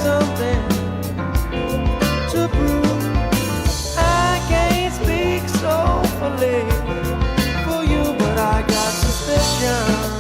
something to prove. I can't speak soulfully for you, but I got suspicion.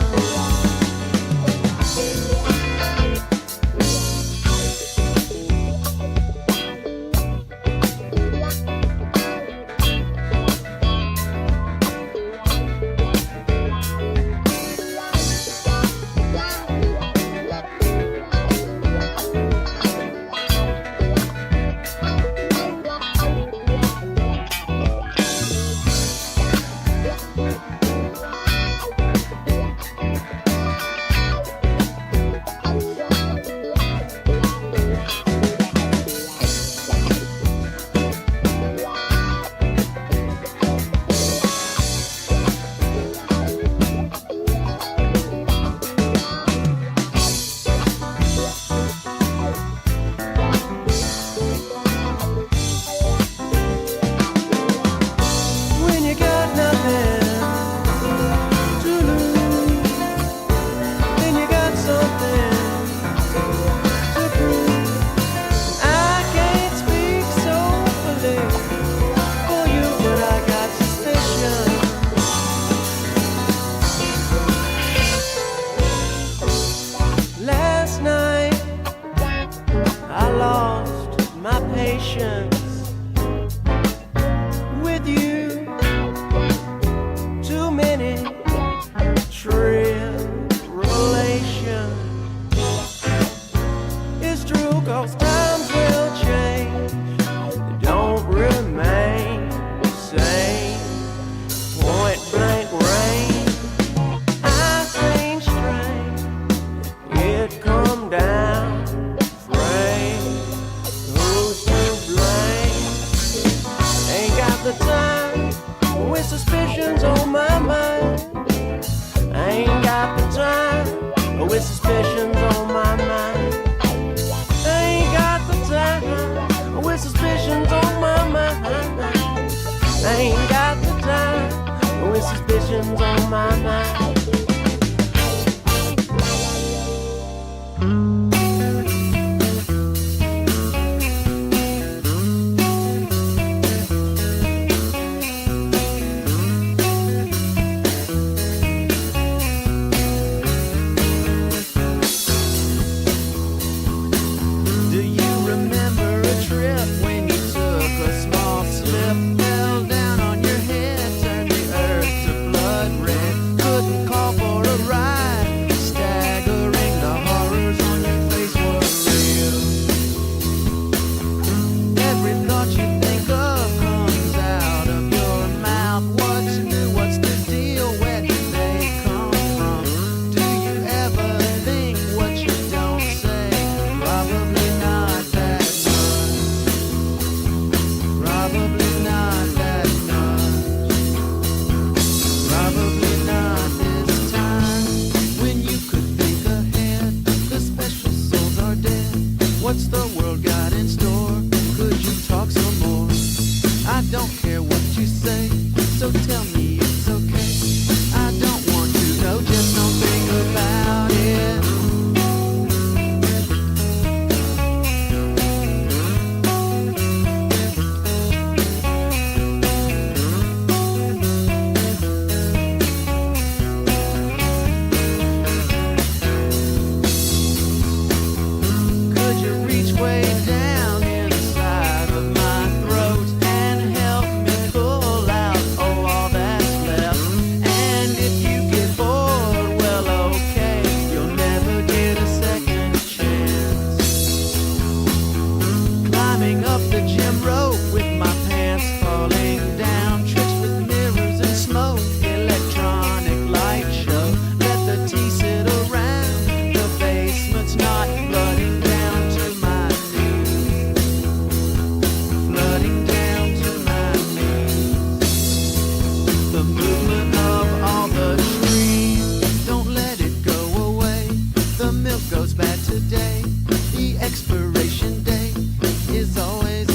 goes bad today. The expiration date is always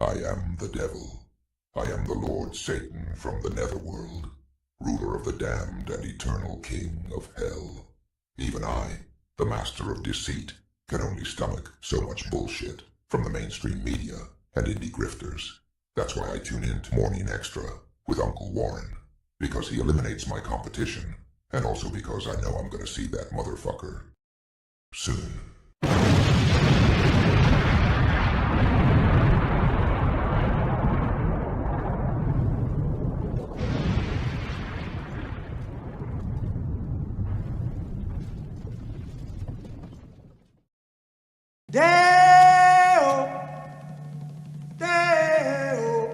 I am the devil. I am the Lord Satan from the netherworld, ruler of the damned and eternal king of hell. Even I, the master of deceit, can only stomach so much bullshit from the mainstream media and indie grifters. That's why I tune in to Morning Extra with Uncle Warren, because he eliminates my competition, and also because I know I'm gonna see that motherfucker soon. Deo, Deo.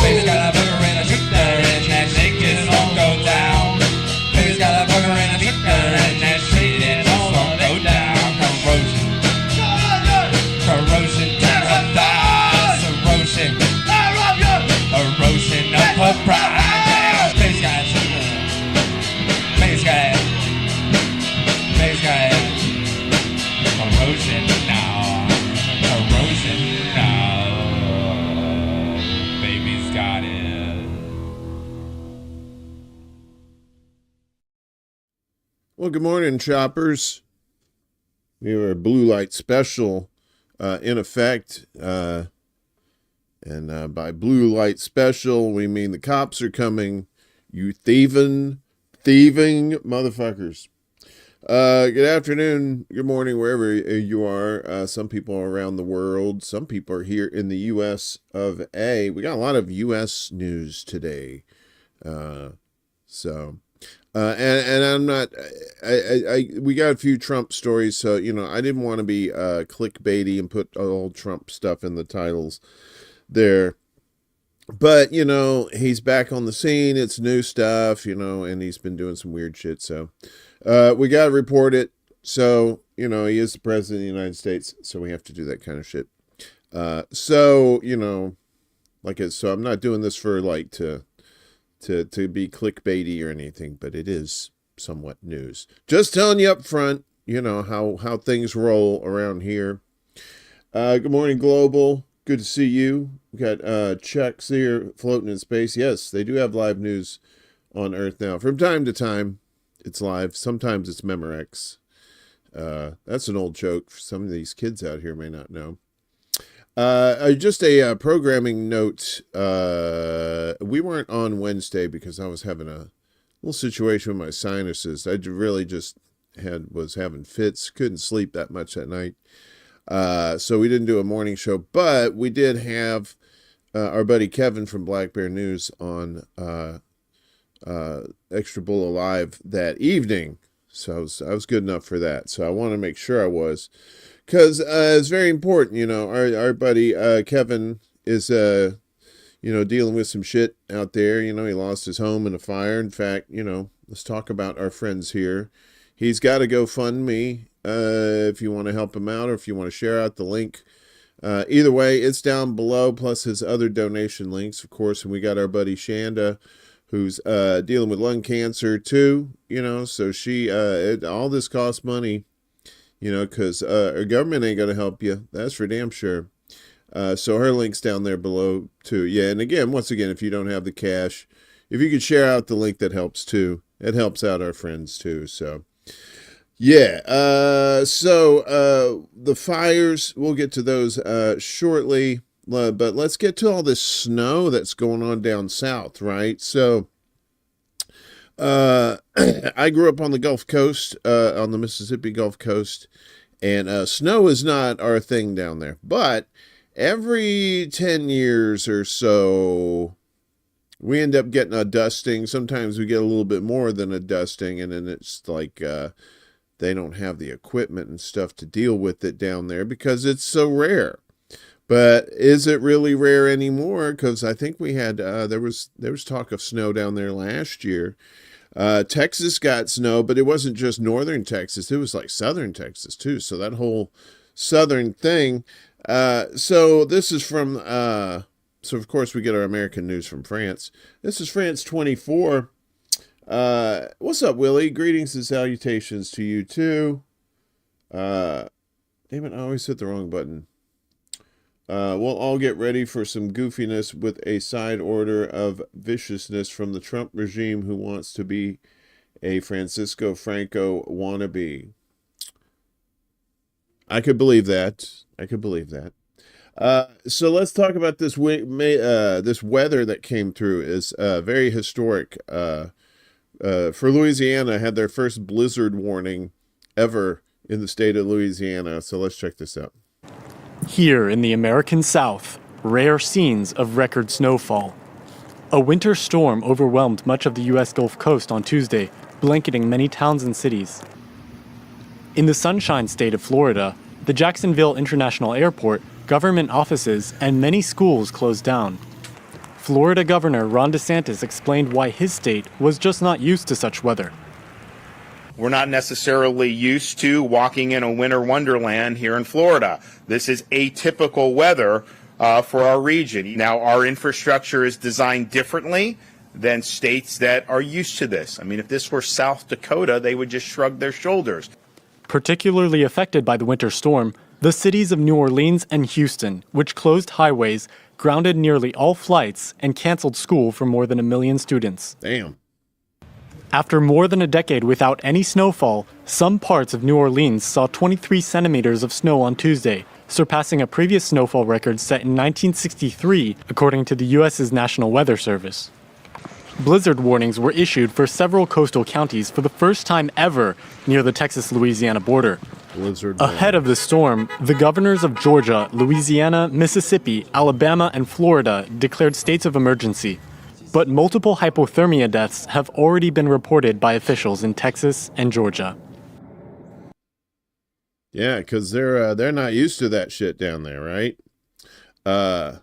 Baby's got a burger and a shooter and that shake it all go down. Baby's got a burger and a shooter and that shake it all go down. Corrosion to her thighs, erosion of her pride. Baby's got corrosion now, baby's got it. Well, good morning, choppers. We have a blue light special in effect. And by blue light special, we mean the cops are coming. You thieving motherfuckers. Good afternoon, good morning, wherever you are. Some people are around the world. Some people are here in the U.S. of A. We got a lot of U.S. news today. And I'm not, we got a few Trump stories, so, I didn't want to be clickbaity and put old Trump stuff in the titles there. But, he's back on the scene. It's new stuff, and he's been doing some weird shit. So, we got to report it. So, he is the president of the United States. So we have to do that kind of shit. So I'm not doing this for to be clickbaity or anything, but it is somewhat news. Just telling you up front, how things roll around here. Good morning, Global. Good to see you. We got Chuck's here floating in space. Yes, they do have live news on Earth now. From time to time, it's live. Sometimes it's Memorex. That's an old joke. Some of these kids out here may not know. Just a programming note. We weren't on Wednesday because I was having a little situation with my sinuses. I really just was having fits. Couldn't sleep that much that night. So we didn't do a morning show, but we did have our buddy Kevin from Black Bear News on ExtraBulla Live that evening. So I was good enough for that. So I want to make sure I was, because it's very important. Our buddy Kevin is dealing with some shit out there. He lost his home in a fire. In fact, let's talk about our friends here. He's got a GoFundMe. If you want to help him out, or if you want to share out the link, either way, it's down below, plus his other donation links, of course. And we got our buddy Chanda, who's dealing with lung cancer too, so she all this costs money, because our government ain't gonna help you, that's for damn sure. So her link's down there below too. Yeah, and again, once again, if you don't have the cash, if you could share out the link, that helps too. It helps out our friends too. So yeah, the fires, we'll get to those shortly, but let's get to all this snow that's going on down south, right? So I grew up on the Gulf Coast, on the Mississippi Gulf Coast, and snow is not our thing down there, but every 10 years or so, we end up getting a dusting. Sometimes we get a little bit more than a dusting, and then it's like they don't have the equipment and stuff to deal with it down there because it's so rare. But is it really rare anymore? Because I think we had there was talk of snow down there last year. Texas got snow, but it wasn't just northern Texas. It was like southern Texas too. So that whole southern thing. So this is from. So of course we get our American news from France. This is France 24. What's up, Willie? Greetings and salutations to you too. Damn it, I always hit the wrong button. We'll all get ready for some goofiness with a side order of viciousness from the Trump regime who wants to be a Francisco Franco wannabe. I could believe that. So let's talk about this this weather that came through. Is very historic. For Louisiana, had their first blizzard warning ever in the state of Louisiana. So let's check this out. Here in the American South, rare scenes of record snowfall. A winter storm overwhelmed much of the U.S. Gulf Coast on Tuesday, blanketing many towns and cities. In the Sunshine State of Florida, the Jacksonville International Airport, government offices, and many schools closed down. Florida Governor Ron DeSantis explained why his state was just not used to such weather. We're not necessarily used to walking in a winter wonderland here in Florida. This is atypical weather for our region. Now, our infrastructure is designed differently than states that are used to this. I mean, if this were South Dakota, they would just shrug their shoulders. Particularly affected by the winter storm, the cities of New Orleans and Houston, which closed highways, grounded nearly all flights, and canceled school for more than 1 million students. Damn. After more than a decade without any snowfall, some parts of New Orleans saw 23 centimeters of snow on Tuesday, surpassing a previous snowfall record set in 1963, according to the U.S.'s National Weather Service. Blizzard warnings were issued for several coastal counties for the first time ever near the Texas-Louisiana border. Ahead of the storm, the governors of Georgia, Louisiana, Mississippi, Alabama, and Florida declared states of emergency. But multiple hypothermia deaths have already been reported by officials in Texas and Georgia. Yeah, because they're not used to that shit down there, right? And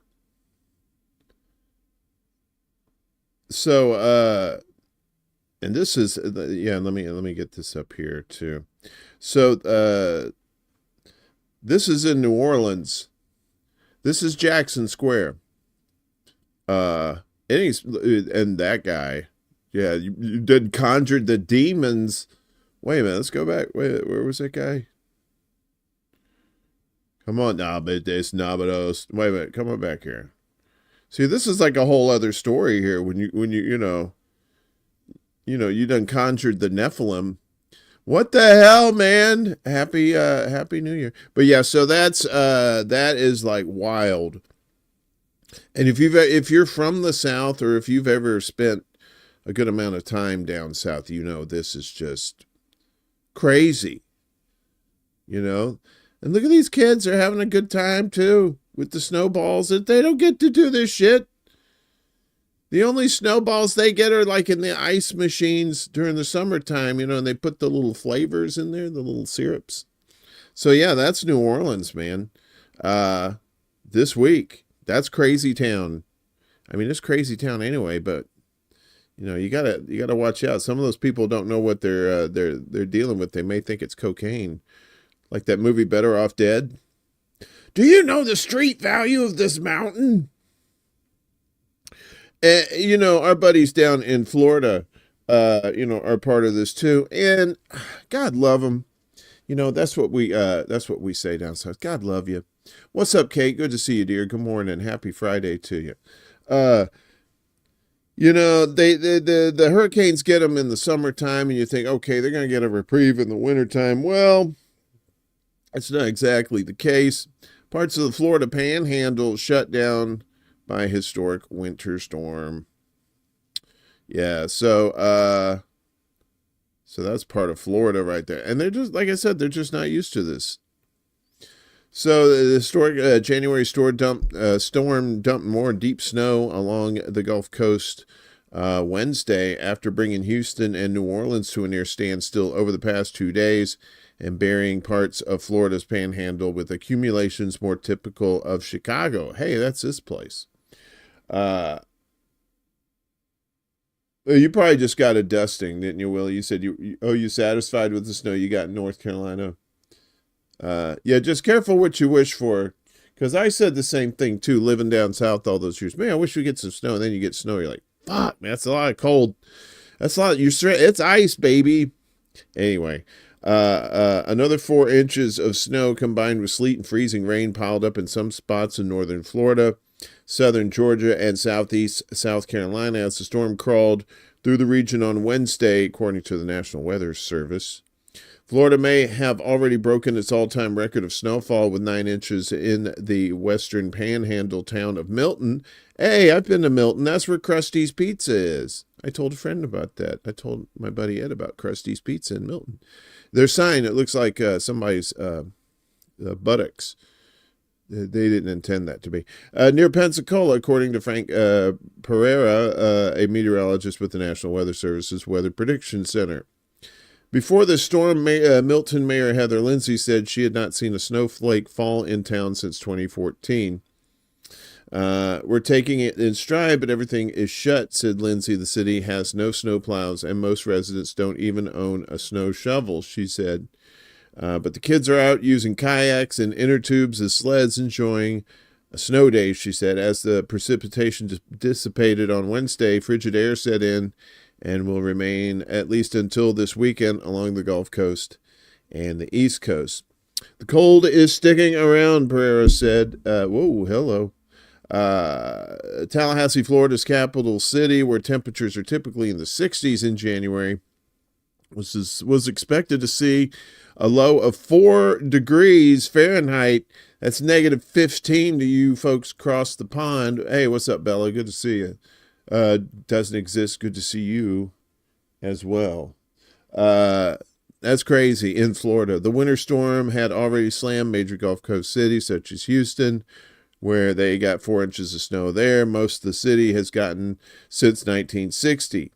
this is let me get this up here too. So this is in New Orleans. This is Jackson Square. And that guy, yeah, you did conjured the demons. Wait a minute, let's go back. Wait, where was that guy? Come on, Nabados. Wait a minute, come on back here. See, this is like a whole other story here. When you done conjured the Nephilim. What the hell, man? Happy New Year. But yeah, so that is like wild. And if you're from the South, or if you've ever spent a good amount of time down South, this is just crazy. And look at these kids, they're having a good time too with the snowballs. They don't get to do this shit. The only snowballs they get are like in the ice machines during the summertime, and they put the little flavors in there, the little syrups. So yeah, that's New Orleans, man. This week. That's crazy town. I mean, it's crazy town anyway, but you gotta watch out. Some of those people don't know what they're dealing with. They may think it's cocaine, like that movie Better Off Dead. Do you know the street value of this mountain? Our buddies down in Florida, are part of this too, and God love them. That's what we say down south. God love you. What's up, Kate? Good to see you, dear. Good morning. Happy Friday to you. The hurricanes get them in the summertime, and you think, okay, they're going to get a reprieve in the wintertime. Well, that's not exactly the case. Parts of the Florida Panhandle shut down by a historic winter storm. Yeah, so that's part of Florida right there. And they're just, like I said, they're just not used to this. So the historic January storm dumped more deep snow along the Gulf Coast Wednesday after bringing Houston and New Orleans to a near standstill over the past 2 days and burying parts of Florida's panhandle with accumulations more typical of Chicago. Hey, that's this place. You probably just got a dusting, didn't you, Willie? You said you satisfied with the snow you got in North Carolina? Yeah, just careful what you wish for, because I said the same thing too, living down south all those years. Man, I wish we get some snow, and then you get snow, you're like, fuck, man, that's a lot of cold. That's a lot. It's ice, baby. Anyway, another 4 inches of snow combined with sleet and freezing rain piled up in some spots in northern Florida, southern Georgia, and southeast South Carolina as the storm crawled through the region on Wednesday, according to the National Weather Service. Florida may have already broken its all-time record of snowfall with 9 inches in the western panhandle town of Milton. Hey, I've been to Milton. That's where Krusty's Pizza is. I told a friend about that. I told my buddy Ed about Krusty's Pizza in Milton. Their sign, it looks like somebody's buttocks. They didn't intend that to be. Near Pensacola, according to Frank Pereira, a meteorologist with the National Weather Service's Weather Prediction Center. Before the storm, Milton Mayor Heather Lindsay said she had not seen a snowflake fall in town since 2014. We're taking it in stride, but everything is shut, said Lindsay. The city has no snowplows, and most residents don't even own a snow shovel, she said. But the kids are out using kayaks and inner tubes as sleds, enjoying a snow day, she said. As the precipitation dissipated on Wednesday, frigid air set in and will remain at least until this weekend along the Gulf Coast and the East Coast. The cold is sticking around, Pereira said. Whoa, hello. Tallahassee, Florida's capital city, where temperatures are typically in the 60s in January, was expected to see a low of 4 degrees Fahrenheit. That's negative 15 to you folks across the pond. Hey, what's up, Bella? Good to see you. Doesn't exist. Good to see you as well. That's crazy in Florida. The winter storm had already slammed major Gulf Coast cities such as Houston, where they got 4 inches of snow there. Most of the city has gotten since 1960.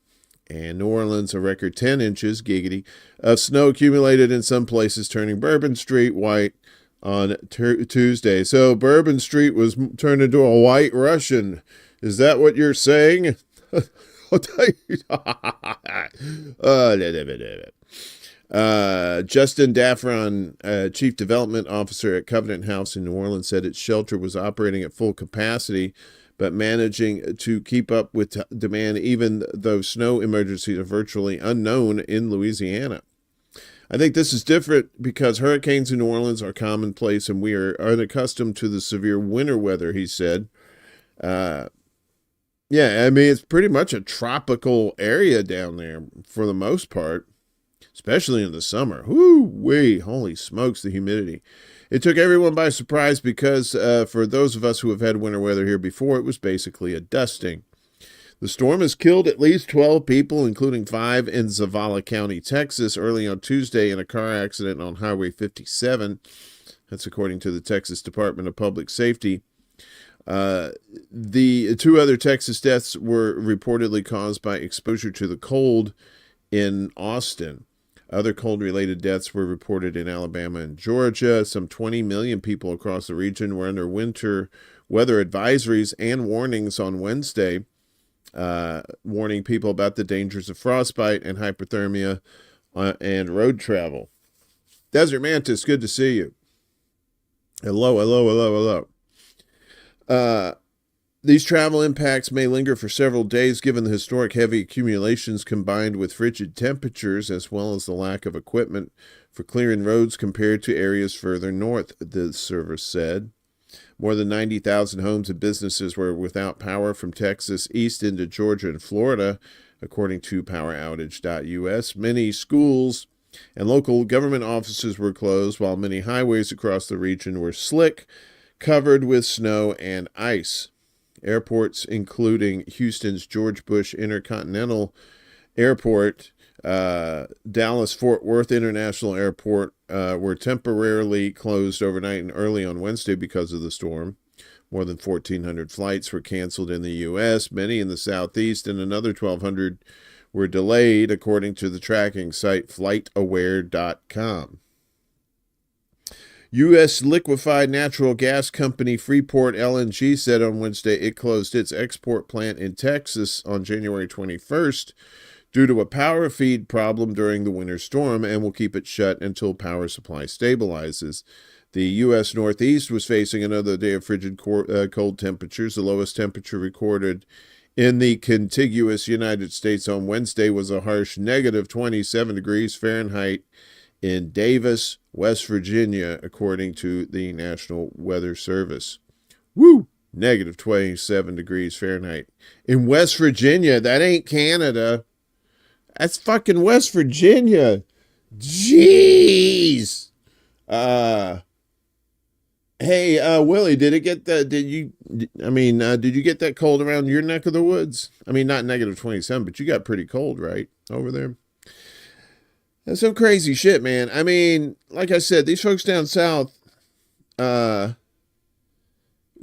And New Orleans, a record 10 inches, giggity, of snow accumulated in some places, turning Bourbon Street white on Tuesday. So Bourbon Street was turned into a white Russian. Is that what you're saying? Justin Daffron, Chief Development Officer at Covenant House in New Orleans, said its shelter was operating at full capacity, but managing to keep up with demand even though snow emergencies are virtually unknown in Louisiana. I think this is different because hurricanes in New Orleans are commonplace and we are unaccustomed to the severe winter weather, he said. Yeah, I mean, it's pretty much a tropical area down there for the most part, especially in the summer. Whoo-wee, holy smokes, the humidity. It took everyone by surprise because for those of us who have had winter weather here before, it was basically a dusting. The storm has killed at least 12 people, including 5 in Zavala County, Texas, early on Tuesday in a car accident on Highway 57. That's according to the Texas Department of Public Safety. The 2 other Texas deaths were reportedly caused by exposure to the cold in Austin. Other cold-related deaths were reported in Alabama and Georgia. Some 20 million people across the region were under winter weather advisories and warnings on Wednesday, warning people about the dangers of frostbite and hypothermia and road travel. Desert Mantis, good to see you. Hello, hello, hello, hello. These travel impacts may linger for several days given the historic heavy accumulations combined with frigid temperatures as well as the lack of equipment for clearing roads compared to areas further north, the service said. More than 90,000 homes and businesses were without power from Texas east into Georgia and Florida, according to poweroutage.us. Many schools and local government offices were closed, while many highways across the region were slick, covered with snow and ice. Airports, including Houston's George Bush Intercontinental Airport, Dallas-Fort Worth International Airport, were temporarily closed overnight and early on Wednesday because of the storm. More than 1,400 flights were canceled in the U.S., many in the Southeast, and another 1,200 were delayed, according to the tracking site FlightAware.com. U.S. liquefied natural gas company Freeport LNG said on Wednesday it closed its export plant in Texas on January 21st due to a power feed problem during the winter storm and will keep it shut until power supply stabilizes. The U.S. Northeast was facing another day of frigid cold temperatures, the lowest temperature recorded in the contiguous United States on Wednesday was a harsh negative 27 degrees Fahrenheit in Davis, West Virginia, according to the National Weather Service. Woo! Negative 27 degrees Fahrenheit. In West Virginia, that ain't Canada. That's fucking West Virginia. Jeez. Hey, Willie, did you get that cold around your neck of the woods? I mean, not negative 27, but you got pretty cold, right? Over there. That's some crazy shit, man. I mean, like I said, these folks down south, the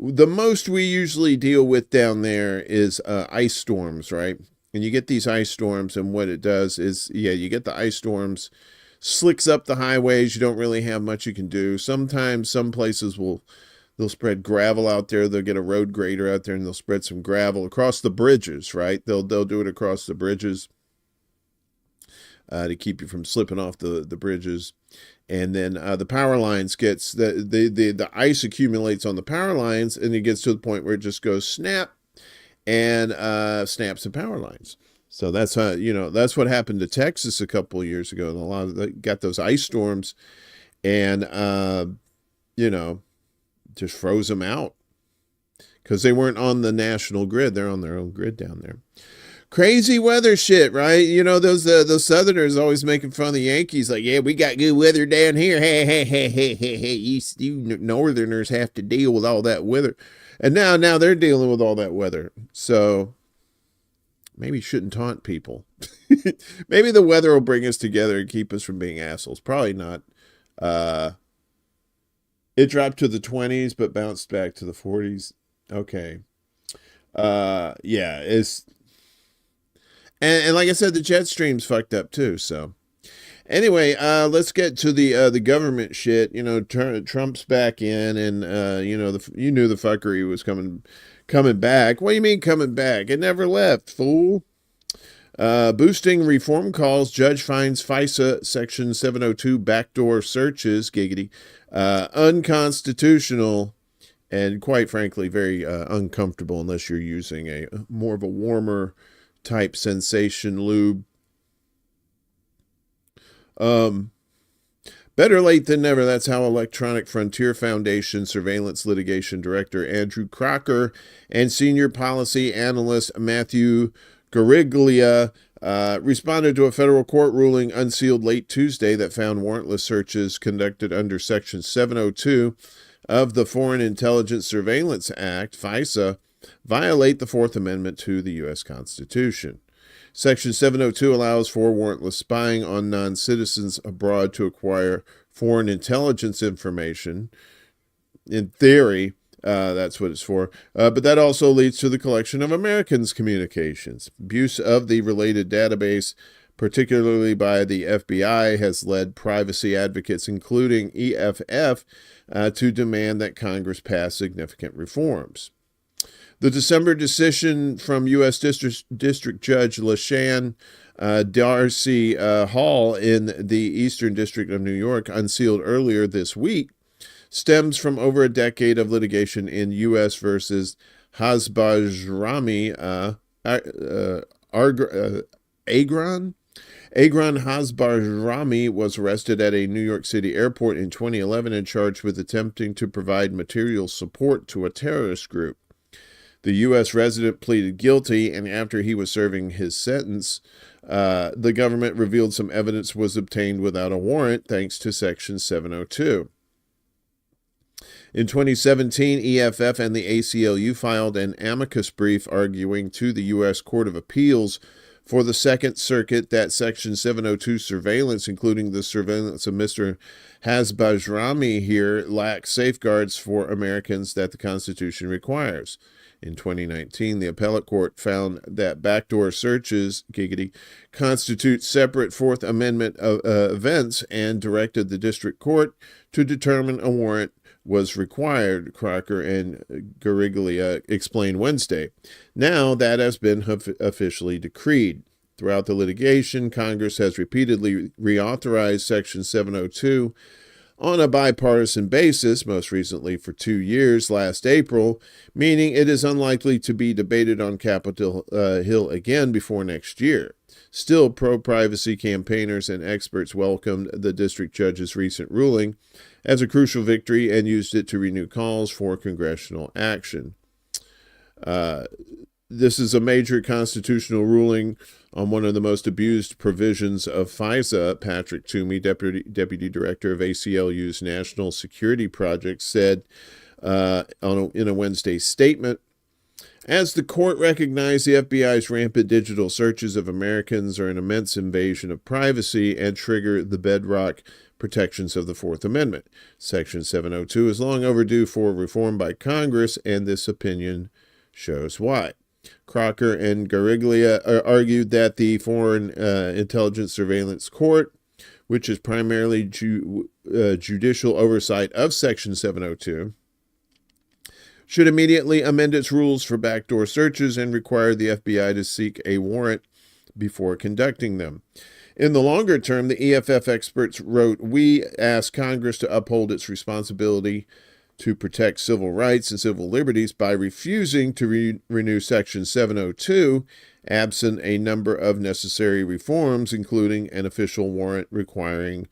most we usually deal with down there is ice storms, right? And you get these ice storms, and what it does is, you get the ice storms, slicks up the highways. You don't really have much you can do. Sometimes some places they'll spread gravel out there. They'll get a road grader out there, and they'll spread some gravel across the bridges, right? They'll do it across the bridges to keep you from slipping off the bridges. And then the power lines gets the ice accumulates on the power lines, and it gets to the point where it just goes snap and snaps the power lines. So that's that's what happened to Texas a couple of years ago. And they got those ice storms, and just froze them out because they weren't on the national grid. They're on their own grid down there. Crazy weather shit, right? Those Southerners always making fun of the Yankees, like, yeah, we got good weather down here. Hey, you Northerners have to deal with all that weather. And now they're dealing with all that weather. So maybe you shouldn't taunt people. Maybe the weather will bring us together and keep us from being assholes. Probably not. It dropped to the 20s, but bounced back to the 40s. Okay. It's... And like I said, the jet stream's fucked up too. So anyway, let's get to the government shit. Trump's back in, and you knew the fuckery was coming back. What do you mean coming back? It never left, fool. Boosting reform calls. Judge finds FISA Section 702 backdoor searches, giggity, unconstitutional, and quite frankly, very uncomfortable unless you're using a more of a warmer type sensation lube. Better late than never. That's how Electronic Frontier Foundation Surveillance Litigation Director Andrew Crocker and Senior Policy Analyst Matthew Gariglia responded to a federal court ruling unsealed late Tuesday that found warrantless searches conducted under Section 702 of the Foreign Intelligence Surveillance Act, FISA, violate the Fourth Amendment to the U.S. Constitution. Section 702 allows for warrantless spying on non-citizens abroad to acquire foreign intelligence information. In theory, that's what it's for. But that also leads to the collection of Americans' communications. Abuse of the related database, particularly by the FBI, has led privacy advocates, including EFF, to demand that Congress pass significant reforms. The December decision from U.S. District Judge LaShanne Darcy Hall in the Eastern District of New York, unsealed earlier this week, stems from over a decade of litigation in U.S. versus Hasbajrami Agron. Agron Hasbajrami was arrested at a New York City airport in 2011 and charged with attempting to provide material support to a terrorist group. The U.S. resident pleaded guilty, and after he was serving his sentence, the government revealed some evidence was obtained without a warrant thanks to Section 702. In 2017, EFF and the ACLU filed an amicus brief arguing to the U.S. Court of Appeals for the Second Circuit that Section 702 surveillance, including the surveillance of Mr. Hasbajrami here, lacks safeguards for Americans that the Constitution requires. In 2019, the appellate court found that backdoor searches, giggity, constitute separate Fourth Amendment events and directed the district court to determine a warrant was required, Crocker and Gariglia explained Wednesday. Now that has been officially decreed. Throughout the litigation, Congress has repeatedly reauthorized Section 702 on a bipartisan basis, most recently for 2 years last April, meaning it is unlikely to be debated on Capitol Hill again before next year. Still, pro-privacy campaigners and experts welcomed the district judge's recent ruling as a crucial victory and used it to renew calls for congressional action. This is a major constitutional ruling on one of the most abused provisions of FISA. Patrick Toomey, Deputy Director of ACLU's National Security Project, said in a Wednesday statement, as the court recognized, the FBI's rampant digital searches of Americans are an immense invasion of privacy and trigger the bedrock protections of the Fourth Amendment. Section 702 is long overdue for reform by Congress, and this opinion shows why. Crocker and Gariglia argued that the Foreign Intelligence Surveillance Court, which is primarily judicial oversight of Section 702, should immediately amend its rules for backdoor searches and require the FBI to seek a warrant before conducting them. In the longer term, the EFF experts wrote, we ask Congress to uphold its responsibility to protect civil rights and civil liberties by refusing to renew Section 702, absent a number of necessary reforms, including an official warrant requirement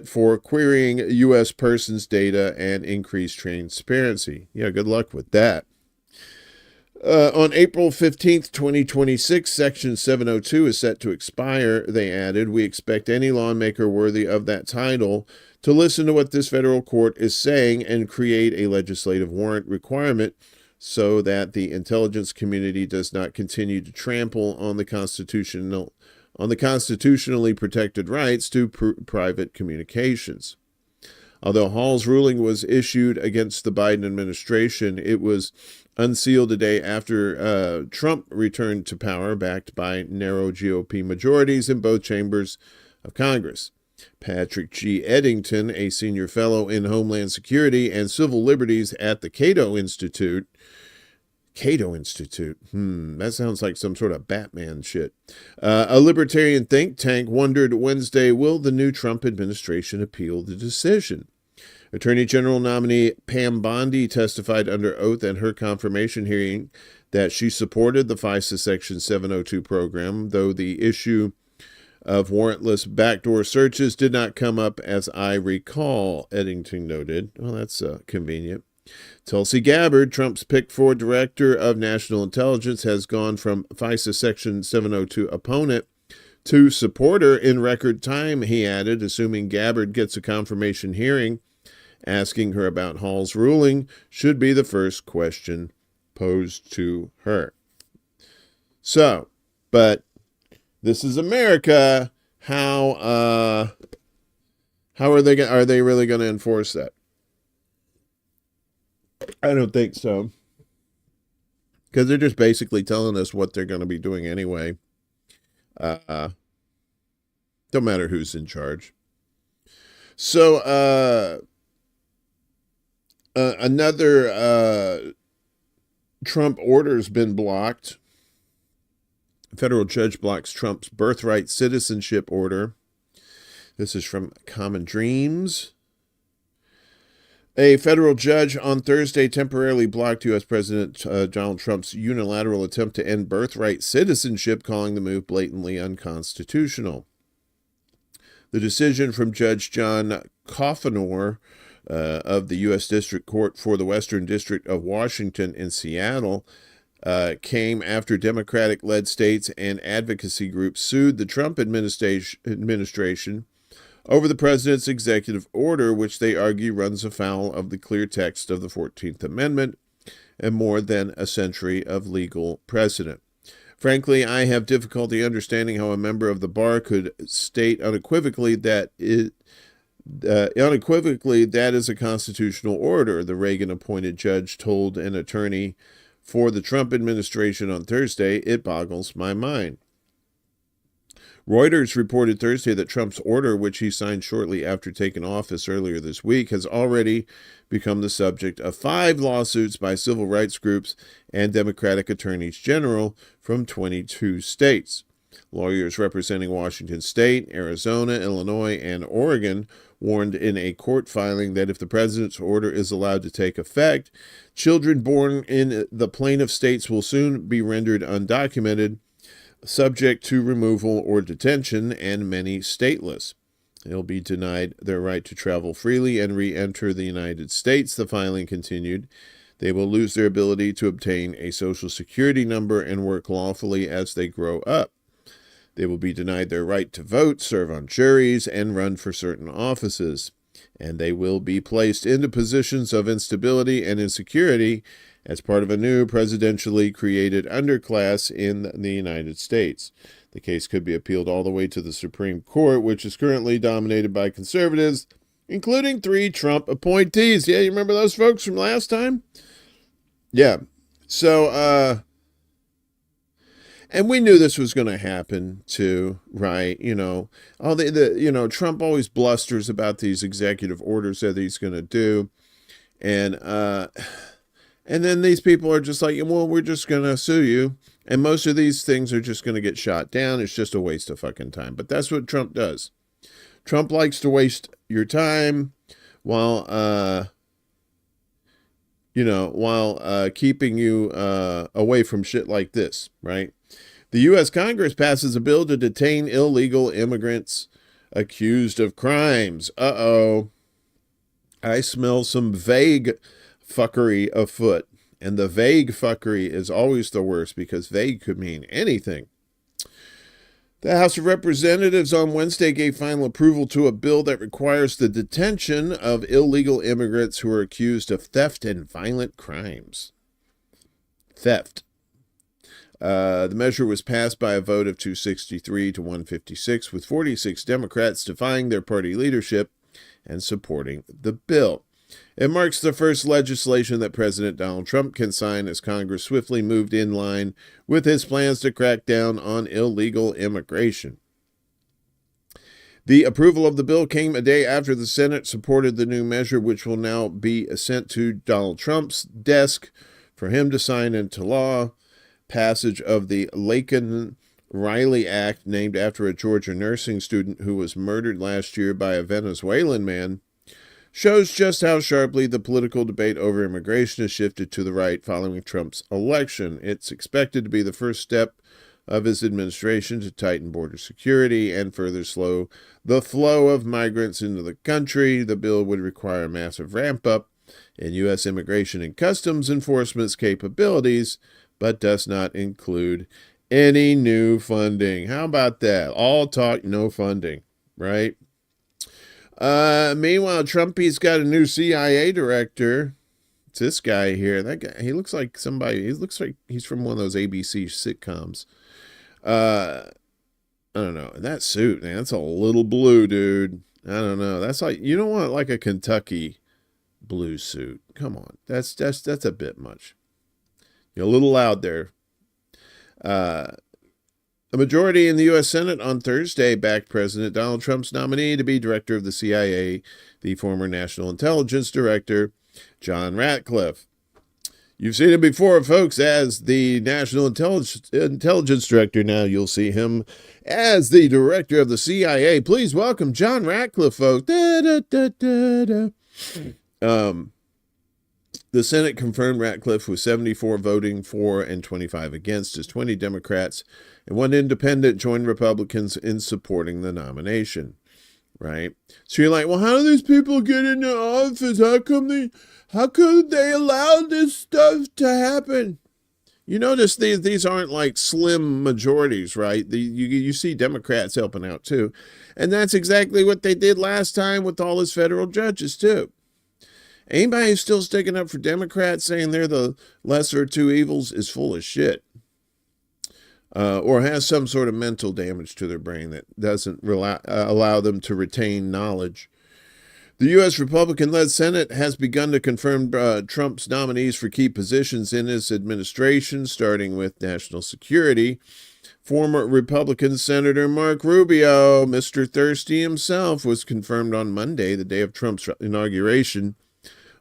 for querying U.S. persons' data and increased transparency. Yeah, good luck with that. On April 15th, 2026, Section 702 is set to expire, they added. We expect any lawmaker worthy of that title to listen to what this federal court is saying and create a legislative warrant requirement so that the intelligence community does not continue to trample on the constitutionally protected rights to private communications. Although Hall's ruling was issued against the Biden administration, it was unsealed a day after Trump returned to power, backed by narrow GOP majorities in both chambers of Congress. Patrick G. Eddington, a senior fellow in Homeland Security and Civil Liberties at the Cato Institute. That sounds like some sort of Batman shit. A libertarian think tank wondered Wednesday, will the new Trump administration appeal the decision? Attorney General nominee Pam Bondi testified under oath at her confirmation hearing that she supported the FISA Section 702 program, though the issue of warrantless backdoor searches did not come up as I recall, Eddington noted. Well, that's convenient. Tulsi Gabbard, Trump's pick for Director of National Intelligence, has gone from FISA Section 702 opponent to supporter in record time, he added, assuming Gabbard gets a confirmation hearing. Asking her about Hall's ruling should be the first question posed to her. So, but this is America. How are they really going to enforce that? I don't think so. Because they're just basically telling us what they're going to be doing anyway. Don't matter who's in charge. So, another Trump order's been blocked. A federal judge blocks Trump's birthright citizenship order. This is from Common Dreams. A federal judge on Thursday temporarily blocked U.S. President Donald Trump's unilateral attempt to end birthright citizenship, calling the move blatantly unconstitutional. The decision from Judge John Coffenor of the U.S. District Court for the Western District of Washington in Seattle came after Democratic-led states and advocacy groups sued the Trump administration over the president's executive order, which they argue runs afoul of the clear text of the 14th Amendment and more than a century of legal precedent. Frankly, I have difficulty understanding how a member of the bar could state unequivocally that that is a constitutional order, the Reagan-appointed judge told an attorney for the Trump administration on Thursday. It boggles my mind. Reuters reported Thursday that Trump's order, which he signed shortly after taking office earlier this week, has already become the subject of 5 lawsuits by civil rights groups and Democratic attorneys general from 22 states. Lawyers representing Washington State, Arizona, Illinois, and Oregon warned in a court filing that if the president's order is allowed to take effect, children born in the plaintiff states will soon be rendered undocumented, subject to removal or detention, and many stateless. They'll be denied their right to travel freely and re-enter the United States, the filing continued. They will lose their ability to obtain a Social Security number and work lawfully as they grow up. They will be denied their right to vote, serve on juries, and run for certain offices. And they will be placed into positions of instability and insecurity as part of a new presidentially created underclass in the United States. The case could be appealed all the way to the Supreme Court, which is currently dominated by conservatives, including 3 Trump appointees. Yeah, you remember those folks from last time? Yeah. So, and we knew this was going to happen too, right? Trump always blusters about these executive orders that he's going to do. And then these people are just like, well, we're just going to sue you. And most of these things are just going to get shot down. It's just a waste of fucking time. But that's what Trump does. Trump likes to waste your time while keeping you away from shit like this, right? The U.S. Congress passes a bill to detain illegal immigrants accused of crimes. Uh-oh. I smell some vague fuckery afoot. And the vague fuckery is always the worst because vague could mean anything. The House of Representatives on Wednesday gave final approval to a bill that requires the detention of illegal immigrants who are accused of theft and violent crimes. Theft. The measure was passed by a vote of 263 to 156, with 46 Democrats defying their party leadership and supporting the bill. It marks the first legislation that President Donald Trump can sign as Congress swiftly moved in line with his plans to crack down on illegal immigration. The approval of the bill came a day after the Senate supported the new measure, which will now be sent to Donald Trump's desk for him to sign into law. Passage of the Laken-Riley Act, named after a Georgia nursing student who was murdered last year by a Venezuelan man, shows just how sharply the political debate over immigration has shifted to the right following Trump's election. It's expected to be the first step of his administration to tighten border security and further slow the flow of migrants into the country. The bill would require a massive ramp-up in U.S. immigration and customs enforcement's capabilities, but does not include any new funding. How about that? All talk, no funding, right? Meanwhile, Trumpy's got a new CIA director. It's this guy here. That guy, he looks like somebody. He looks like he's from one of those ABC sitcoms. I don't know. That suit, man, that's a little blue, dude. I don't know. That's like, you don't want like a Kentucky blue suit. Come on. That's a bit much. You're a little loud there. A majority in the U.S. Senate on Thursday backed President Donald Trump's nominee to be director of the CIA, the former National Intelligence Director, John Ratcliffe. You've seen him before, folks, as the National Intelligence Director. Now you'll see him as the director of the CIA. Please welcome John Ratcliffe, folks. The Senate confirmed Ratcliffe with 74 voting for and 25 against, as 20 Democrats and 1 independent joined Republicans in supporting the nomination, right? So you're like, well, how do these people get into office? How could they allow this stuff to happen? You notice these aren't like slim majorities, right? You see Democrats helping out too. And that's exactly what they did last time with all his federal judges too. Anybody who's still sticking up for Democrats saying they're the lesser of two evils is full of shit. Or has some sort of mental damage to their brain that doesn't allow them to retain knowledge. The U.S. Republican-led Senate has begun to confirm Trump's nominees for key positions in his administration, starting with national security. Former Republican Senator Mark Rubio, Mr. Thirsty himself, was confirmed on Monday, the day of Trump's inauguration.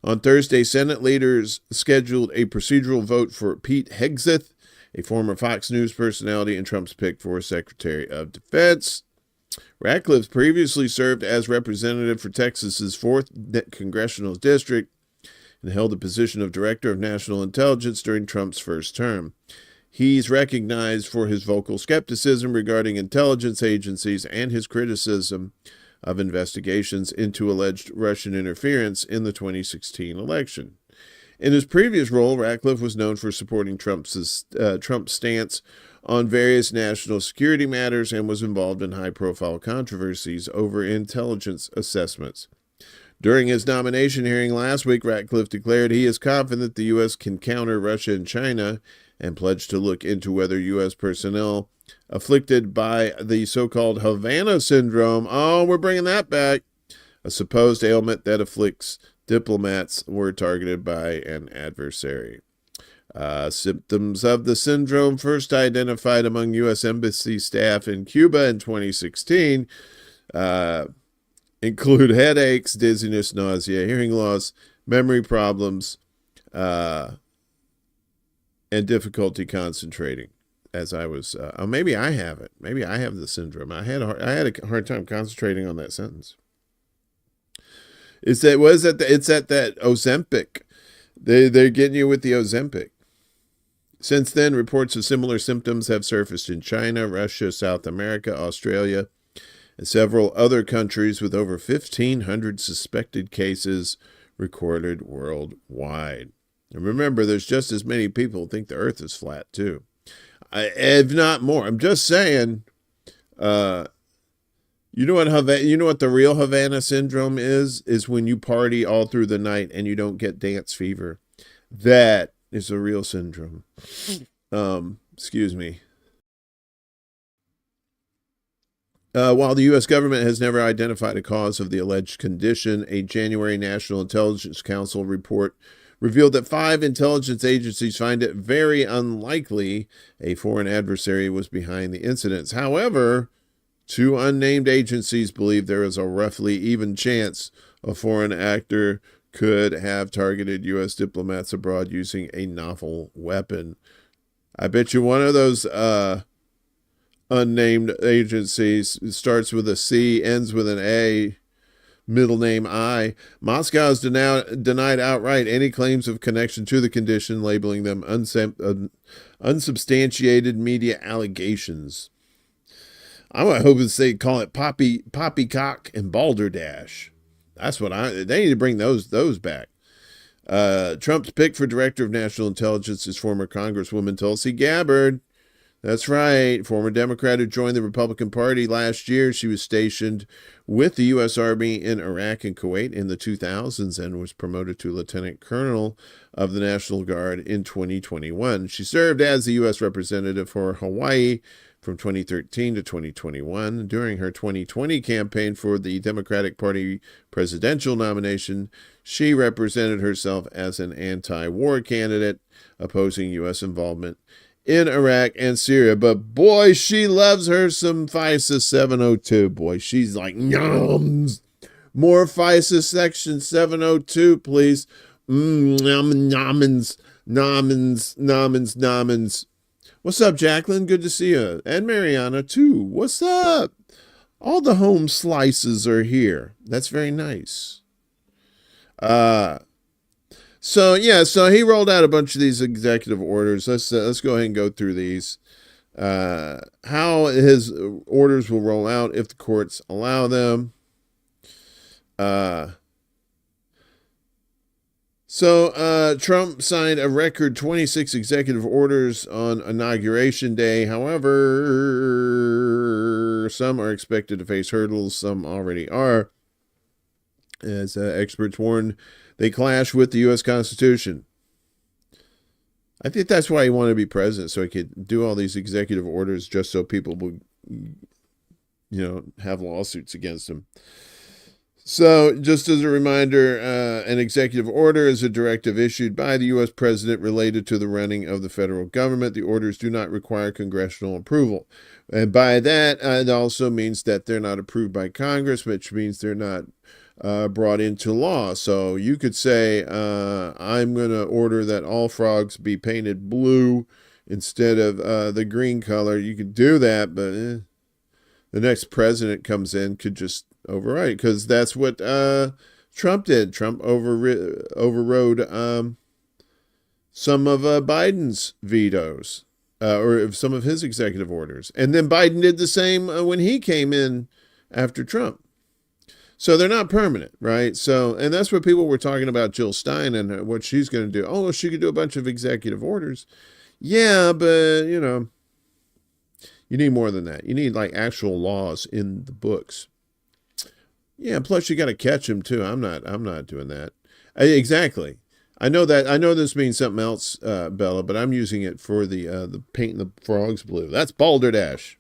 On Thursday, Senate leaders scheduled a procedural vote for Pete Hegseth, a former Fox News personality and Trump's pick for Secretary of Defense. Ratcliffe previously served as representative for Texas's 4th Congressional District and held the position of Director of National Intelligence during Trump's first term. He's recognized for his vocal skepticism regarding intelligence agencies and his criticism of investigations into alleged Russian interference in the 2016 election. In his previous role, Ratcliffe was known for supporting Trump's stance on various national security matters and was involved in high-profile controversies over intelligence assessments. During his nomination hearing last week, Ratcliffe declared he is confident the U.S. can counter Russia and China and pledged to look into whether U.S. personnel afflicted by the so-called Havana syndrome, oh, we're bringing that back, a supposed ailment that afflicts diplomats, were targeted by an adversary. Symptoms of the syndrome, first identified among U.S. Embassy staff in Cuba in 2016, include headaches, dizziness, nausea, hearing loss, memory problems, and difficulty concentrating. As I was, maybe I have it. Maybe I have the syndrome. I had a hard time concentrating on that sentence. It's at that Ozempic. They're getting you with the Ozempic. Since then, reports of similar symptoms have surfaced in China, Russia, South America, Australia, and several other countries, with over 1,500 suspected cases recorded worldwide. And remember, there's just as many people who think the Earth is flat, too. If not more. I'm just saying, you know what the real Havana syndrome is? Is when you party all through the night and you don't get dance fever. That is a real syndrome. Excuse me. While the U.S. government has never identified a cause of the alleged condition, a January National Intelligence Council report revealed that 5 intelligence agencies find it very unlikely a foreign adversary was behind the incidents. However, 2 unnamed agencies believe there is a roughly even chance a foreign actor could have targeted U.S. diplomats abroad using a novel weapon. I bet you one of those unnamed agencies starts with a C, ends with an A, middle name I. Moscow has denied outright any claims of connection to the condition, labeling them unsubstantiated media allegations. I would hope they call it poppycock and balderdash. That's what they need to bring those back. Trump's pick for Director of National Intelligence is former Congresswoman Tulsi Gabbard. That's right. Former Democrat who joined the Republican Party last year. She was stationed with the U.S. Army in Iraq and Kuwait in the 2000s and was promoted to Lieutenant Colonel of the National Guard in 2021. She served as the U.S. representative for Hawaii from 2013 to 2021. During her 2020 campaign for the Democratic Party presidential nomination, she represented herself as an anti-war candidate opposing U.S. involvement in Iraq and Syria. But boy, she loves her some FISA 702. Boy, she's like, noms. More FISA section 702, please. Nomins. What's up, Jacqueline? Good to see you. And Mariana, too. What's up? All the home slices are here. That's very nice. So he rolled out a bunch of these executive orders. Let's go ahead and go through these. How his orders will roll out if the courts allow them. Trump signed a record 26 executive orders on Inauguration Day. However, some are expected to face hurdles. Some already are. As experts warn, they clash with the U.S. Constitution. I think that's why he wanted to be president, so he could do all these executive orders just so people would, have lawsuits against him. So, just as a reminder, an executive order is a directive issued by the U.S. president related to the running of the federal government. The orders do not require congressional approval. And by that, it also means that they're not approved by Congress, which means they're not brought into law. So you could say, I'm going to order that all frogs be painted blue instead of the green color. You could do that, but the next president comes in could just override, because that's what Trump did. Trump overrode some of Biden's vetoes, or some of his executive orders. And then Biden did the same when he came in after Trump. So they're not permanent, right? So, and that's what people were talking about Jill Stein and what she's going to do. Oh, she could do a bunch of executive orders. Yeah, but, you know, you need more than that. You need like actual laws in the books. Yeah, plus you got to catch them too. I'm not doing that. Exactly. I know this means something else, Bella, but I'm using it for the painting the frogs blue. That's balderdash.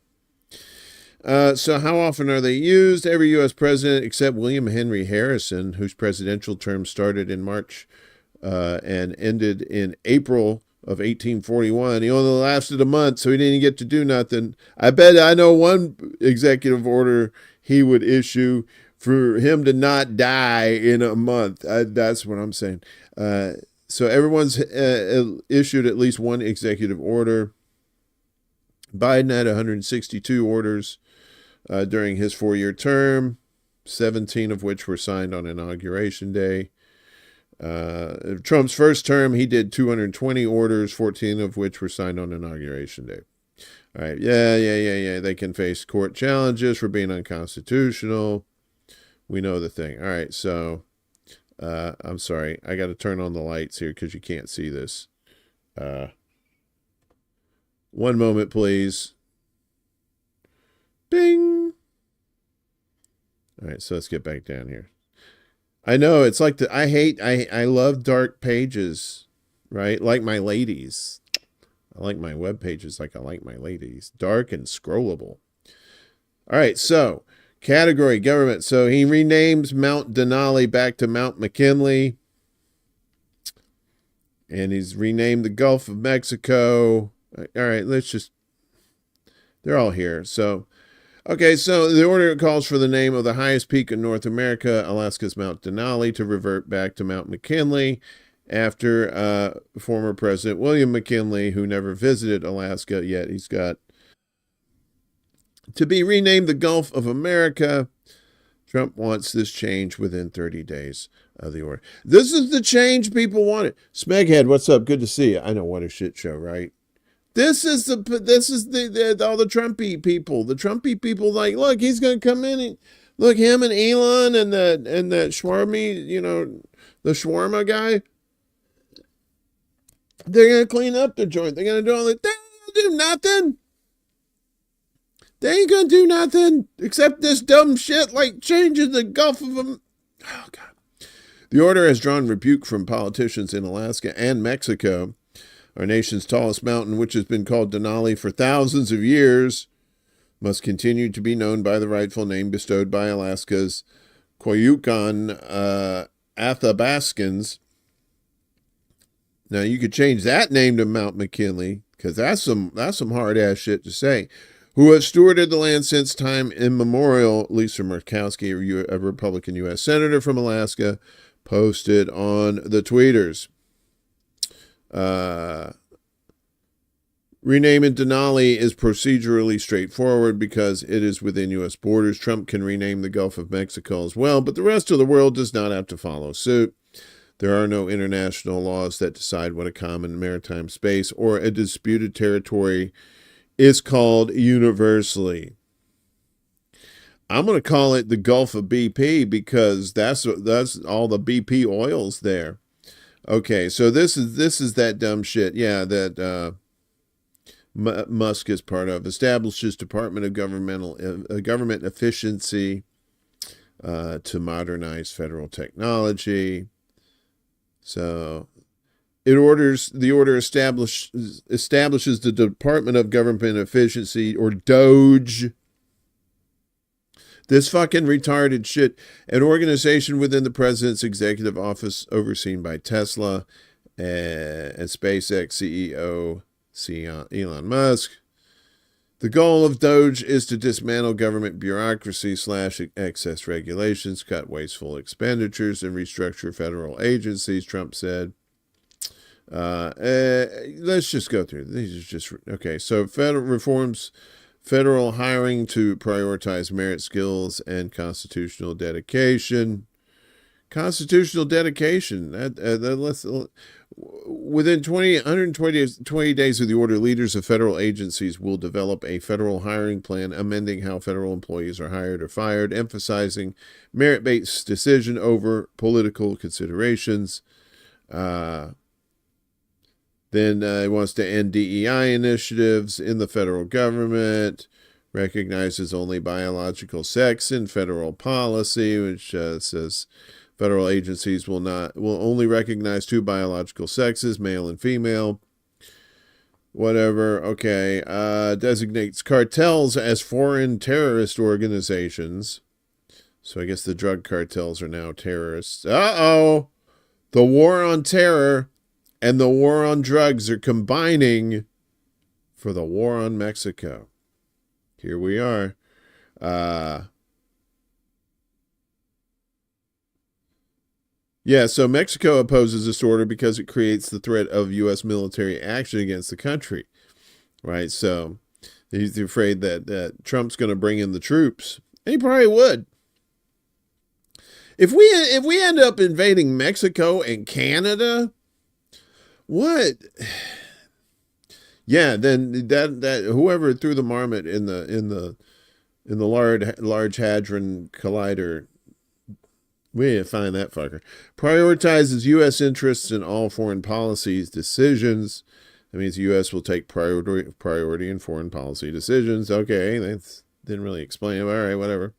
So how often are they used? Every U.S. president except William Henry Harrison, whose presidential term started in March and ended in April of 1841. He only lasted a month, so he didn't get to do nothing. I bet I know one executive order he would issue for him to not die in a month. That's what I'm saying. So everyone's issued at least one executive order. Biden had 162 orders during his 4-year term, 17 of which were signed on Inauguration Day. Trump's first term, he did 220 orders, 14 of which were signed on Inauguration Day. All right, yeah. They can face court challenges for being unconstitutional. We know the thing. All right, so I'm sorry. I got to turn on the lights here because you can't see this. One moment, please. Bing. All right, so let's get back down here. I know it's like I love dark pages, right? Like my ladies. I like my web pages like I like my ladies. Dark and scrollable. All right, so category government. So he renames Mount Denali back to Mount McKinley. And he's renamed the Gulf of Mexico. All right, they're all here. So, okay, so the order calls for the name of the highest peak in North America, Alaska's Mount Denali, to revert back to Mount McKinley after former President William McKinley, who never visited Alaska yet. He's got to be renamed the Gulf of America. Trump wants this change within 30 days of the order. This is the change people wanted. Smeghead, what's up? Good to see you. I know, what a shit show, right? This is the all the Trumpy people. The Trumpy people, like, look, he's going to come in and look, him and Elon and that Shawarma, you know, the shawarma guy. They're going to clean up the joint. They're going to do all that. They ain't going to do nothing. They ain't going to do nothing except this dumb shit like changing the Gulf of them. Oh, God. The order has drawn rebuke from politicians in Alaska and Mexico. Our nation's tallest mountain, which has been called Denali for thousands of years, must continue to be known by the rightful name bestowed by Alaska's Koyukon Athabascans. Now, you could change that name to Mount McKinley, because that's some hard-ass shit to say. Who have stewarded the land since time immemorial. Lisa Murkowski, a Republican U.S. Senator from Alaska, posted on the tweeters. Renaming Denali is procedurally straightforward because it is within U.S. borders. Trump can rename the Gulf of Mexico as well, but the rest of the world does not have to follow suit. There are no international laws that decide what a common maritime space or a disputed territory is called universally. I'm going to call it the Gulf of BP because that's all the BP oils there. Okay, so this is that dumb shit, yeah, that Musk is part of. Establishes Department of Government Efficiency to modernize federal technology. So the order establishes the Department of Government Efficiency, or DOGE. This fucking retarded shit. An organization within the president's executive office overseen by Tesla and SpaceX CEO Elon Musk. The goal of DOGE is to dismantle government bureaucracy / excess regulations, cut wasteful expenditures, and restructure federal agencies, Trump said. Let's just go through. These are just, okay. So federal reforms, federal hiring to prioritize merit, skills, and constitutional dedication. Constitutional dedication. Within 120 days of the order, leaders of federal agencies will develop a federal hiring plan, amending how federal employees are hired or fired, emphasizing merit-based decision over political considerations. Then he wants to end DEI initiatives in the federal government, recognizes only biological sex in federal policy, which says federal agencies will only recognize two biological sexes, male and female. Whatever. Okay. Designates cartels as foreign terrorist organizations. So I guess the drug cartels are now terrorists. Uh-oh. The war on terror and the war on drugs are combining for the war on Mexico. Here we are. Yeah, so Mexico opposes this order because it creates the threat of U.S. military action against the country, right? So he's afraid that Trump's going to bring in the troops. And he probably would. If we end up invading Mexico and Canada, what? Yeah, then that whoever threw the marmot in the Large Hadron Collider, we need to find that fucker. Prioritizes U.S. interests in all foreign policies decisions. That means the U.S. will take priority in foreign policy decisions. Okay, that didn't really explain it. All right, whatever.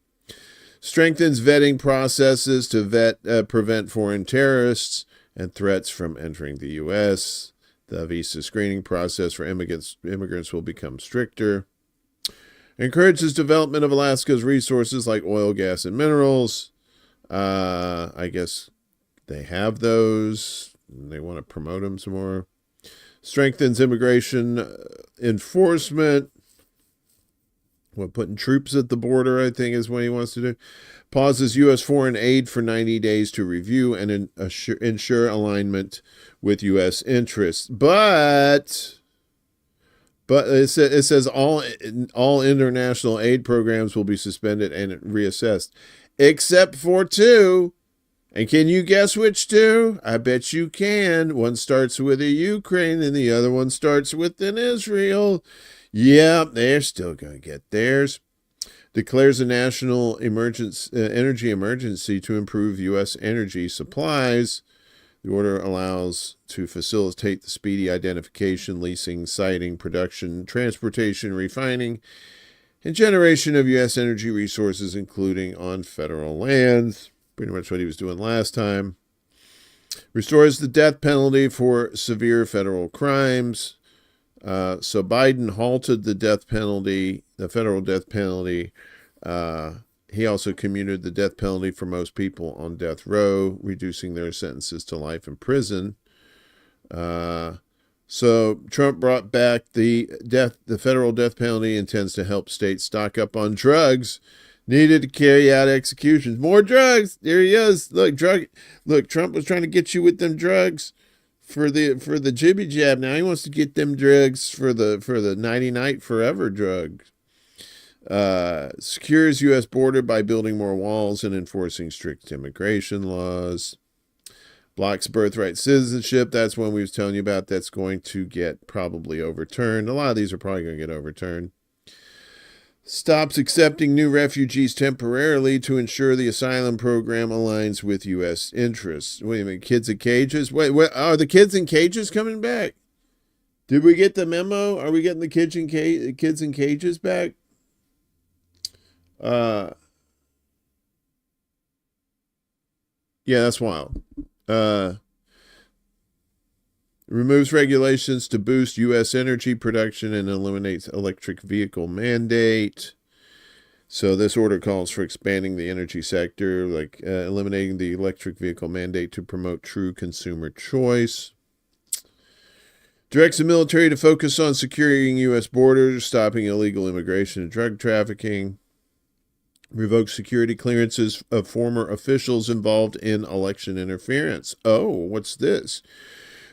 Strengthens vetting processes to prevent foreign terrorists and threats from entering the U.S. The visa screening process for immigrants will become stricter. Encourages development of Alaska's resources like oil, gas, and minerals. I guess they have those. And they want to promote them some more. Strengthens immigration enforcement. Well, putting troops at the border, I think, is what he wants to do. Pauses U.S. foreign aid for 90 days to review and ensure alignment with U.S. interests. But it says all international aid programs will be suspended and reassessed, except for two. And can you guess which two? I bet you can. One starts with a Ukraine and the other one starts with an Israel. Yeah, they're still going to get theirs. Declares a national energy emergency to improve U.S. energy supplies. The order allows to facilitate the speedy identification, leasing, siting, production, transportation, refining, and generation of U.S. energy resources, including on federal lands. Pretty much what he was doing last time. Restores the death penalty for severe federal crimes. So Biden halted the death penalty, the federal death penalty. He also commuted the death penalty for most people on death row, reducing their sentences to life in prison. So Trump brought back the federal death penalty, intends to help states stock up on drugs needed to carry out executions. More drugs. There he is. Look, Trump was trying to get you with them drugs for the jibby jab. Now he wants to get them drugs for the nighty night forever drugs. Secures U.S. border by building more walls and enforcing strict immigration laws. Blocks birthright citizenship. That's one we was telling you about. That's going to get probably overturned. A lot of these are probably going to get overturned. Stops accepting new refugees temporarily to ensure the asylum program aligns with U.S. interests. Wait a minute, kids in cages? Wait, are the kids in cages coming back? Did we get the memo? Are we getting the kids in cages back? Yeah, that's wild. Removes regulations to boost U.S. energy production and eliminates electric vehicle mandate. So this order calls for expanding the energy sector, like eliminating the electric vehicle mandate to promote true consumer choice. Directs the military to focus on securing U.S. borders, stopping illegal immigration and drug trafficking. Revokes security clearances of former officials involved in election interference. Oh, what's this?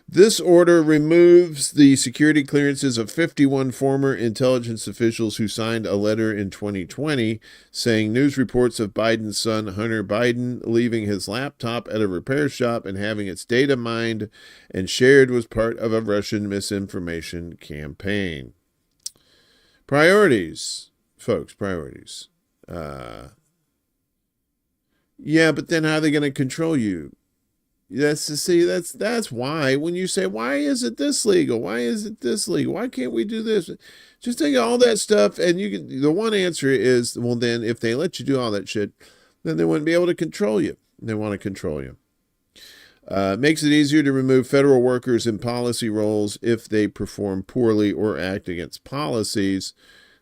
This order removes the security clearances of 51 former intelligence officials who signed a letter in 2020 saying news reports of Biden's son, Hunter Biden, leaving his laptop at a repair shop and having its data mined and shared was part of a Russian misinformation campaign. Priorities, folks, priorities. Yeah, but then how are they going to control you? That's why when you say, why is it this legal? Why is it this legal? Why can't we do this? Just think of all that stuff, and the one answer is, well, then if they let you do all that shit, then they wouldn't be able to control you. They want to control you. Makes it easier to remove federal workers in policy roles if they perform poorly or act against policies.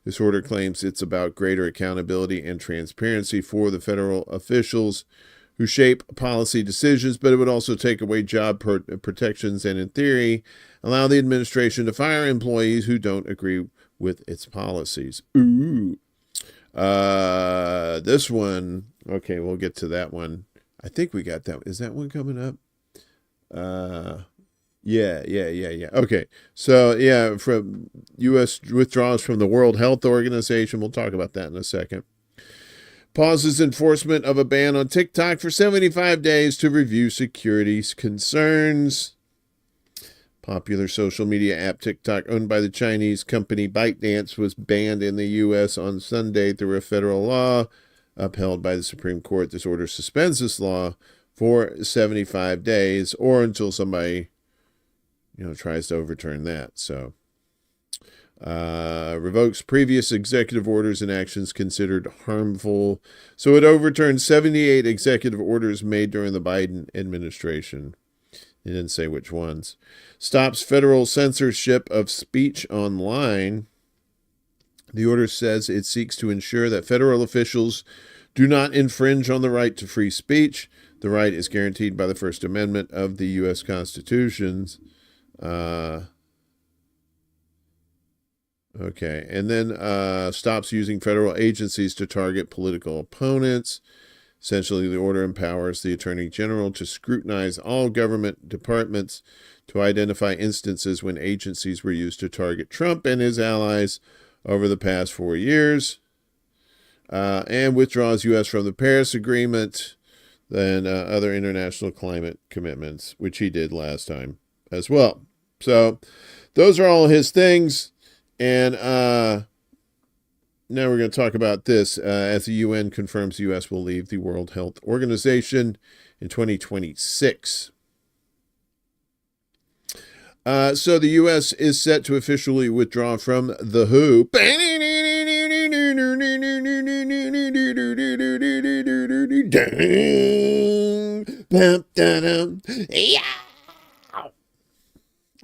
This order claims it's about greater accountability and transparency for the federal officials who shape policy decisions, but it would also take away job protections and, in theory, allow the administration to fire employees who don't agree with its policies. Ooh. This one, okay, we'll get to that one. I think we got that. Is that one coming up? Yeah. Okay, so yeah, from U.S. withdraws from the World Health Organization. We'll talk about that in a second. Pauses enforcement of a ban on TikTok for 75 days to review security concerns. Popular social media app TikTok, owned by the Chinese company ByteDance, was banned in the U.S. on Sunday through a federal law upheld by the Supreme Court. This order suspends this law for 75 days or until somebody, tries to overturn that. So, revokes previous executive orders and actions considered harmful. So it overturned 78 executive orders made during the Biden administration. It didn't say which ones. Stops federal censorship of speech online. The order says it seeks to ensure that federal officials do not infringe on the right to free speech. The right is guaranteed by the First Amendment of the U.S. Constitution. Okay, and then stops using federal agencies to target political opponents. Essentially, the order empowers the Attorney General to scrutinize all government departments to identify instances when agencies were used to target Trump and his allies over the past 4 years, and withdraws U.S. from the Paris Agreement and other international climate commitments, which he did last time as well. So those are all his things. And now we're going to talk about this. As the UN confirms the U.S. will leave the World Health Organization in 2026. So the U.S. is set to officially withdraw from the WHO.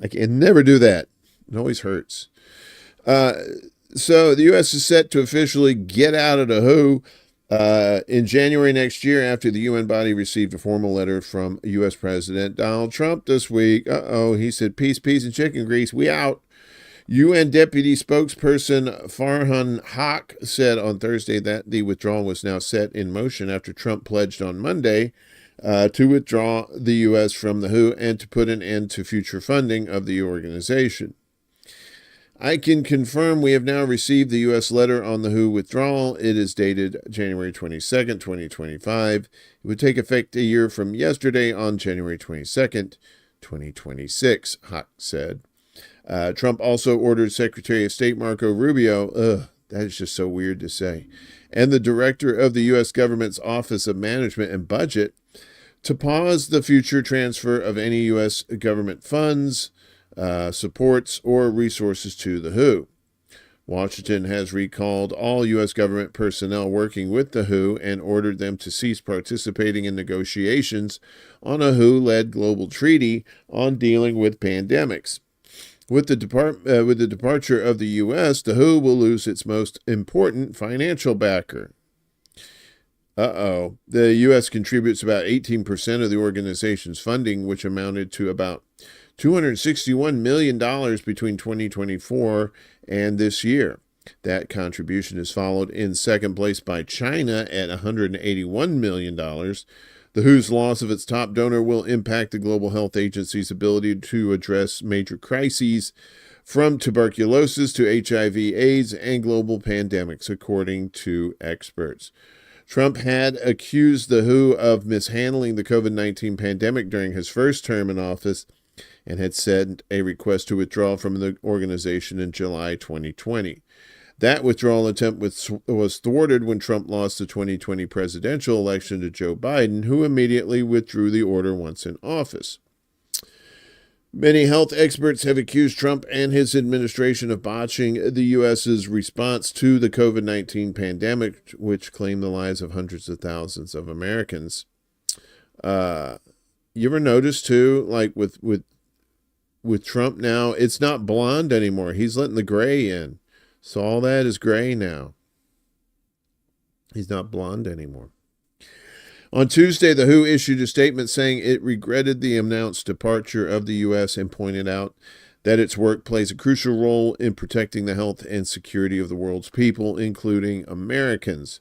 I can never do that. It always hurts. So the U.S. is set to officially get out of the WHO in January next year after the UN body received a formal letter from U.S. President Donald Trump this week. He said, peace, and chicken grease. We out. UN Deputy Spokesperson Farhan Haq said on Thursday that the withdrawal was now set in motion after Trump pledged on Monday to withdraw the U.S. from the WHO and to put an end to future funding of the organization. I can confirm we have now received the U.S. letter on the WHO withdrawal. It is dated January 22nd, 2025. It would take effect a year from yesterday on January 22nd, 2026, Haq said. Trump also ordered Secretary of State Marco Rubio, that is just so weird to say, and the director of the U.S. government's Office of Management and Budget to pause the future transfer of any U.S. government funds, supports, or resources to the WHO. Washington has recalled all U.S. government personnel working with the WHO and ordered them to cease participating in negotiations on a WHO-led global treaty on dealing with pandemics. With the departure of the U.S., the WHO will lose its most important financial backer. The U.S. contributes about 18% of the organization's funding, which amounted to about $261 million between 2024 and this year. That contribution is followed in second place by China at $181 million, The WHO's loss of its top donor will impact the Global Health Agency's ability to address major crises from tuberculosis to HIV/AIDS and global pandemics, according to experts. Trump had accused the WHO of mishandling the COVID-19 pandemic during his first term in office and had sent a request to withdraw from the organization in July 2020. That withdrawal attempt was thwarted when Trump lost the 2020 presidential election to Joe Biden, who immediately withdrew the order once in office. Many health experts have accused Trump and his administration of botching the U.S.'s response to the COVID-19 pandemic, which claimed the lives of hundreds of thousands of Americans. You ever notice, too, like with Trump now, it's not blonde anymore. He's letting the gray in. So all that is gray now. He's not blonde anymore. On Tuesday, the WHO issued a statement saying it regretted the announced departure of the U.S. and pointed out that its work plays a crucial role in protecting the health and security of the world's people, including Americans.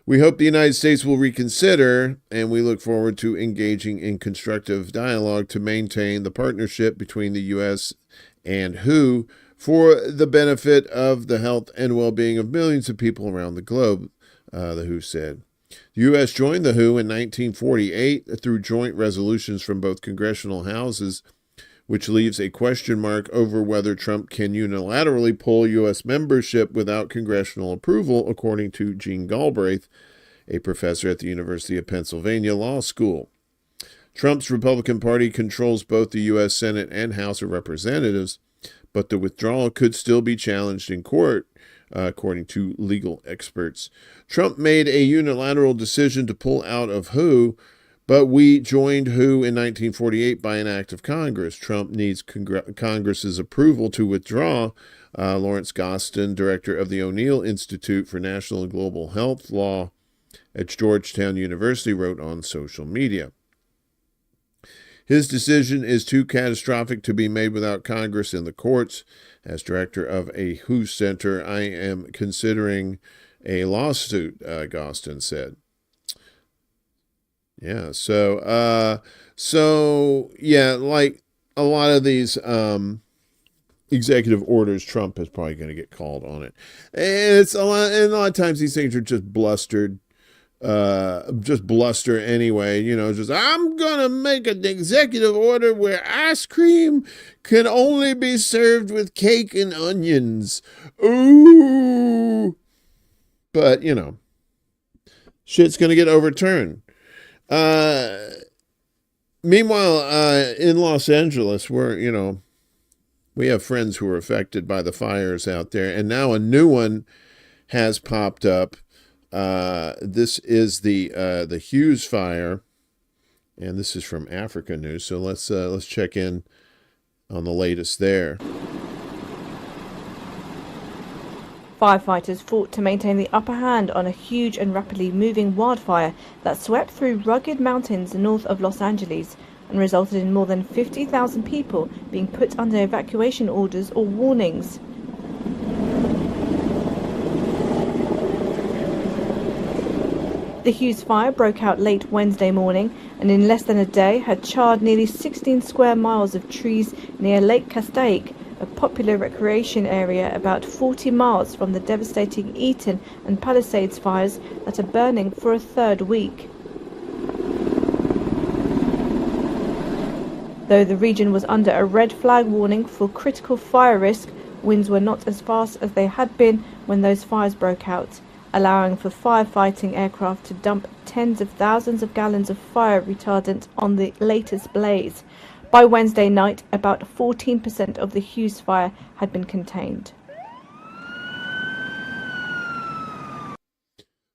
We hope the United States will reconsider, and we look forward to engaging in constructive dialogue to maintain the partnership between the U.S. and WHO for the benefit of the health and well-being of millions of people around the globe, the WHO said. The U.S. joined the WHO in 1948 through joint resolutions from both congressional houses, which leaves a question mark over whether Trump can unilaterally pull U.S. membership without congressional approval, according to Gene Galbraith, a professor at the University of Pennsylvania Law School. Trump's Republican Party controls both the U.S. Senate and House of Representatives, but the withdrawal could still be challenged in court, according to legal experts. Trump made a unilateral decision to pull out of WHO, but we joined WHO in 1948 by an act of Congress. Trump needs Congress's approval to withdraw. Lawrence Gostin, director of the O'Neill Institute for National and Global Health Law at Georgetown University, wrote on social media. His decision is too catastrophic to be made without Congress and the courts. As director of a WHO center, I am considering a lawsuit, Gostin said. Yeah, so like a lot of these executive orders, Trump is probably going to get called on it. And a lot of times these things are just bluster anyway, just I'm gonna make an executive order where ice cream can only be served with cake and onions. Ooh. But shit's gonna get overturned. Meanwhile, in Los Angeles, we have friends who were affected by the fires out there, and now a new one has popped up. This is the Hughes fire, and this is from Africa News. So let's check in on the latest there. Firefighters fought to maintain the upper hand on a huge and rapidly moving wildfire that swept through rugged mountains north of Los Angeles and resulted in more than 50,000 people being put under evacuation orders or warnings. The Hughes fire broke out late Wednesday morning and in less than a day had charred nearly 16 square miles of trees near Lake Castaic, a popular recreation area about 40 miles from the devastating Eaton and Palisades fires that are burning for a third week. Though the region was under a red flag warning for critical fire risk, winds were not as fast as they had been when those fires broke out, allowing for firefighting aircraft to dump tens of thousands of gallons of fire retardant on the latest blaze. By Wednesday night, about 14% of the Hughes fire had been contained.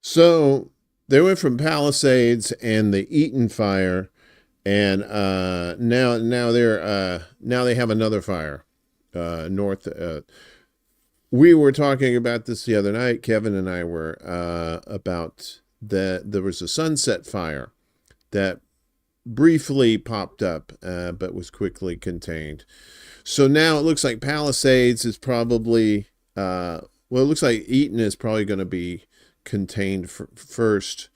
So they went from Palisades and the Eaton fire, and now they have another fire north. We were talking about this the other night. Kevin and I were about that there was a Sunset fire that briefly popped up, but was quickly contained. So now it looks like Palisades is probably, it looks like Eaton is probably going to be contained first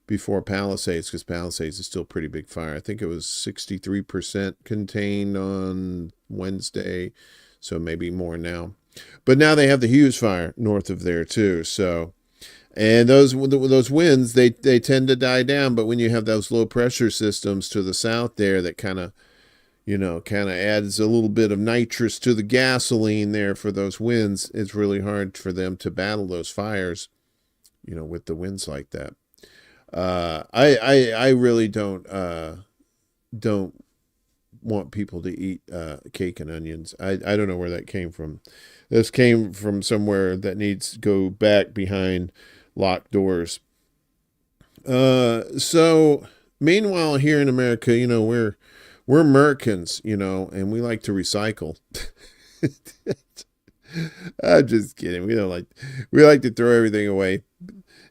before Palisades, because Palisades is still a pretty big fire. I think it was 63% contained on Wednesday, so maybe more now. But now they have the Hughes fire north of there too. So, and those winds, they tend to die down. But when you have those low pressure systems to the south there, that kind of adds a little bit of nitrous to the gasoline there for those winds. It's really hard for them to battle those fires, with the winds like that. I really don't want people to eat cake and onions. I don't know where that came from. This came from somewhere that needs to go back behind locked doors. So meanwhile, here in America, we're Americans, and we like to recycle. I'm just kidding. We like to throw everything away.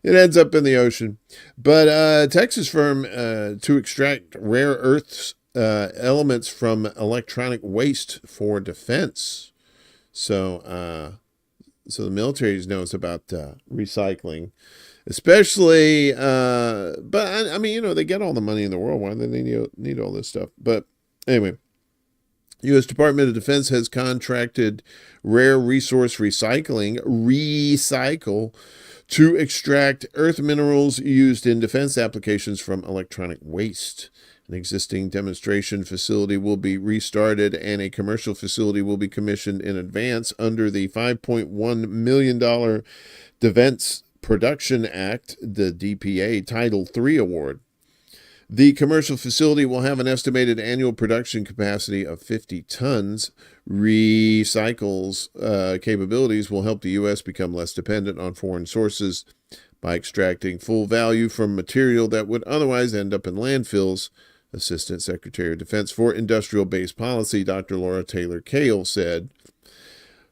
It ends up in the ocean. But a Texas firm to extract rare earths elements from electronic waste for defense. So the military knows about recycling, especially. But I mean, they get all the money in the world. Why do they need all this stuff? But anyway, U.S. Department of Defense has contracted Rare Resource Recycle to extract earth minerals used in defense applications from electronic waste. An existing demonstration facility will be restarted and a commercial facility will be commissioned in advance under the $5.1 million Defense Production Act, the DPA Title III award. The commercial facility will have an estimated annual production capacity of 50 tons. Recycle's capabilities will help the U.S. become less dependent on foreign sources by extracting full value from material that would otherwise end up in landfills. Assistant Secretary of Defense for Industrial Base Policy, Dr. Laura Taylor Cale, said.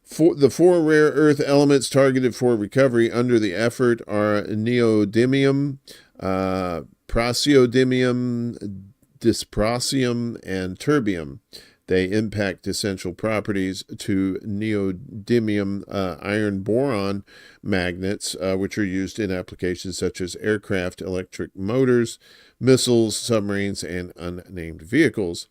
The four rare earth elements targeted for recovery under the effort are neodymium, praseodymium, dysprosium, and terbium. They impact essential properties to neodymium iron boron magnets, which are used in applications such as aircraft, electric motors, missiles, submarines, and unnamed vehicles.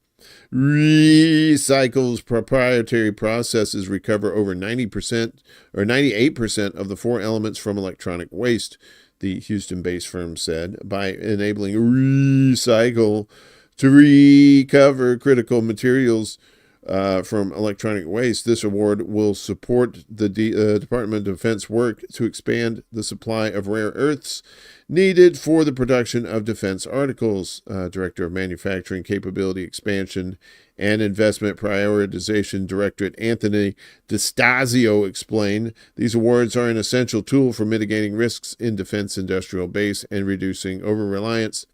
Recycle's proprietary processes recover over 90% or 98% of the four elements from electronic waste, the Houston-based firm said, by enabling Recycle to recover critical materials from electronic waste. This award will support the Department of Defense work to expand the supply of rare earths needed for the production of defense articles. Director of Manufacturing Capability Expansion and Investment Prioritization Directorate Anthony DeStasio explained, these awards are an essential tool for mitigating risks in defense industrial base and reducing over-reliance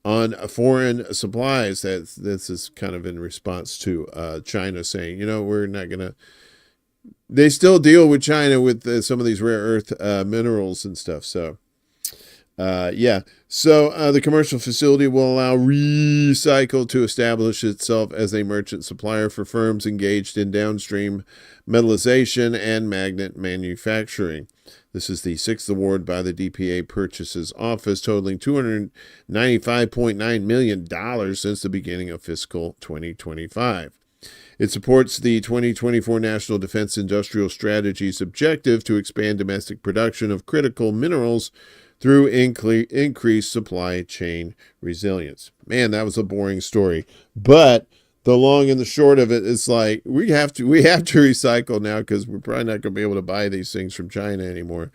on foreign supplies. This is kind of in response to China saying, we're not going to. They still deal with China with some of these rare earth minerals and stuff. So, So the commercial facility will allow Recycle to establish itself as a merchant supplier for firms engaged in downstream metallization and magnet manufacturing. This is the sixth award by the DPA Purchases Office, totaling $295.9 million since the beginning of fiscal 2025. It supports the 2024 National Defense Industrial Strategy's objective to expand domestic production of critical minerals through increased supply chain resilience. Man, that was a boring story. But the long and the short of it is like we have to recycle now, because we're probably not going to be able to buy these things from China anymore,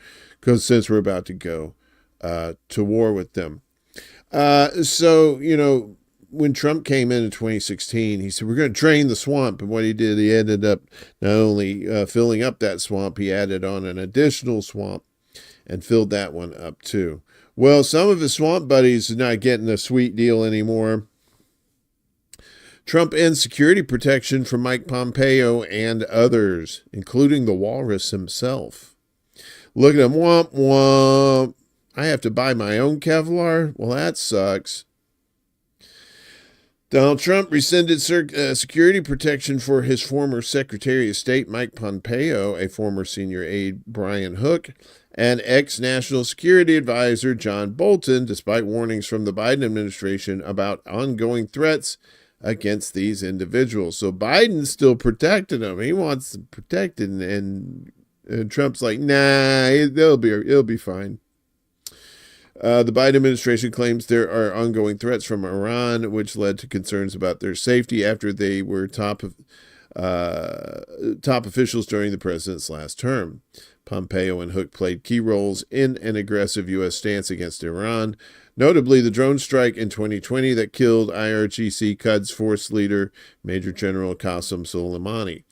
since we're about to go to war with them. When Trump came in 2016, he said, we're going to drain the swamp. And what he did, he ended up not only filling up that swamp, he added on an additional swamp and filled that one up too. Well, some of his swamp buddies are not getting a sweet deal anymore. Trump ends security protection from Mike Pompeo and others, including the walrus himself. Look at him, womp womp. I have to buy my own Kevlar? Well, that sucks. Donald Trump rescinded security protection for his former Secretary of State, Mike Pompeo, a former senior aide, Brian Hook, and ex-National Security Advisor, John Bolton, despite warnings from the Biden administration about ongoing threats against these individuals. So Biden's still protecting them. He wants them protected, and Trump's like, nah, it'll be fine. The Biden administration claims there are ongoing threats from Iran, which led to concerns about their safety after they were top officials during the president's last term. Pompeo and Hook played key roles in an aggressive U.S. stance against Iran, notably the drone strike in 2020 that killed IRGC Quds Force leader Major General Qasem Soleimani.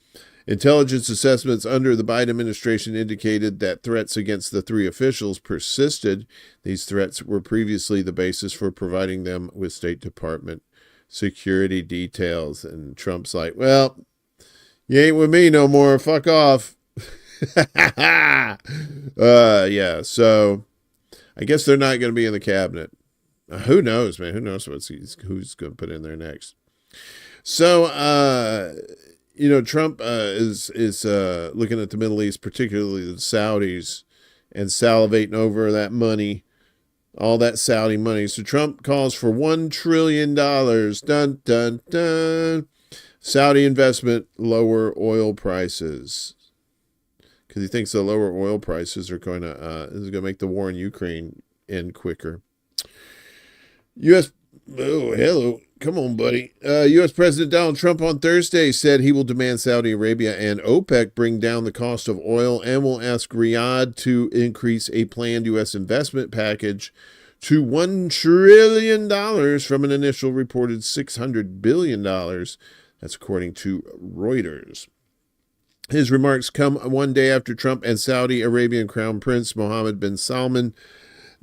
Intelligence assessments under the Biden administration indicated that threats against the three officials persisted. These threats were previously the basis for providing them with State Department security details. And Trump's like, well, you ain't with me no more. Fuck off. Yeah, so I guess they're not going to be in the cabinet. Who knows, man? Who knows who's going to put in there next? So, Trump is looking at the Middle East, particularly the Saudis, and salivating over that money, all that Saudi money. So Trump calls for $1 trillion. Dun, dun, dun. Saudi investment, lower oil prices. Because he thinks the lower oil prices are going to make the war in Ukraine end quicker. Hello. Come on, buddy. U.S. President Donald Trump on Thursday said he will demand Saudi Arabia and OPEC bring down the cost of oil and will ask Riyadh to increase a planned U.S. investment package to $1 trillion from an initial reported $600 billion. That's according to Reuters. His remarks come one day after Trump and Saudi Arabian Crown Prince Mohammed bin Salman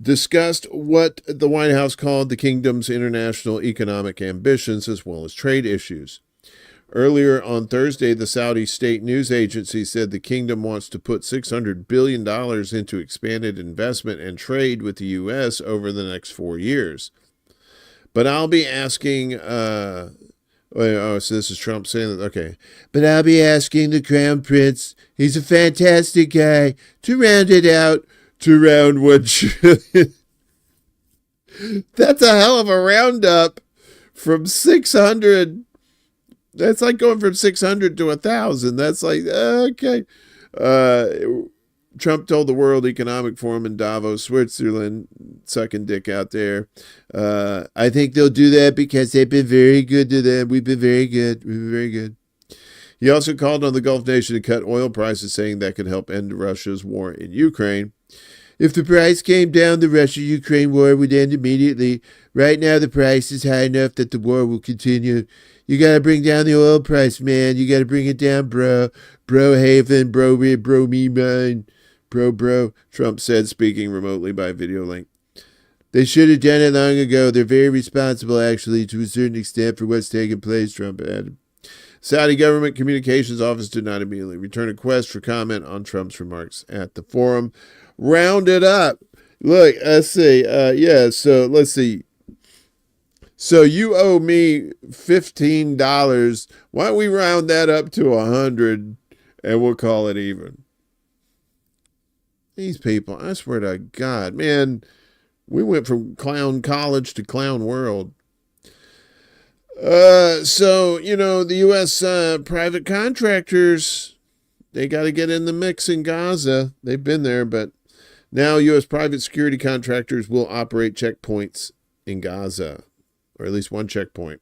discussed what the White House called the kingdom's international economic ambitions as well as trade issues. Earlier on Thursday, the Saudi state news agency said the kingdom wants to put $600 billion into expanded investment and trade with the U.S. over the next 4 years. But I'll be asking... so this is Trump saying that, okay. But I'll be asking the Crown Prince, he's a fantastic guy, to round it out to around $1 trillion. That's a hell of a roundup from 600. That's like going from 600 to 1,000. That's like, okay. Trump told the World Economic Forum in Davos, Switzerland, sucking dick out there. I think they'll do that because they've been very good to them. We've been very good. We've been very good. He also called on the Gulf nation to cut oil prices, saying that could help end Russia's war in Ukraine. If the price came down, the Russia-Ukraine war would end immediately. Right now, the price is high enough that the war will continue. You got to bring down the oil price, man. You got to bring it down, bro. Bro Haven, bro me mine. Bro, Trump said, speaking remotely by video link. They should have done it long ago. They're very responsible, actually, to a certain extent for what's taking place, Trump added. Saudi government communications office did not immediately return a request for comment on Trump's remarks at the forum. Round it up. Look, let's see. So let's see. So you owe me $15. Why don't we round that up to 100 and we'll call it even? These people, I swear to God, man, we went from clown college to clown world. So, the U.S. Private contractors, they got to get in the mix in Gaza. They've been there, but now U.S. private security contractors will operate checkpoints in Gaza, or at least one checkpoint.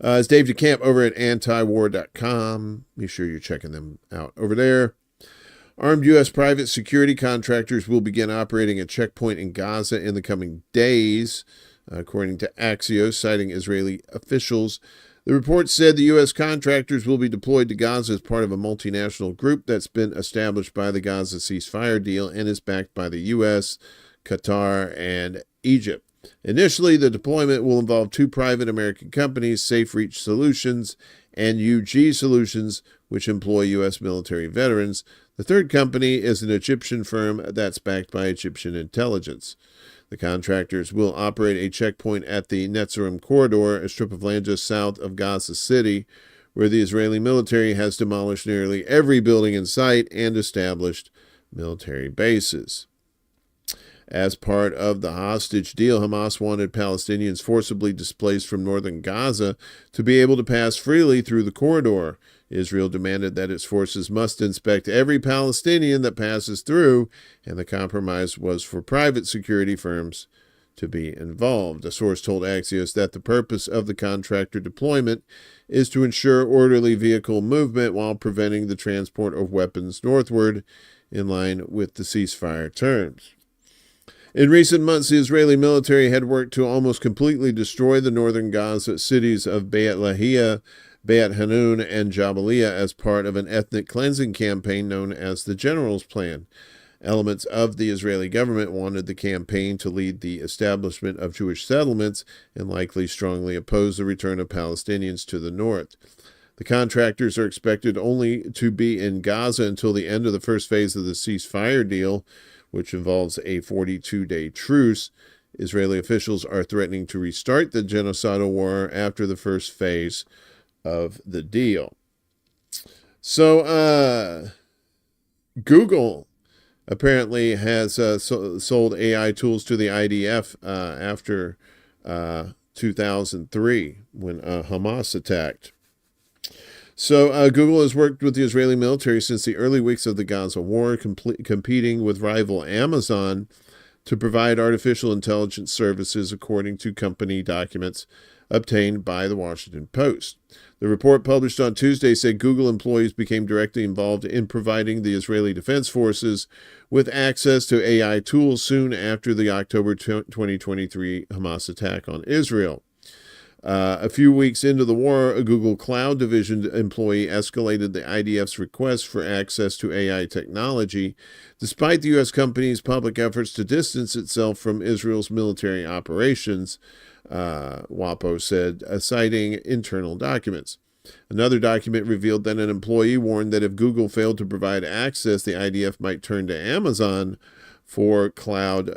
It's Dave DeCamp over at antiwar.com. Be sure you're checking them out over there. Armed U.S. private security contractors will begin operating a checkpoint in Gaza in the coming days, according to Axios, citing Israeli officials. The report said the U.S. contractors will be deployed to Gaza as part of a multinational group that's been established by the Gaza ceasefire deal and is backed by the U.S., Qatar, and Egypt. Initially, the deployment will involve two private American companies, Safe Reach Solutions and UG Solutions, which employ U.S. military veterans. The third company is an Egyptian firm that's backed by Egyptian intelligence. The contractors will operate a checkpoint at the Netzarim corridor, a strip of land just south of Gaza City, where the Israeli military has demolished nearly every building in sight and established military bases. As part of the hostage deal, Hamas wanted Palestinians forcibly displaced from northern Gaza to be able to pass freely through the corridor. Israel demanded that its forces must inspect every Palestinian that passes through, and the compromise was for private security firms to be involved. A source told Axios that the purpose of the contractor deployment is to ensure orderly vehicle movement while preventing the transport of weapons northward, in line with the ceasefire terms. In recent months, the Israeli military had worked to almost completely destroy the northern Gaza cities of Beit Lahia, Beit Hanun, and Jabalia as part of an ethnic cleansing campaign known as the General's Plan. Elements of the Israeli government wanted the campaign to lead the establishment of Jewish settlements and likely strongly oppose the return of Palestinians to the north. The contractors are expected only to be in Gaza until the end of the first phase of the ceasefire deal, which involves a 42-day truce. Israeli officials are threatening to restart the genocidal war after the first phase of the deal. So, Google apparently has sold AI tools to the IDF after 2003 when Hamas attacked. So Google has worked with the Israeli military since the early weeks of the Gaza war, competing with rival Amazon to provide artificial intelligence services, according to company documents obtained by the Washington Post. The report published on Tuesday said Google employees became directly involved in providing the Israeli Defense Forces with access to AI tools soon after the October 2023 Hamas attack on Israel. A few weeks into the war, a Google Cloud Division employee escalated the IDF's request for access to AI technology, despite the U.S. company's public efforts to distance itself from Israel's military operations, WAPO said, citing internal documents. Another document revealed that an employee warned that if Google failed to provide access, the IDF might turn to Amazon for cloud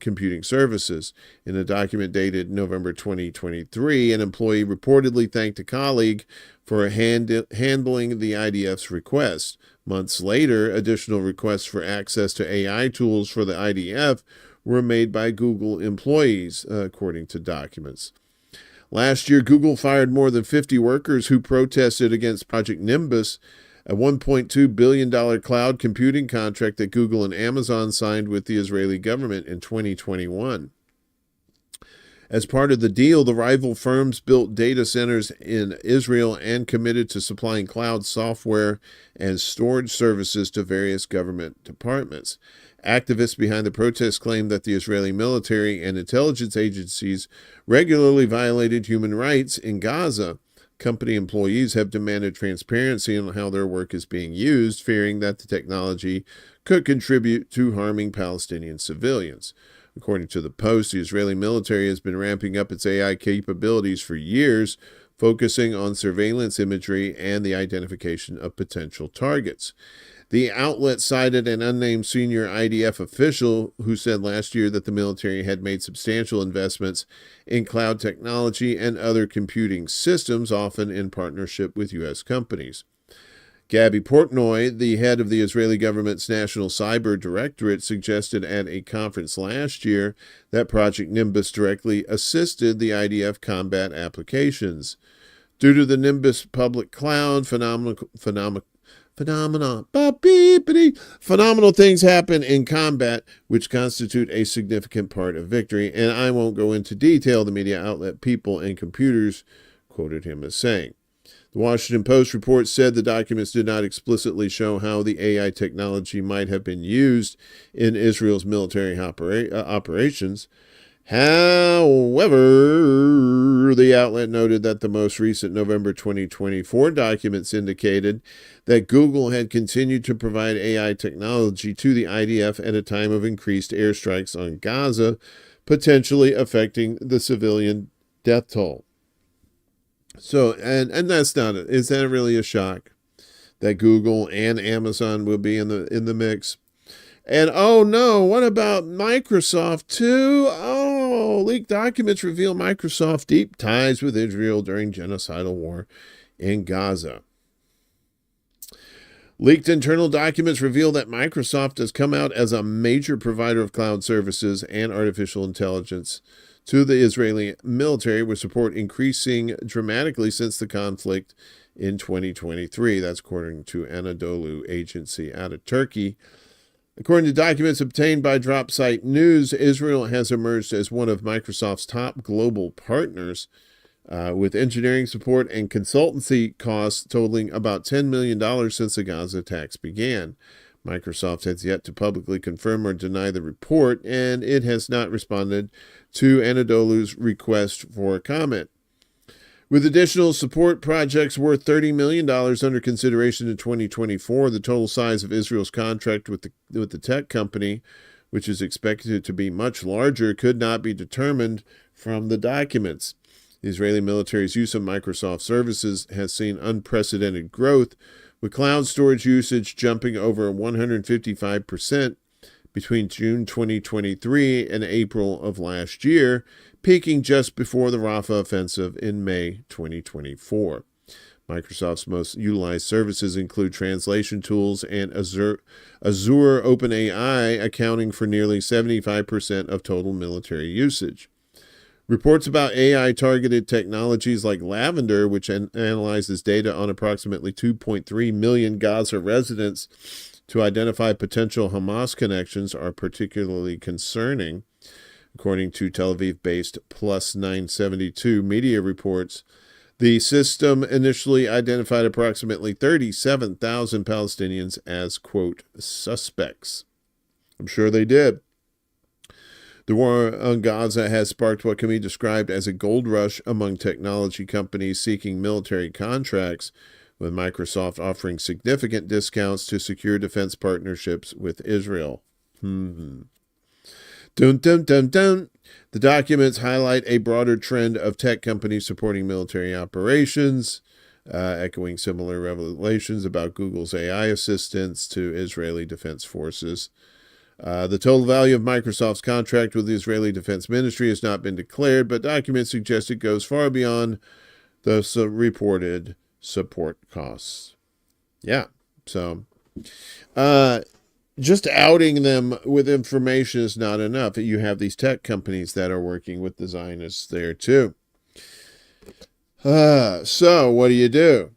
computing services. In a document dated November 2023, an employee reportedly thanked a colleague for handling the IDF's request. Months later, additional requests for access to AI tools for the IDF were made by Google employees, according to documents. Last year, Google fired more than 50 workers who protested against Project Nimbus, a $1.2 billion cloud computing contract that Google and Amazon signed with the Israeli government in 2021. As part of the deal, the rival firms built data centers in Israel and committed to supplying cloud software and storage services to various government departments. Activists behind the protests claimed that the Israeli military and intelligence agencies regularly violated human rights in Gaza. Company employees have demanded transparency on how their work is being used, fearing that the technology could contribute to harming Palestinian civilians. According to the Post, the Israeli military has been ramping up its AI capabilities for years, focusing on surveillance imagery and the identification of potential targets. The outlet cited an unnamed senior IDF official who said last year that the military had made substantial investments in cloud technology and other computing systems, often in partnership with U.S. companies. Gabby Portnoy, the head of the Israeli government's National Cyber Directorate, suggested at a conference last year that Project Nimbus directly assisted the IDF combat applications. Due to the Nimbus public cloud, phenomenal things happen in combat, which constitute a significant part of victory. And I won't go into detail, the media outlet People and Computers quoted him as saying. The Washington Post report said the documents did not explicitly show how the AI technology might have been used in Israel's military operations. However, the outlet noted that the most recent November 2024 documents indicated that Google had continued to provide AI technology to the IDF at a time of increased airstrikes on Gaza, potentially affecting the civilian death toll. So, and that's not it. Is that really a shock that Google and Amazon will be in the mix? And oh no, what about Microsoft too? Oh, leaked documents reveal Microsoft deep ties with Israel during genocidal war in Gaza. Leaked internal documents reveal that Microsoft has come out as a major provider of cloud services and artificial intelligence to the Israeli military, with support increasing dramatically since the conflict in 2023. That's according to Anadolu agency out of Turkey. According to documents obtained by Dropsite News, Israel has emerged as one of Microsoft's top global partners, with engineering support and consultancy costs totaling about $10 million since the Gaza attacks began. Microsoft has yet to publicly confirm or deny the report, and it has not responded to Anadolu's request for comment. With additional support projects worth $30 million under consideration in 2024, the total size of Israel's contract with the tech company, which is expected to be much larger, could not be determined from the documents. The Israeli military's use of Microsoft services has seen unprecedented growth, with cloud storage usage jumping over 155% between June 2023 and April of last year, peaking just before the Rafah offensive in May 2024. Microsoft's most utilized services include translation tools and Azure OpenAI, accounting for nearly 75% of total military usage. Reports about AI-targeted technologies like Lavender, which analyzes data on approximately 2.3 million Gaza residents to identify potential Hamas connections, are particularly concerning. According to Tel Aviv-based Plus 972 media reports, the system initially identified approximately 37,000 Palestinians as, quote, suspects. I'm sure they did. The war on Gaza has sparked what can be described as a gold rush among technology companies seeking military contracts, with Microsoft offering significant discounts to secure defense partnerships with Israel. Dun, dun, dun, dun. The documents highlight a broader trend of tech companies supporting military operations, echoing similar revelations about Google's AI assistance to Israeli defense forces. The total value of Microsoft's contract with the Israeli Defense Ministry has not been declared, but documents suggest it goes far beyond the reported support costs. Yeah, so just outing them with information is not enough. You have these tech companies that are working with the Zionists there too. So what do?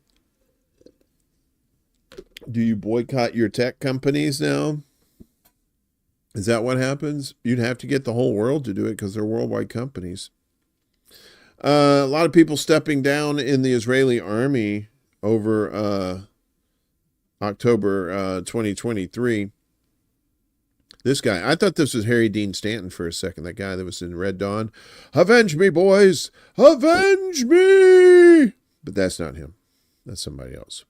Do you boycott your tech companies now? Is that what happens? You'd have to get the whole world to do it because they're worldwide companies. A lot of people stepping down in the Israeli army over October 2023. This guy, I thought this was Harry Dean Stanton for a second, that guy that was in Red Dawn. Avenge me, boys! Avenge me! But that's not him. That's somebody else.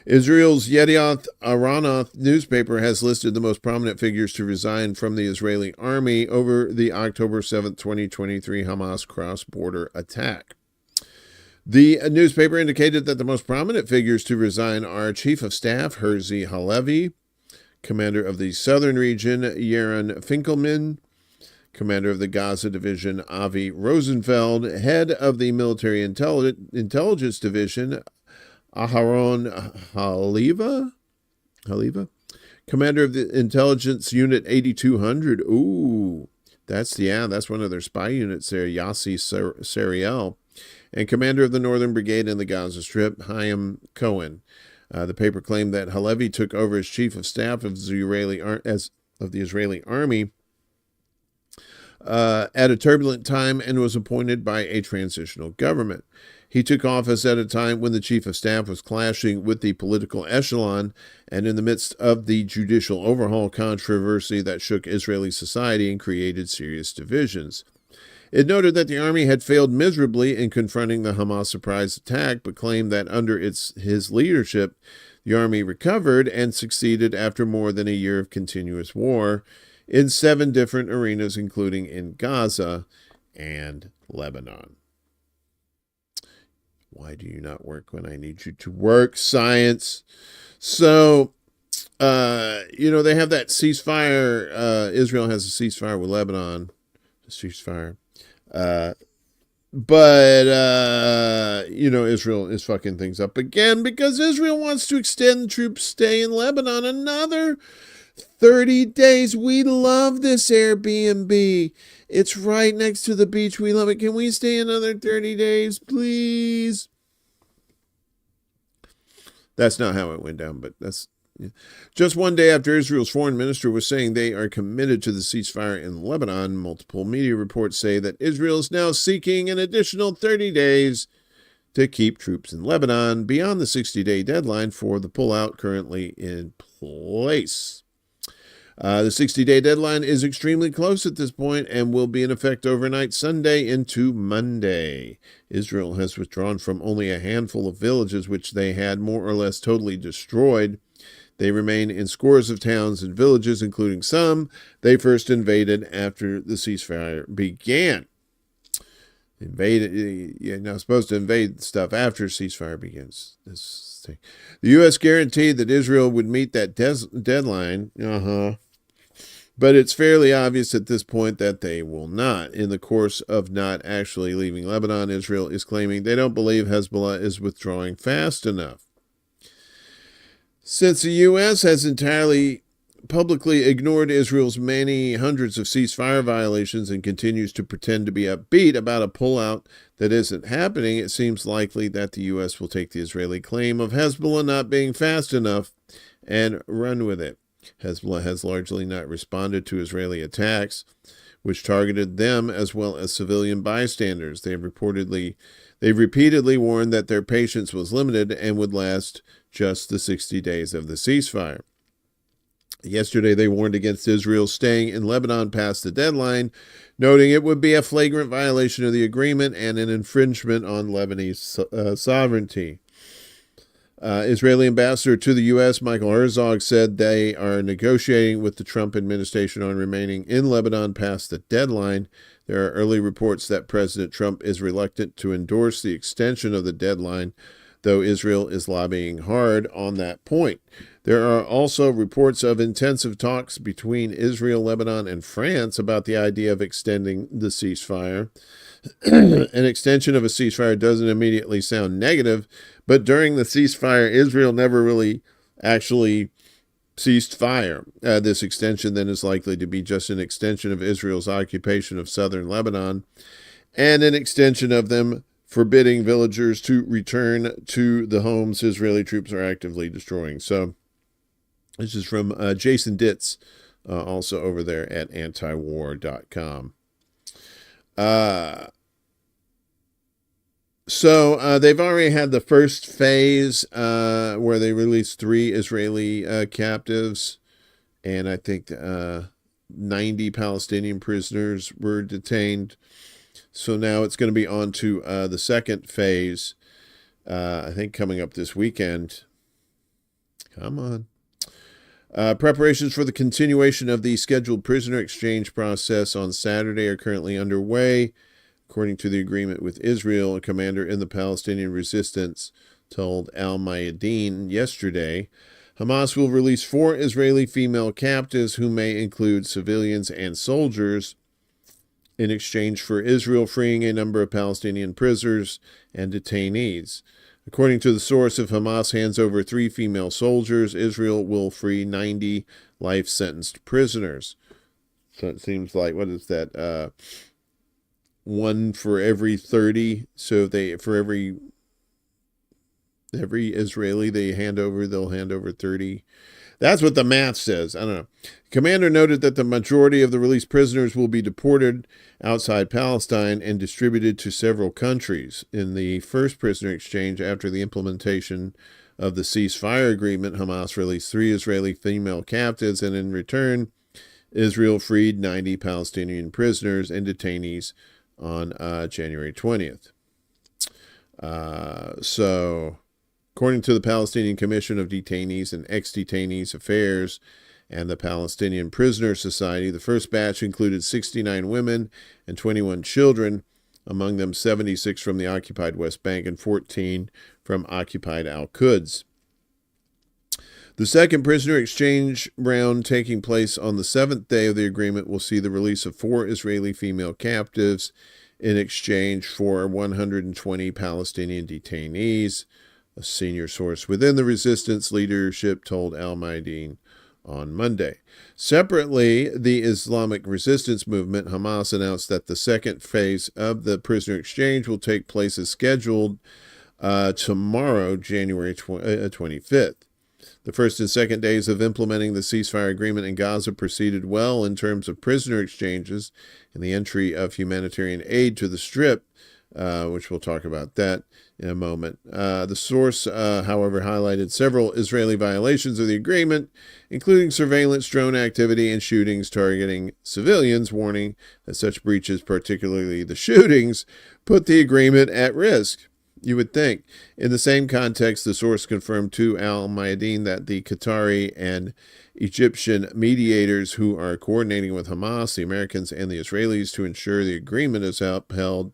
Israel's Yedioth Ahronoth newspaper has listed the most prominent figures to resign from the Israeli army over the October 7th, 2023 Hamas cross-border attack. The newspaper indicated that the most prominent figures to resign are Chief of Staff Herzi Halevi, Commander of the Southern Region Yaron Finkelman, Commander of the Gaza Division Avi Rosenfeld, Head of the Military Intelligence Division Aharon Haliva, Commander of the Intelligence Unit 8200. Ooh, that's one of their spy units there, Yossi Sariel, and Commander of the Northern Brigade in the Gaza Strip, Chaim Cohen. The paper claimed that Halevi took over as Chief of Staff of the Israeli Army at a turbulent time and was appointed by a transitional government. He took office at a time when the Chief of Staff was clashing with the political echelon and in the midst of the judicial overhaul controversy that shook Israeli society and created serious divisions. It noted that the army had failed miserably in confronting the Hamas surprise attack, but claimed that under his leadership, the army recovered and succeeded after more than a year of continuous war in 7 different arenas, including in Gaza and Lebanon. Why do you not work when I need you to work, science? So, they have that ceasefire. Israel has a ceasefire with Lebanon. A ceasefire. But Israel is fucking things up again because Israel wants to extend troops' stay in Lebanon another 30 days. We love this Airbnb. It's right next to the beach. We love it. Can we stay another 30 days, please? That's not how it went down, but that's... Yeah. Just one day after Israel's foreign minister was saying they are committed to the ceasefire in Lebanon, multiple media reports say that Israel is now seeking an additional 30 days to keep troops in Lebanon beyond the 60-day deadline for the pullout currently in place. The 60-day deadline is extremely close at this point and will be in effect overnight Sunday into Monday. Israel has withdrawn from only a handful of villages which they had more or less totally destroyed. They remain in scores of towns and villages, including some they first invaded after the ceasefire began. You're not supposed to invade stuff after ceasefire begins. The U.S. guaranteed that Israel would meet that deadline. But it's fairly obvious at this point that they will not. In the course of not actually leaving Lebanon, Israel is claiming they don't believe Hezbollah is withdrawing fast enough. Since the U.S. has entirely publicly ignored Israel's many hundreds of ceasefire violations and continues to pretend to be upbeat about a pullout that isn't happening, it seems likely that the U.S. will take the Israeli claim of Hezbollah not being fast enough and run with it. Hezbollah has largely not responded to Israeli attacks, which targeted them as well as civilian bystanders. They've repeatedly warned that their patience was limited and would last just the 60 days of the ceasefire. Yesterday, they warned against Israel staying in Lebanon past the deadline, noting it would be a flagrant violation of the agreement and an infringement on Lebanese sovereignty. Israeli ambassador to the U.S., Michael Herzog, said they are negotiating with the Trump administration on remaining in Lebanon past the deadline. There are early reports that President Trump is reluctant to endorse the extension of the deadline, though Israel is lobbying hard on that point. There are also reports of intensive talks between Israel, Lebanon, and France about the idea of extending the ceasefire. An extension of a ceasefire doesn't immediately sound negative, but during the ceasefire, Israel never really actually ceased fire. This extension then is likely to be just an extension of Israel's occupation of southern Lebanon and an extension of them forbidding villagers to return to the homes Israeli troops are actively destroying. So this is from Jason Ditz, also over there at antiwar.com. So they've already had the first phase where they released 3 Israeli captives, and I think 90 Palestinian prisoners were detained. So now it's going to be on to the second phase, I think coming up this weekend. Come on. Preparations for the continuation of the scheduled prisoner exchange process on Saturday are currently underway. According to the agreement with Israel, a commander in the Palestinian resistance told Al Mayadeen yesterday, Hamas will release 4 Israeli female captives who may include civilians and soldiers in exchange for Israel freeing a number of Palestinian prisoners and detainees. According to the source, if Hamas hands over 3 female soldiers, Israel will free 90 life-sentenced prisoners. So it seems like, what is that, 1 for every 30. So for every Israeli they'll hand over 30. That's what the math says. I don't know. Commander noted that the majority of the released prisoners will be deported outside Palestine and distributed to several countries. In the first prisoner exchange after the implementation of the ceasefire agreement, Hamas released 3 Israeli female captives, and in return, Israel freed 90 Palestinian prisoners and detainees on January 20th. According to the Palestinian Commission of Detainees and Ex-Detainees Affairs and the Palestinian Prisoner Society, the first batch included 69 women and 21 children, among them 76 from the occupied West Bank and 14 from occupied Al-Quds. The second prisoner exchange round, taking place on the 7th day of the agreement, will see the release of 4 Israeli female captives in exchange for 120 Palestinian detainees, a senior source within the resistance leadership told Al-Mayadeen on Monday. Separately, the Islamic resistance movement, Hamas, announced that the second phase of the prisoner exchange will take place as scheduled tomorrow, January 25th. The first and second days of implementing the ceasefire agreement in Gaza proceeded well in terms of prisoner exchanges and the entry of humanitarian aid to the Strip, which we'll talk about that in a moment. The source, however, highlighted several Israeli violations of the agreement, including surveillance, drone activity, and shootings targeting civilians, warning that such breaches, particularly the shootings, put the agreement at risk. You would think. In the same context, the source confirmed to Al-Mayadeen that the Qatari and Egyptian mediators who are coordinating with Hamas, the Americans, and the Israelis to ensure the agreement is upheld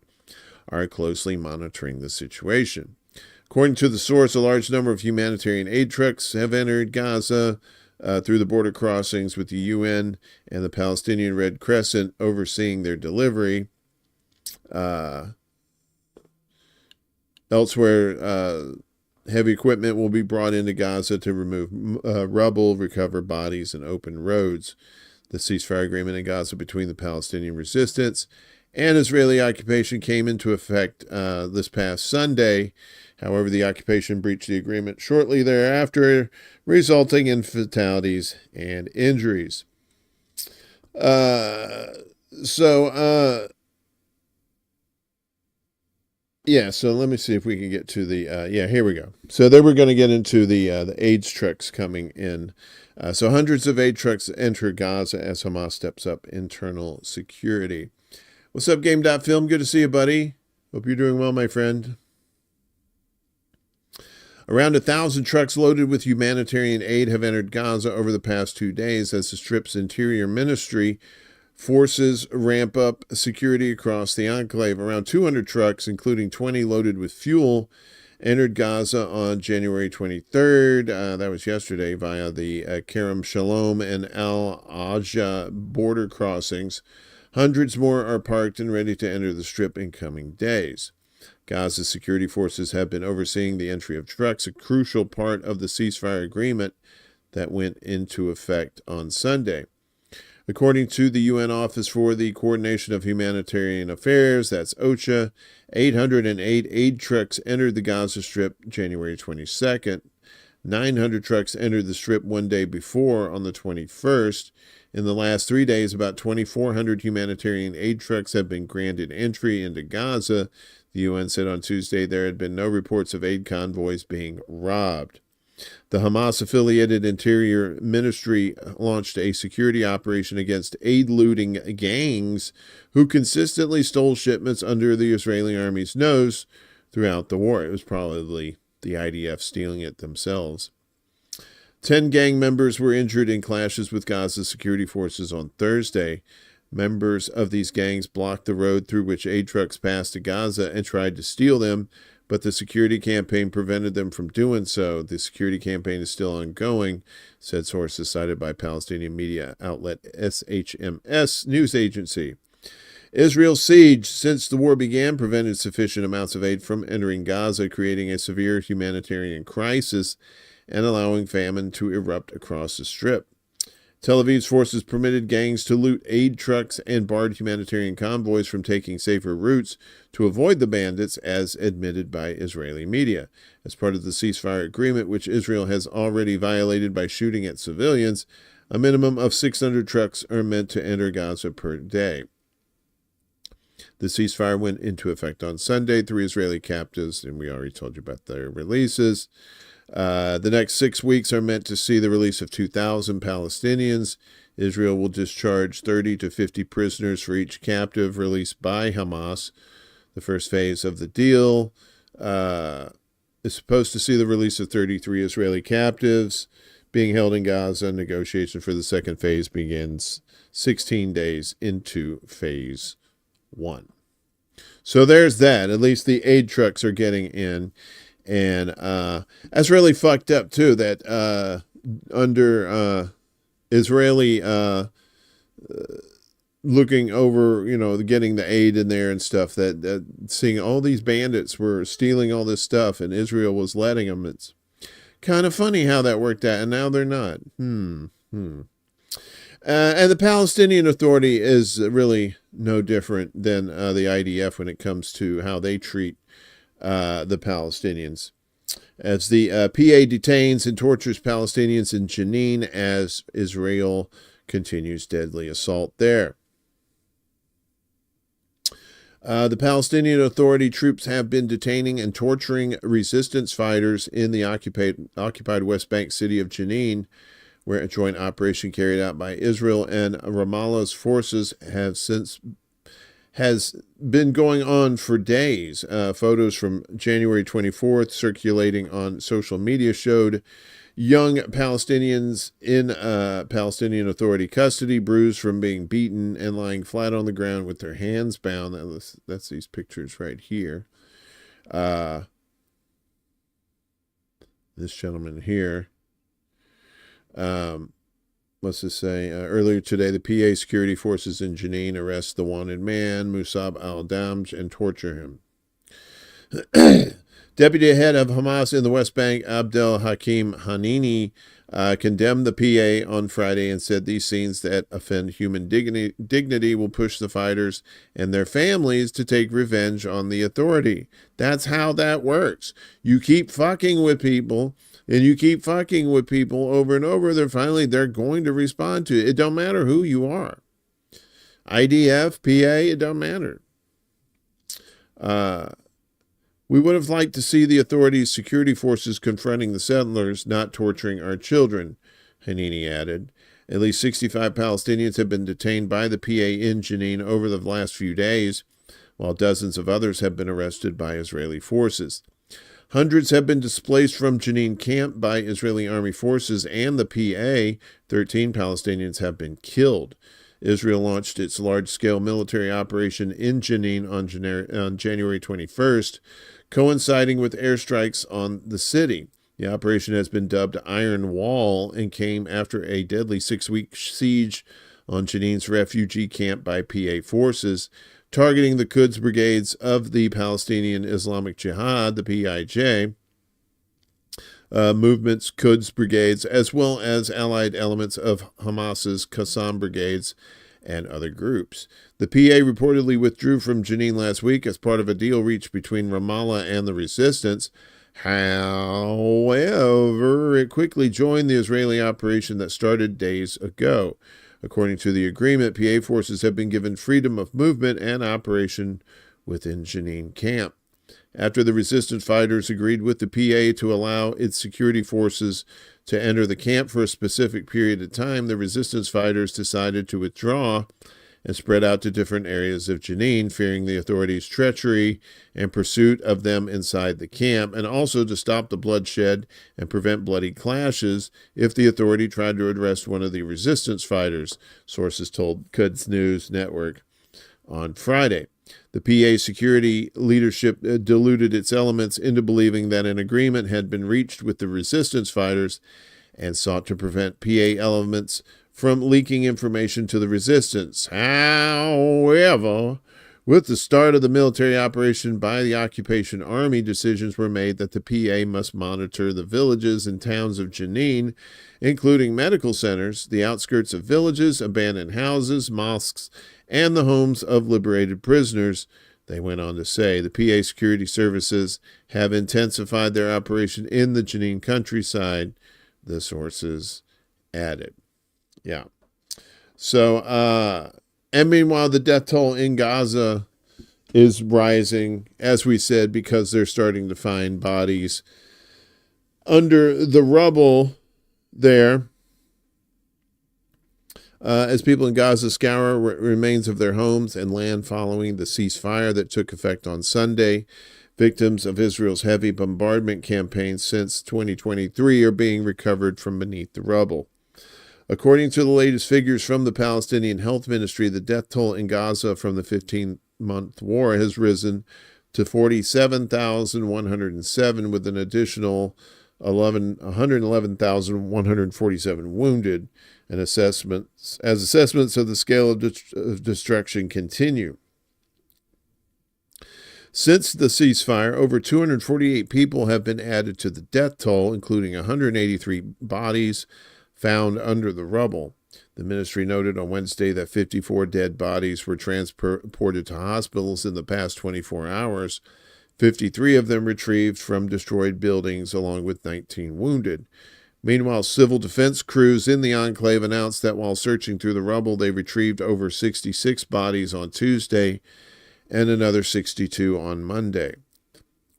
are closely monitoring the situation. According to the source, a large number of humanitarian aid trucks have entered Gaza through the border crossings, with the UN and the Palestinian Red Crescent overseeing their delivery. Elsewhere, heavy equipment will be brought into Gaza to remove rubble, recover bodies, and open roads. The ceasefire agreement in Gaza between the Palestinian resistance and Israeli occupation came into effect this past Sunday. However, the occupation breached the agreement shortly thereafter, resulting in fatalities and injuries. Yeah, so let me see if we can get to the, here we go. So then we're going to get into the aid trucks coming in. So hundreds of aid trucks enter Gaza as Hamas steps up internal security. What's up, Game.Film? Good to see you, buddy. Hope you're doing well, my friend. Around 1,000 trucks loaded with humanitarian aid have entered Gaza over the past 2 days as the Strip's interior ministry forces ramp up security across the enclave. Around 200 trucks, including 20 loaded with fuel, entered Gaza on January 23rd. That was yesterday, via the Kerem Shalom and Al-Ajah border crossings. Hundreds more are parked and ready to enter the Strip in coming days. Gaza's security forces have been overseeing the entry of trucks, a crucial part of the ceasefire agreement that went into effect on Sunday. According to the UN Office for the Coordination of Humanitarian Affairs, that's OCHA, 808 aid trucks entered the Gaza Strip January 22nd. 900 trucks entered the Strip one day before, on the 21st. In the last 3 days, about 2,400 humanitarian aid trucks have been granted entry into Gaza. The UN said on Tuesday there had been no reports of aid convoys being robbed. The Hamas-affiliated Interior Ministry launched a security operation against aid-looting gangs who consistently stole shipments under the Israeli army's nose throughout the war. It was probably the IDF stealing it themselves. 10 gang members were injured in clashes with Gaza security forces on Thursday. Members of these gangs blocked the road through which aid trucks passed to Gaza and tried to steal them, but the security campaign prevented them from doing so. The security campaign is still ongoing, said sources cited by Palestinian media outlet SHMS news agency. Israel's siege since the war began prevented sufficient amounts of aid from entering Gaza, creating a severe humanitarian crisis and allowing famine to erupt across the Strip. Tel Aviv's forces permitted gangs to loot aid trucks and barred humanitarian convoys from taking safer routes to avoid the bandits, as admitted by Israeli media. As part of the ceasefire agreement, which Israel has already violated by shooting at civilians, a minimum of 600 trucks are meant to enter Gaza per day. The ceasefire went into effect on Sunday. 3 Israeli captives, and we already told you about their releases. The next 6 weeks are meant to see the release of 2,000 Palestinians. Israel will discharge 30 to 50 prisoners for each captive released by Hamas. The first phase of the deal is supposed to see the release of 33 Israeli captives being held in Gaza. Negotiation for the second phase begins 16 days into phase 1. So there's that. At least the aid trucks are getting in. And that's really fucked up, too, that under Israeli looking over, getting the aid in there and stuff, that seeing all these bandits were stealing all this stuff and Israel was letting them. It's kind of funny how that worked out, and now they're not. And the Palestinian Authority is really no different than the IDF when it comes to how they treat the Palestinians. As the PA detains and tortures Palestinians in Jenin as Israel continues deadly assault there. The Palestinian Authority troops have been detaining and torturing resistance fighters in the occupied West Bank city of Jenin, where a joint operation carried out by Israel and Ramallah's forces has been going on for days. Photos from January 24th circulating on social media showed young Palestinians in Palestinian Authority custody, bruised from being beaten and lying flat on the ground with their hands bound. That's these pictures right here. This gentleman here. What's this say? Earlier today, the PA security forces in Jenin arrest the wanted man, Musab al-Damj, and torture him. Deputy head of Hamas in the West Bank, Abdel Hakim Hanini, condemned the PA on Friday and said these scenes that offend human dignity will push the fighters and their families to take revenge on the authority. That's how that works. You keep fucking with people, and you keep fucking with people over and over, they're going to respond to it. It don't matter who you are. IDF, PA, it don't matter. We would have liked to see the authorities' security forces confronting the settlers, not torturing our children, Hanini added. At least 65 Palestinians have been detained by the PA in Jenin over the last few days, while dozens of others have been arrested by Israeli forces. Hundreds have been displaced from Jenin camp by Israeli army forces and the PA. 13 Palestinians have been killed. Israel launched its large-scale military operation in Jenin on January 21st, coinciding with airstrikes on the city. The operation has been dubbed Iron Wall and came after a deadly 6-week siege on Jenin's refugee camp by PA forces, targeting the Quds brigades of the Palestinian Islamic Jihad, the PIJ, movement's Quds brigades, as well as allied elements of Hamas's Qassam brigades and other groups. The PA reportedly withdrew from Jenin last week as part of a deal reached between Ramallah and the resistance. However, it quickly joined the Israeli operation that started days ago. According to the agreement, PA forces have been given freedom of movement and operation within Jenin camp. After the resistance fighters agreed with the PA to allow its security forces to enter the camp for a specific period of time, the resistance fighters decided to withdraw and spread out to different areas of Jenin, fearing the authorities' treachery and pursuit of them inside the camp, and also to stop the bloodshed and prevent bloody clashes if the authority tried to arrest one of the resistance fighters, sources told Quds News Network on Friday. The PA security leadership deluded its elements into believing that an agreement had been reached with the resistance fighters and sought to prevent PA elements from leaking information to the resistance. However, with the start of the military operation by the occupation army, decisions were made that the PA must monitor the villages and towns of Jenin, including medical centers, the outskirts of villages, abandoned houses, mosques, and the homes of liberated prisoners. They went on to say the PA security services have intensified their operation in the Jenin countryside, the sources added. Yeah. So, and meanwhile, the death toll in Gaza is rising, as we said, because they're starting to find bodies under the rubble there. As people in Gaza scour remains of their homes and land following the ceasefire that took effect on Sunday, victims of Israel's heavy bombardment campaign since 2023 are being recovered from beneath the rubble. According to the latest figures from the Palestinian Health Ministry, the death toll in Gaza from the 15-month war has risen to 47,107, with an additional 111,147 wounded, and assessments of the scale of destruction continue. Since the ceasefire, over 248 people have been added to the death toll, including 183 bodies found under the rubble. The ministry noted on Wednesday that 54 dead bodies were transported to hospitals in the past 24 hours, 53 of them retrieved from destroyed buildings, along with 19 wounded. Meanwhile, civil defense crews in the enclave announced that while searching through the rubble, they retrieved over 66 bodies on Tuesday and another 62 on Monday.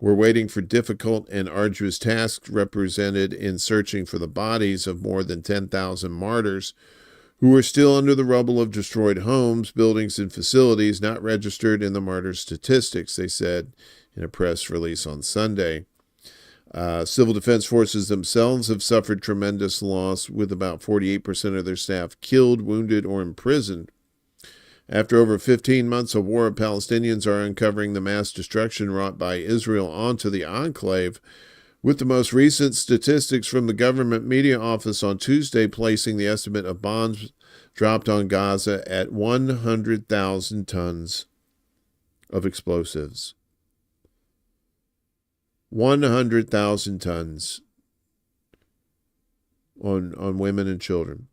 We're waiting for difficult and arduous tasks represented in searching for the bodies of more than 10,000 martyrs who are still under the rubble of destroyed homes, buildings, and facilities not registered in the martyr statistics, they said in a press release on Sunday. Civil defense forces themselves have suffered tremendous loss, with about 48% of their staff killed, wounded, or imprisoned. After over 15 months of war, Palestinians are uncovering the mass destruction wrought by Israel onto the enclave, with the most recent statistics from the government media office on Tuesday placing the estimate of bombs dropped on Gaza at 100,000 tons of explosives. 100,000 tons on women and children.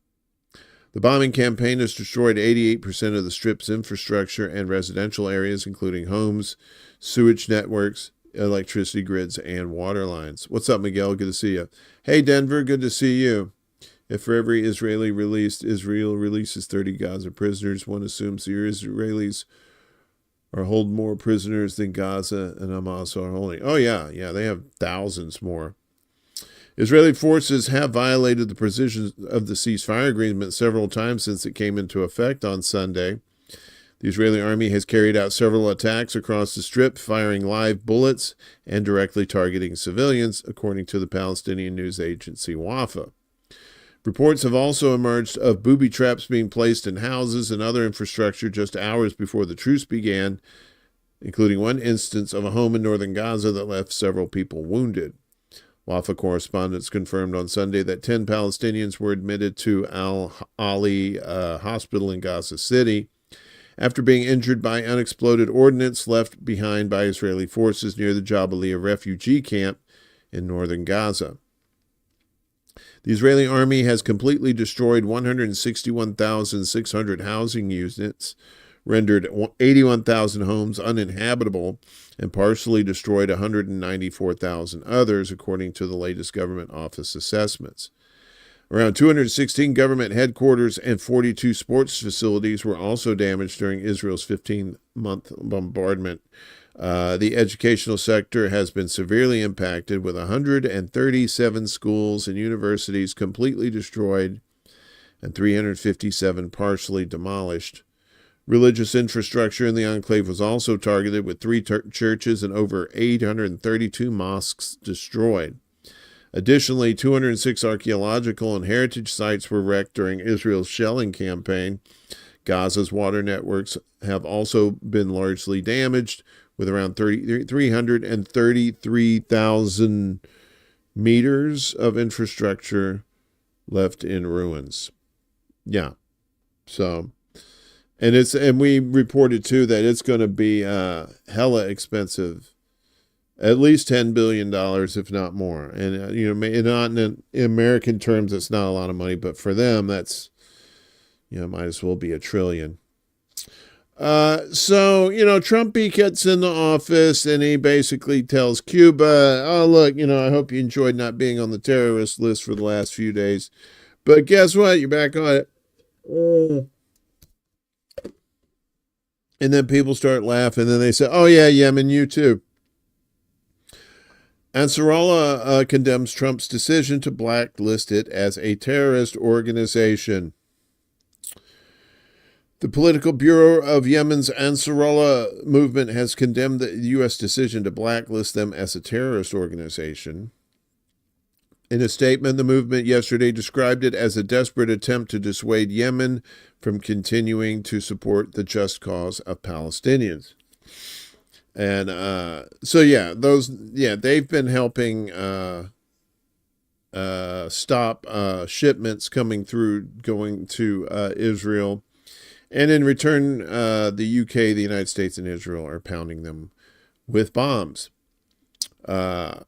The bombing campaign has destroyed 88% of the Strip's infrastructure and residential areas, including homes, sewage networks, electricity grids, and water lines. What's up, Miguel? Good to see you. Hey, Denver, good to see you. If for every Israeli released, Israel releases 30 Gaza prisoners, one assumes the Israelis are hold more prisoners than Gaza and Hamas are holding. Oh, yeah, they have thousands more. Israeli forces have violated the provisions of the ceasefire agreement several times since it came into effect on Sunday. The Israeli army has carried out several attacks across the Strip, firing live bullets and directly targeting civilians, according to the Palestinian news agency WAFA. Reports have also emerged of booby traps being placed in houses and other infrastructure just hours before the truce began, including one instance of a home in northern Gaza that left several people wounded. WAFA correspondents confirmed on Sunday that 10 Palestinians were admitted to Al-Ali Hospital in Gaza City after being injured by unexploded ordnance left behind by Israeli forces near the Jabalia refugee camp in northern Gaza. The Israeli army has completely destroyed 161,600 housing units, rendered 81,000 homes uninhabitable, and partially destroyed 194,000 others, according to the latest government office assessments. Around 216 government headquarters and 42 sports facilities were also damaged during Israel's 15-month bombardment. The educational sector has been severely impacted, with 137 schools and universities completely destroyed and 357 partially demolished. Religious infrastructure in the enclave was also targeted, with 3 churches and over 832 mosques destroyed. Additionally, 206 archaeological and heritage sites were wrecked during Israel's shelling campaign. Gaza's water networks have also been largely damaged, with around 333,000 meters of infrastructure left in ruins. Yeah. So, and we reported too that it's going to be hella expensive, at least $10 billion, if not more. And not in American terms, it's not a lot of money, but for them, that's might as well be $1 trillion. So Trumpy gets in the office and he basically tells Cuba, oh, look, I hope you enjoyed not being on the terrorist list for the last few days. But guess what? You're back on it. And then people start laughing. And then they say, oh, yeah, Yemen, you too. Ansarallah condemns Trump's decision to blacklist it as a terrorist organization. The political bureau of Yemen's Ansarallah movement has condemned the U.S. decision to blacklist them as a terrorist organization. In a statement, the movement yesterday described it as a desperate attempt to dissuade Yemen from continuing to support the just cause of Palestinians. And they've been helping stop shipments going to Israel. And in return, the UK, the United States, and Israel are pounding them with bombs. The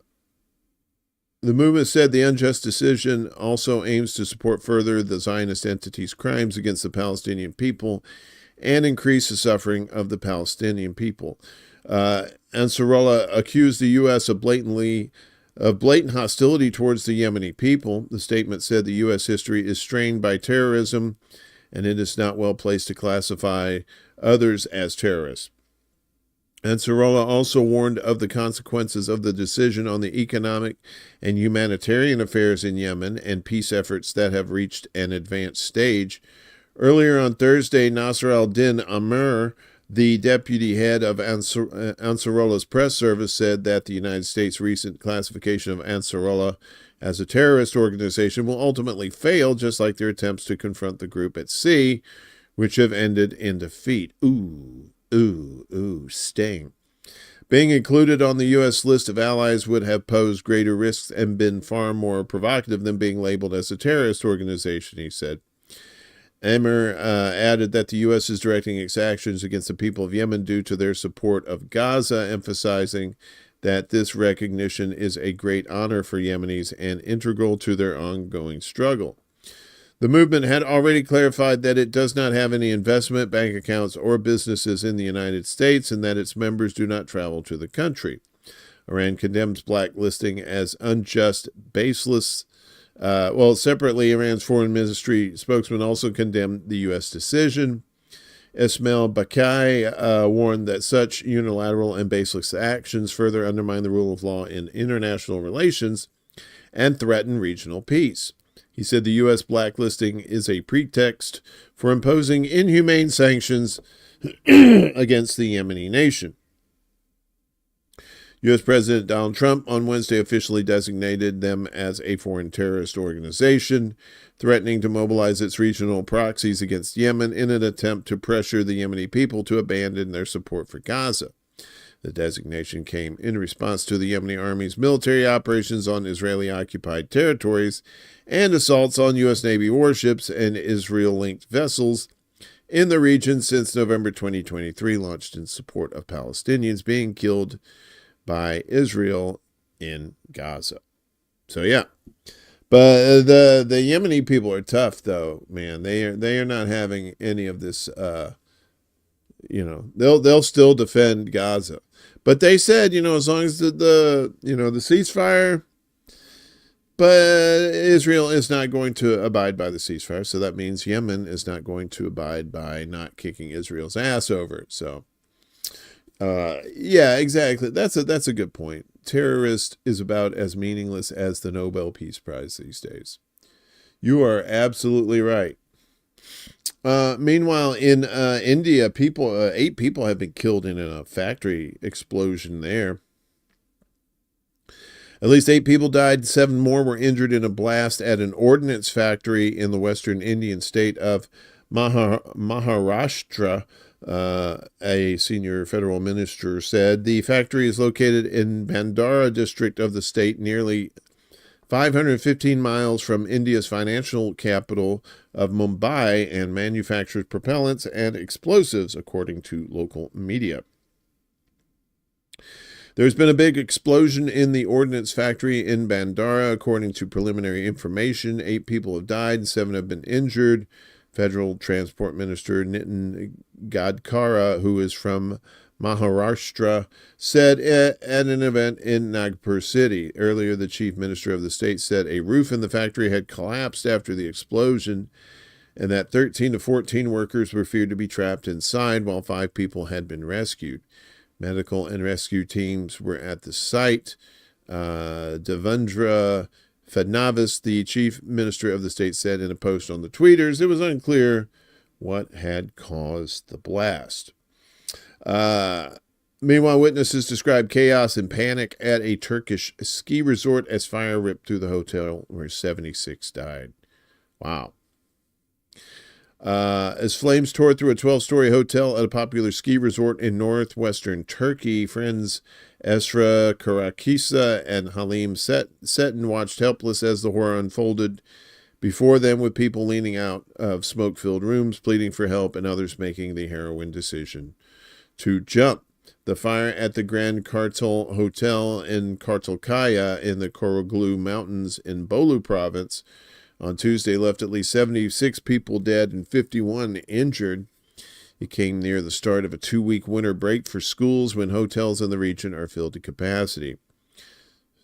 movement said the unjust decision also aims to support further the Zionist entity's crimes against the Palestinian people and increase the suffering of the Palestinian people. Ansarullah accused the U.S. of blatant hostility towards the Yemeni people. The statement said the U.S. history is strained by terrorism, and it is not well placed to classify others as terrorists. Ansarullah also warned of the consequences of the decision on the economic and humanitarian affairs in Yemen and peace efforts that have reached an advanced stage. Earlier on Thursday, Nasser al-Din Amr, the deputy head of Ansarullah's press service, said that the United States' recent classification of Ansarullah as a terrorist organization will ultimately fail, just like their attempts to confront the group at sea, which have ended in defeat. Sting. Being included on the U.S. list of allies would have posed greater risks and been far more provocative than being labeled as a terrorist organization, he said. Amr added that the U.S. is directing its actions against the people of Yemen due to their support of Gaza, emphasizing that this recognition is a great honor for Yemenis and integral to their ongoing struggle. The movement had already clarified that it does not have any investment, bank accounts, or businesses in the United States and that its members do not travel to the country. Iran condemns blacklisting as unjust, baseless. Separately, Iran's foreign ministry spokesman also condemned the U.S. decision. Ismail Bakai warned that such unilateral and baseless actions further undermine the rule of law in international relations and threaten regional peace. He said the U.S. blacklisting is a pretext for imposing inhumane sanctions against the Yemeni nation. U.S. President Donald Trump on Wednesday officially designated them as a foreign terrorist organization, threatening to mobilize its regional proxies against Yemen in an attempt to pressure the Yemeni people to abandon their support for Gaza. The designation came in response to the Yemeni army's military operations on Israeli-occupied territories and assaults on U.S. Navy warships and Israel-linked vessels in the region since November 2023, launched in support of Palestinians being killed by Israel in Gaza. So, yeah. But the Yemeni people are tough, though, man. They are not having any of this, they'll still defend Gaza. But they said, as long as the ceasefire, but Israel is not going to abide by the ceasefire. So that means Yemen is not going to abide by not kicking Israel's ass over. So, yeah, exactly. That's a good point. Terrorist is about as meaningless as the Nobel Peace Prize these days. You are absolutely right. Meanwhile, in India, 8 people have been killed in a factory explosion there. At least 8 people died, 7 more were injured in a blast at an ordnance factory in the western Indian state of Maharashtra. A senior federal minister said the factory is located in Bandara district of the state, nearly 515 miles from India's financial capital of Mumbai, and manufactures propellants and explosives, according to local media. There's been a big explosion in the ordnance factory in Bandara, according to preliminary information. 8 people have died and 7 have been injured. Federal Transport Minister Nitin Gadkari, who is from Maharashtra, said at an event in Nagpur City. Earlier, the chief minister of the state said a roof in the factory had collapsed after the explosion and that 13 to 14 workers were feared to be trapped inside while 5 people had been rescued. Medical and rescue teams were at the site. Devendra Fadnavis, the chief minister of the state, said in a post on the tweeters it was unclear what had caused the blast. Meanwhile, witnesses described chaos and panic at a Turkish ski resort as fire ripped through the hotel where 76 died. Wow. As flames tore through a 12-story hotel at a popular ski resort in northwestern Turkey, friends Esra Karakisa and Halim Setin watched helpless as the horror unfolded before them, with people leaning out of smoke-filled rooms, pleading for help, and others making the harrowing decision to jump. The fire at the Grand Kartal Hotel in Kartalkaya in the Koroglu Mountains in Bolu province on Tuesday left at least 76 people dead and 51 injured. It came near the start of a 2-week winter break for schools when hotels in the region are filled to capacity.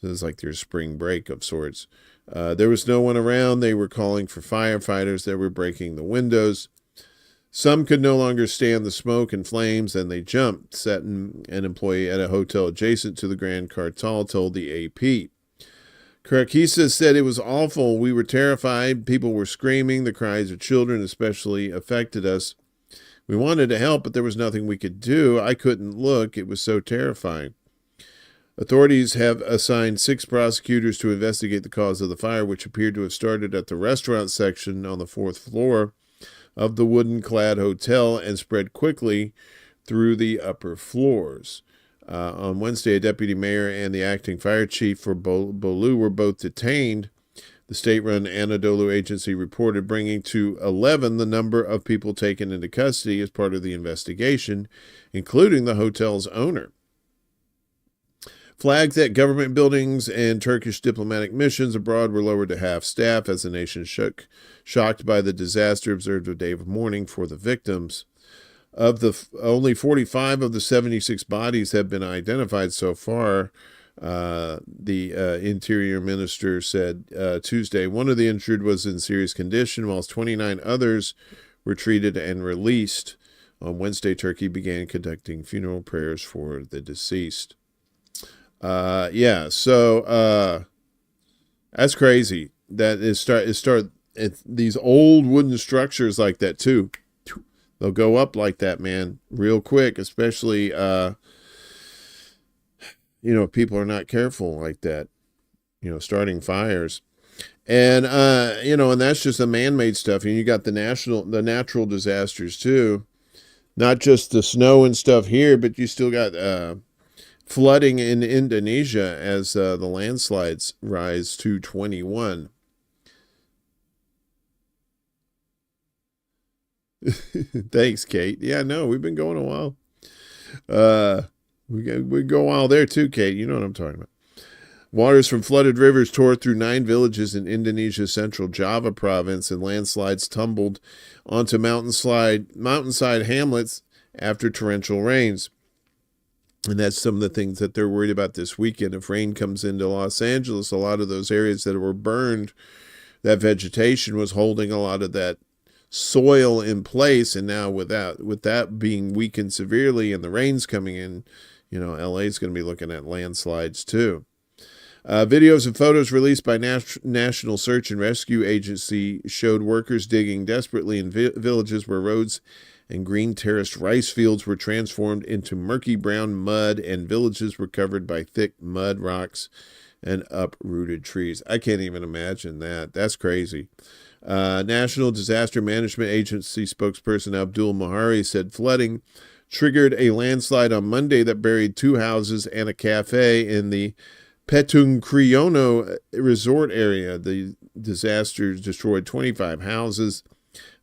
This is like their spring break of sorts. There was no one around. They were calling for firefighters that were breaking the windows. Some could no longer stand the smoke and flames, and they jumped. Seton, an employee at a hotel adjacent to the Grand Kartal, told the AP. Karakisa said, "It was awful. We were terrified. People were screaming. The cries of children especially affected us. We wanted to help, but there was nothing we could do. I couldn't look. It was so terrifying." Authorities have assigned 6 prosecutors to investigate the cause of the fire, which appeared to have started at the restaurant section on the 4th floor of the wooden-clad hotel and spread quickly through the upper floors. On Wednesday, a deputy mayor and the acting fire chief for Bolu were both detained. The state-run Anadolu agency reported, bringing to 11 the number of people taken into custody as part of the investigation, including the hotel's owner. Flags at government buildings and Turkish diplomatic missions abroad were lowered to half-staff as the nation shocked by the disaster, observed a day of mourning for the victims. Only 45 of the 76 bodies have been identified so far, the Interior Minister said Tuesday. One of the injured was in serious condition, whilst 29 others were treated and released. On Wednesday, Turkey began conducting funeral prayers for the deceased. So that's crazy. That is these old wooden structures like that too. They'll go up like that, man, real quick, especially if people are not careful like that, starting fires. And and that's just the man-made stuff. And you got the natural disasters too. Not just the snow and stuff here, but you still got flooding in Indonesia as the landslides rise to 21. Thanks, Kate. Yeah, no, we've been going a while. We go a while there too, Kate. You know what I'm talking about. Waters from flooded rivers tore through 9 villages in Indonesia's central Java province, and landslides tumbled onto mountainside hamlets after torrential rains. And that's some of the things that they're worried about this weekend. If rain comes into Los Angeles, a lot of those areas that were burned, that vegetation was holding a lot of that soil in place, and now with that being weakened severely and the rains coming in, LA is going to be looking at landslides too. Videos and photos released by National Search and Rescue Agency showed workers digging desperately in villages where roads and green terraced rice fields were transformed into murky brown mud, and villages were covered by thick mud, rocks, and uprooted trees. I can't even imagine that. That's crazy. National Disaster Management Agency spokesperson Abdul Mahari said flooding triggered a landslide on Monday that buried 2 houses and a cafe in the Petung Kriono resort area. The disaster destroyed 25 houses,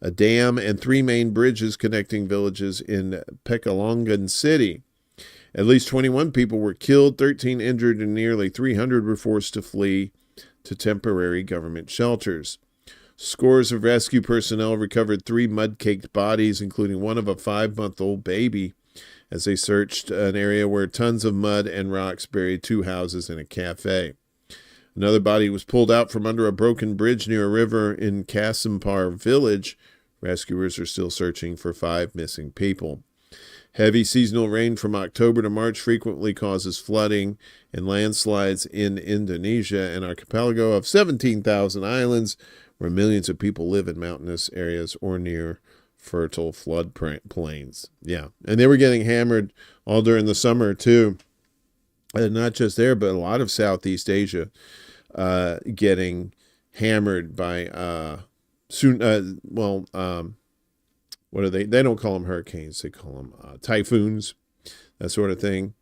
a dam, and 3 main bridges connecting villages in Pekalongan City. At least 21 people were killed, 13 injured, and nearly 300 were forced to flee to temporary government shelters. Scores of rescue personnel recovered 3 mud-caked bodies, including one of a 5-month-old baby, as they searched an area where tons of mud and rocks buried 2 houses and a cafe. Another body was pulled out from under a broken bridge near a river in Kasimpar village. Rescuers are still searching for 5 missing people. Heavy seasonal rain from October to March frequently causes flooding and landslides in Indonesia, an archipelago of 17,000 islands, where millions of people live in mountainous areas or near fertile flood plains. Yeah, and they were getting hammered all during the summer too. And not just there, but a lot of Southeast Asia getting hammered by what are they? They don't call them hurricanes. They call them typhoons, that sort of thing.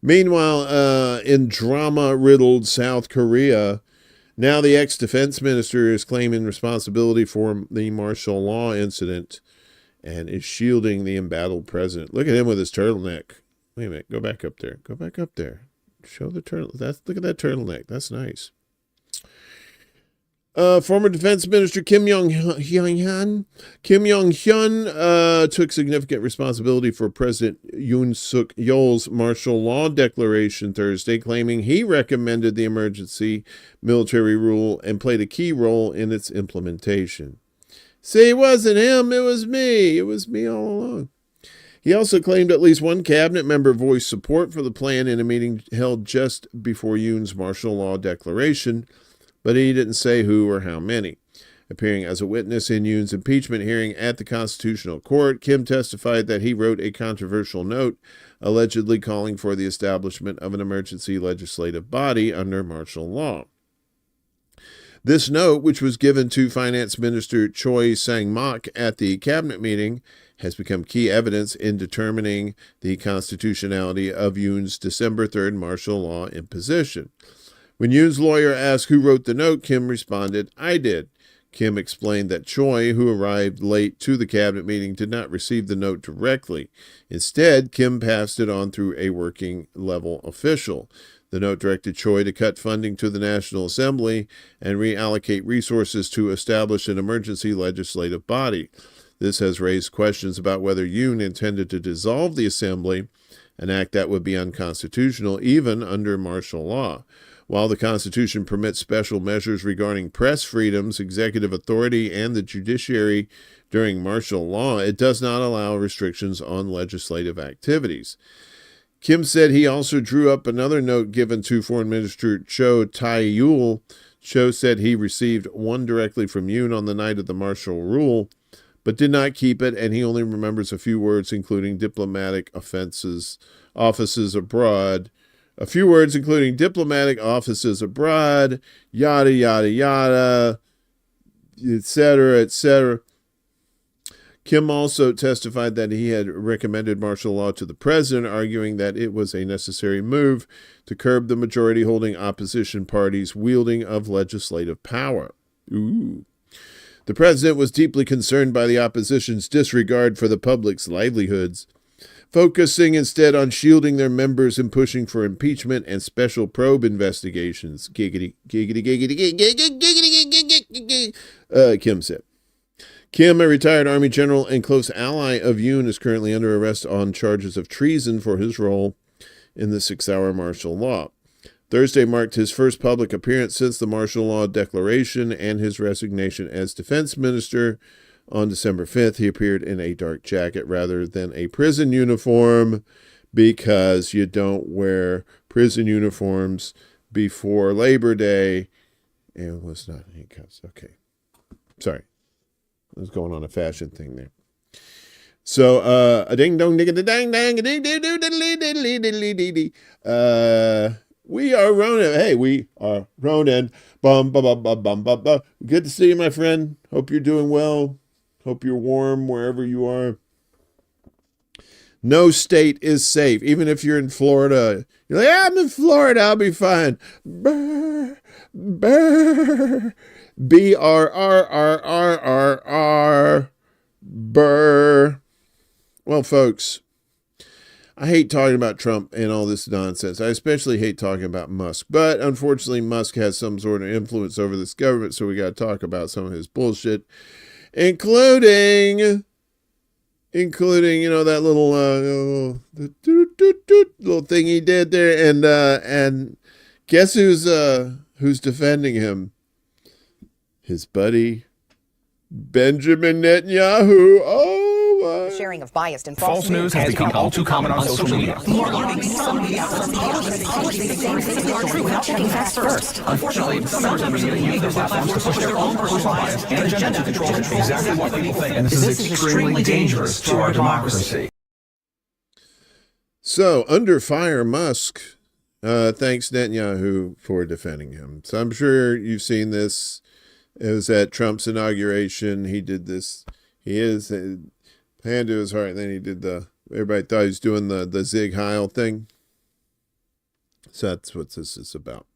Meanwhile, in drama-riddled South Korea, now the ex-defense minister is claiming responsibility for the martial law incident and is shielding the embattled president. Look at him with his turtleneck. Wait a minute. Go back up there. Go back up there. Show the turtle. Look at that turtleneck. That's nice. Former Defense Minister Kim Yong-hyun took significant responsibility for President Yoon Suk Yeol's martial law declaration Thursday, claiming he recommended the emergency military rule and played a key role in its implementation. See, it wasn't him, it was me. It was me all along. He also claimed at least one cabinet member voiced support for the plan in a meeting held just before Yoon's martial law declaration, but he didn't say who or how many. Appearing as a witness in Yoon's impeachment hearing at the Constitutional Court, Kim testified that he wrote a controversial note allegedly calling for the establishment of an emergency legislative body under martial law. This note, which was given to Finance Minister Choi Sang-mok at the cabinet meeting, has become key evidence in determining the constitutionality of Yoon's December 3rd martial law imposition. When Yoon's lawyer asked who wrote the note, Kim responded, "I did." Kim explained that Choi, who arrived late to the cabinet meeting, did not receive the note directly. Instead, Kim passed it on through a working-level official. The note directed Choi to cut funding to the National Assembly and reallocate resources to establish an emergency legislative body. This has raised questions about whether Yoon intended to dissolve the Assembly, an act that would be unconstitutional even under martial law. While the Constitution permits special measures regarding press freedoms, executive authority, and the judiciary during martial law, it does not allow restrictions on legislative activities. Kim said he also drew up another note given to Foreign Minister Cho Tae-yul. Cho said he received one directly from Yoon on the night of the martial rule, but did not keep it, and he only remembers a few words, including diplomatic offices abroad, yada, yada, yada, etc., etc. Kim also testified that he had recommended martial law to the president, arguing that it was a necessary move to curb the majority-holding opposition party's wielding of legislative power. Ooh. The president was deeply concerned by the opposition's disregard for the public's livelihoods, focusing instead on shielding their members and pushing for impeachment and special probe investigations. Giggity, giggity, giggity, giggity, giggity, giggity, Kim said. Kim, a retired Army general and close ally of Yoon, is currently under arrest on charges of treason for his role in the 6-hour martial law. Thursday marked his first public appearance since the martial law declaration and his resignation as defense minister. On December 5th, he appeared in a dark jacket rather than a prison uniform because you don't wear prison uniforms before Labor Day. And it was not handcuffs. Okay. Sorry. I was going on a fashion thing there. So, a ding dong ding a dang dang a ding ding diddly. We are Ronan. Hey, we are Ronan. Bum bum bum bum bum bum bum. Good to see you, my friend. Hope you're doing well. Hope you're warm wherever you are. No state is safe. Even if you're in Florida, you're like, I'm in Florida, I'll be fine. Brr, brr. B-R-R-R-R-R-R. Brr. Well, folks, I hate talking about Trump and all this nonsense. I especially hate talking about Musk. But unfortunately, Musk has some sort of influence over this government, so we got to talk about some of his bullshit, including that little little thing he did there, and guess who's defending him? His buddy Benjamin Netanyahu. Oh my! Sharing of biased and False news has become all too common on social media. Unfortunately, some members of the media use their platforms to push their own personal bias and agenda to control exactly what people think. And this is extremely dangerous to our democracy. So, under fire, Musk thanks Netanyahu for defending him. So I'm sure you've seen this. It was at Trump's inauguration. He did this. He is Hand to his heart. And then he did everybody thought he was doing the Zig Heil thing. So that's what this is about.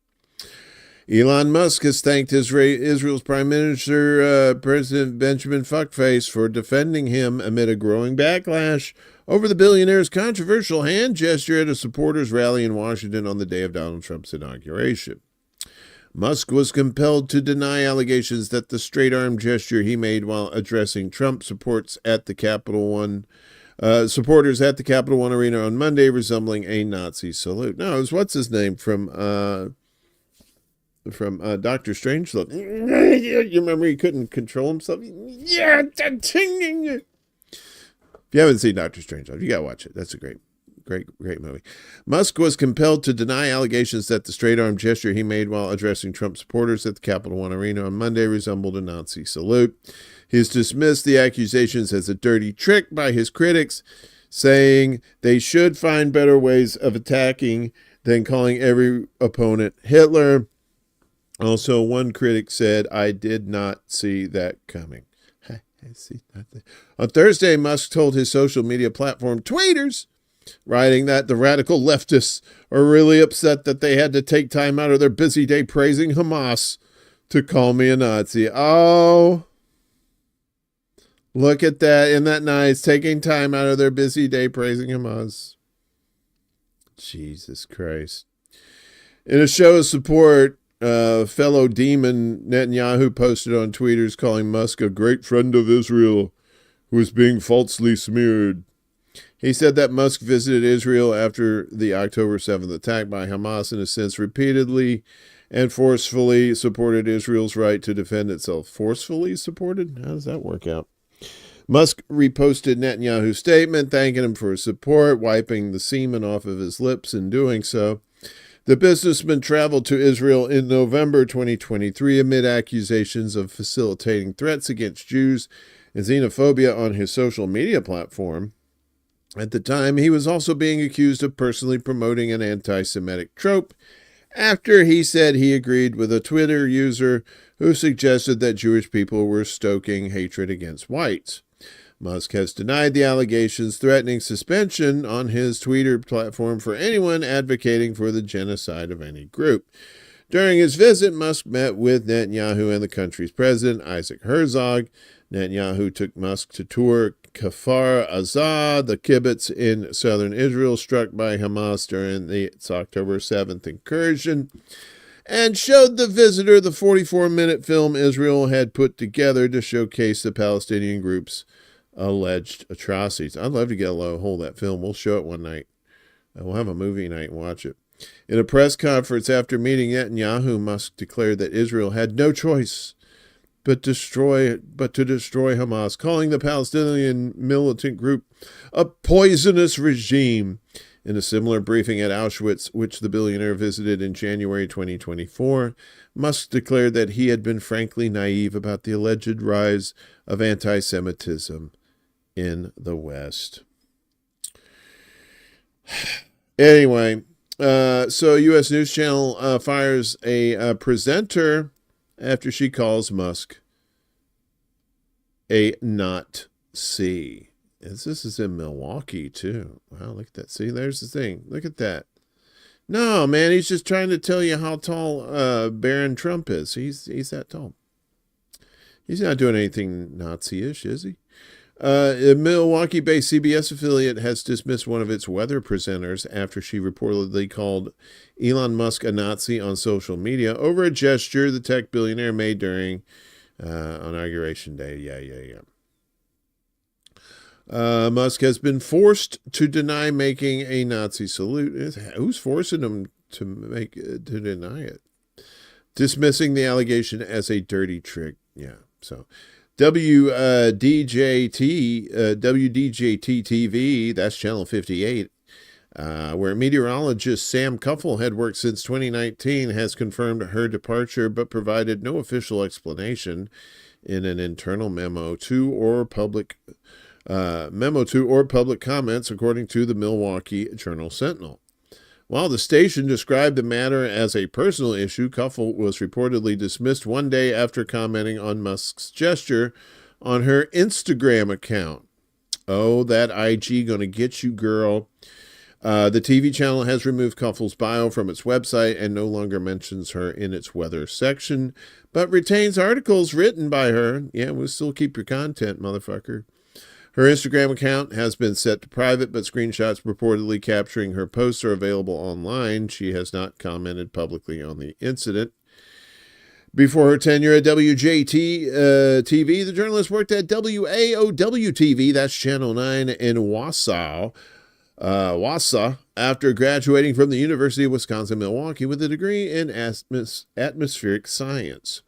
Elon Musk has thanked Israel's Prime Minister, President Benjamin Fuckface, for defending him amid a growing backlash over the billionaire's controversial hand gesture at a supporters' rally in Washington on the day of Donald Trump's inauguration. Musk was compelled to deny allegations that the straight-arm gesture he made while addressing Trump supporters at the Capital One Arena on Monday, resembling a Nazi salute. No, it was what's his name from Dr. Strangelove. You remember he couldn't control himself? Yeah, if you haven't seen Dr. Strangelove, you gotta watch it. That's a great movie. Musk was compelled to deny allegations that the straight-arm gesture he made while addressing Trump supporters at the Capital One Arena on Monday resembled a Nazi salute. He has dismissed the accusations as a dirty trick by his critics, saying they should find better ways of attacking than calling every opponent Hitler. Also, one critic said, "I did not see that coming." On Thursday, Musk told his social media platform Tweeters, writing that the radical leftists are really upset that they had to take time out of their busy day praising Hamas to call me a Nazi. Oh, look at that. Isn't that nice? Taking time out of their busy day praising Hamas. Jesus Christ. In a show of support, fellow demon Netanyahu posted on Tweeters calling Musk a great friend of Israel who is being falsely smeared. He said that Musk visited Israel after the October 7th attack by Hamas and has since repeatedly and forcefully supported Israel's right to defend itself. Forcefully supported? How does that work out? Musk reposted Netanyahu's statement, thanking him for his support, wiping the semen off of his lips in doing so. The businessman traveled to Israel in November 2023 amid accusations of facilitating threats against Jews and xenophobia on his social media platform. At the time, he was also being accused of personally promoting an anti-Semitic trope after he said he agreed with a Twitter user who suggested that Jewish people were stoking hatred against whites. Musk has denied the allegations, threatening suspension on his Twitter platform for anyone advocating for the genocide of any group. During his visit, Musk met with Netanyahu and the country's president, Isaac Herzog. Netanyahu took Musk to tour Kfar Aza, the kibbutz in southern Israel struck by Hamas during its October 7th incursion, and showed the visitor the 44-minute film Israel had put together to showcase the Palestinian group's alleged atrocities. I'd love to get a hold of that film. We'll show it one night. We'll have a movie night and watch it. In a press conference after meeting Netanyahu, Musk declared that Israel had no choice but to destroy Hamas, calling the Palestinian militant group a poisonous regime. In a similar briefing at Auschwitz, which the billionaire visited in January 2024, Musk declared that he had been frankly naive about the alleged rise of anti-Semitism in the West. Anyway, so U.S. News Channel fires a presenter after she calls Musk a Nazi. This is in Milwaukee, too. Wow, look at that. See, there's the thing. Look at that. No, man, he's just trying to tell you how tall Baron Trump is. He's that tall. He's not doing anything Nazi-ish, is he? A Milwaukee-based CBS affiliate has dismissed one of its weather presenters after she reportedly called Elon Musk a Nazi on social media over a gesture the tech billionaire made during Inauguration Day. Yeah. Musk has been forced to deny making a Nazi salute. Who's forcing him to deny it? Dismissing the allegation as a dirty trick. Yeah, so WDJT-TV, that's Channel 58, where meteorologist Sam Kuffel had worked since 2019, has confirmed her departure but provided no official explanation in an internal memo to or public comments, according to the Milwaukee Journal-Sentinel. While the station described the matter as a personal issue, Kuffel was reportedly dismissed one day after commenting on Musk's gesture on her Instagram account. Oh, that IG gonna get you, girl. The TV channel has removed Kuffel's bio from its website and no longer mentions her in its weather section, but retains articles written by her. Yeah, we'll still keep your content, motherfucker. Her Instagram account has been set to private, but screenshots purportedly capturing her posts are available online. She has not commented publicly on the incident. Before her tenure at WJT TV, the journalist worked at WAOW TV, that's Channel 9 in Wausau, after graduating from the University of Wisconsin-Milwaukee with a degree in atmospheric science.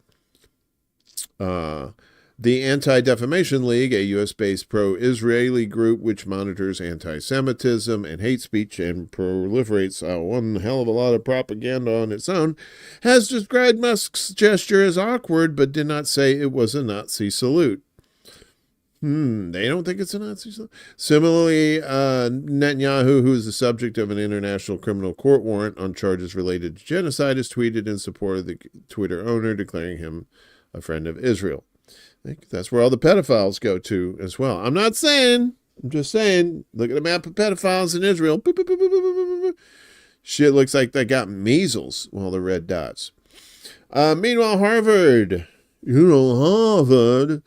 The Anti-Defamation League, a U.S.-based pro-Israeli group which monitors anti-Semitism and hate speech and proliferates one hell of a lot of propaganda on its own, has described Musk's gesture as awkward, but did not say it was a Nazi salute. They don't think it's a Nazi salute. Similarly, Netanyahu, who is the subject of an international criminal court warrant on charges related to genocide, has tweeted in support of the Twitter owner, declaring him a friend of Israel. I think that's where all the pedophiles go to as well. I'm not saying, I'm just saying, look at the map of pedophiles in Israel. Boop, boop, boop, boop, boop, boop. Shit looks like they got measles, well, the red dots. Meanwhile, Harvard, Harvard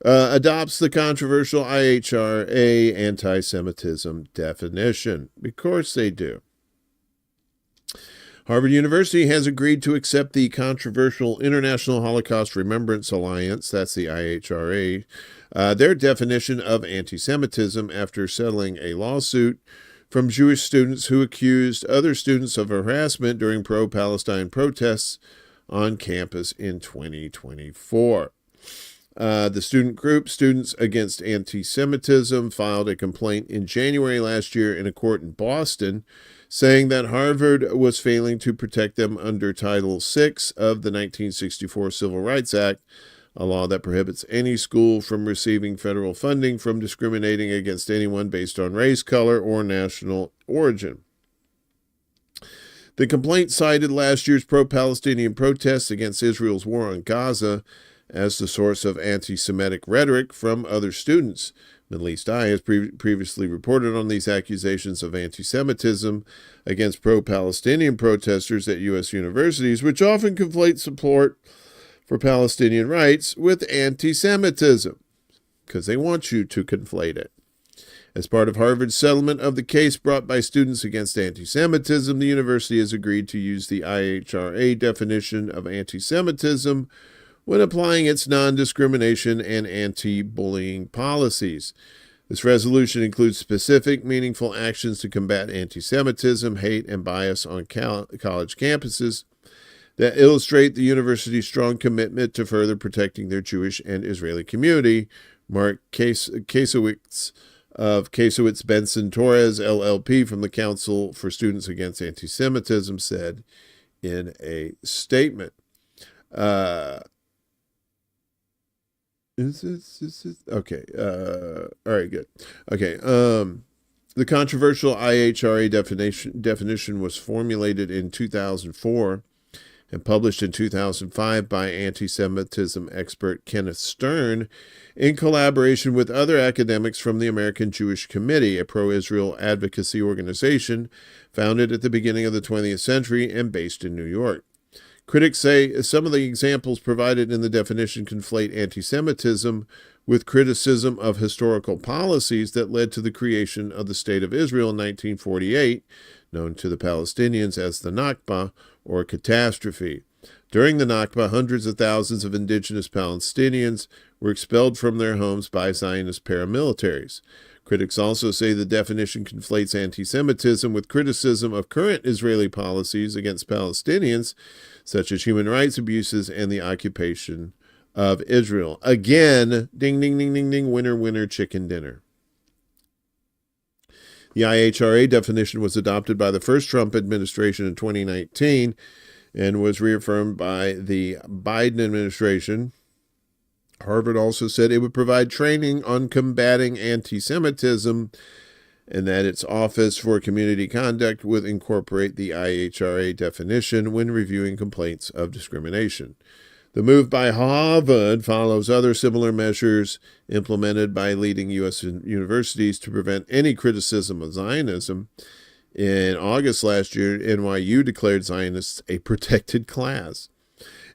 adopts the controversial IHRA anti-Semitism definition. Of course they do. Harvard University has agreed to accept the controversial International Holocaust Remembrance Alliance, that's the IHRA, their definition of anti-Semitism after settling a lawsuit from Jewish students who accused other students of harassment during pro-Palestine protests on campus in 2024. The student group, Students Against Anti-Semitism, filed a complaint in January last year in a court in Boston, saying that Harvard was failing to protect them under Title VI of the 1964 Civil Rights Act, a law that prohibits any school from receiving federal funding from discriminating against anyone based on race, color, or national origin. The complaint cited last year's pro-Palestinian protests against Israel's war on Gaza as the source of anti-Semitic rhetoric from other students. Middle East Eye has previously reported on these accusations of anti-Semitism against pro-Palestinian protesters at U.S. universities, which often conflate support for Palestinian rights with anti-Semitism, because they want you to conflate it. As part of Harvard's settlement of the case brought by Students Against Anti-Semitism, the university has agreed to use the IHRA definition of anti-Semitism when applying its non-discrimination and anti-bullying policies. This resolution includes specific, meaningful actions to combat anti-Semitism, hate, and bias on college campuses that illustrate the university's strong commitment to further protecting their Jewish and Israeli community, Mark Kasowitz of Kasowitz-Benson Torres, LLP, from the Council for Students Against Anti-Semitism, said in a statement. Okay. All right, good. Okay. The controversial IHRA definition was formulated in 2004 and published in 2005 by anti-Semitism expert Kenneth Stern in collaboration with other academics from the American Jewish Committee, a pro-Israel advocacy organization founded at the beginning of the 20th century and based in New York. Critics say some of the examples provided in the definition conflate anti-Semitism with criticism of historical policies that led to the creation of the State of Israel in 1948, known to the Palestinians as the Nakba, or catastrophe. During the Nakba, hundreds of thousands of indigenous Palestinians were expelled from their homes by Zionist paramilitaries. Critics also say the definition conflates anti-Semitism with criticism of current Israeli policies against Palestinians, such as human rights abuses and the occupation of Israel. Again, ding, ding, ding, ding, ding, winner, winner, chicken dinner. The IHRA definition was adopted by the first Trump administration in 2019 and was reaffirmed by the Biden administration. Harvard also said it would provide training on combating anti-Semitism and that its Office for Community Conduct would incorporate the IHRA definition when reviewing complaints of discrimination. The move by Harvard follows other similar measures implemented by leading U.S. universities to prevent any criticism of Zionism. In August last year, NYU declared Zionists a protected class.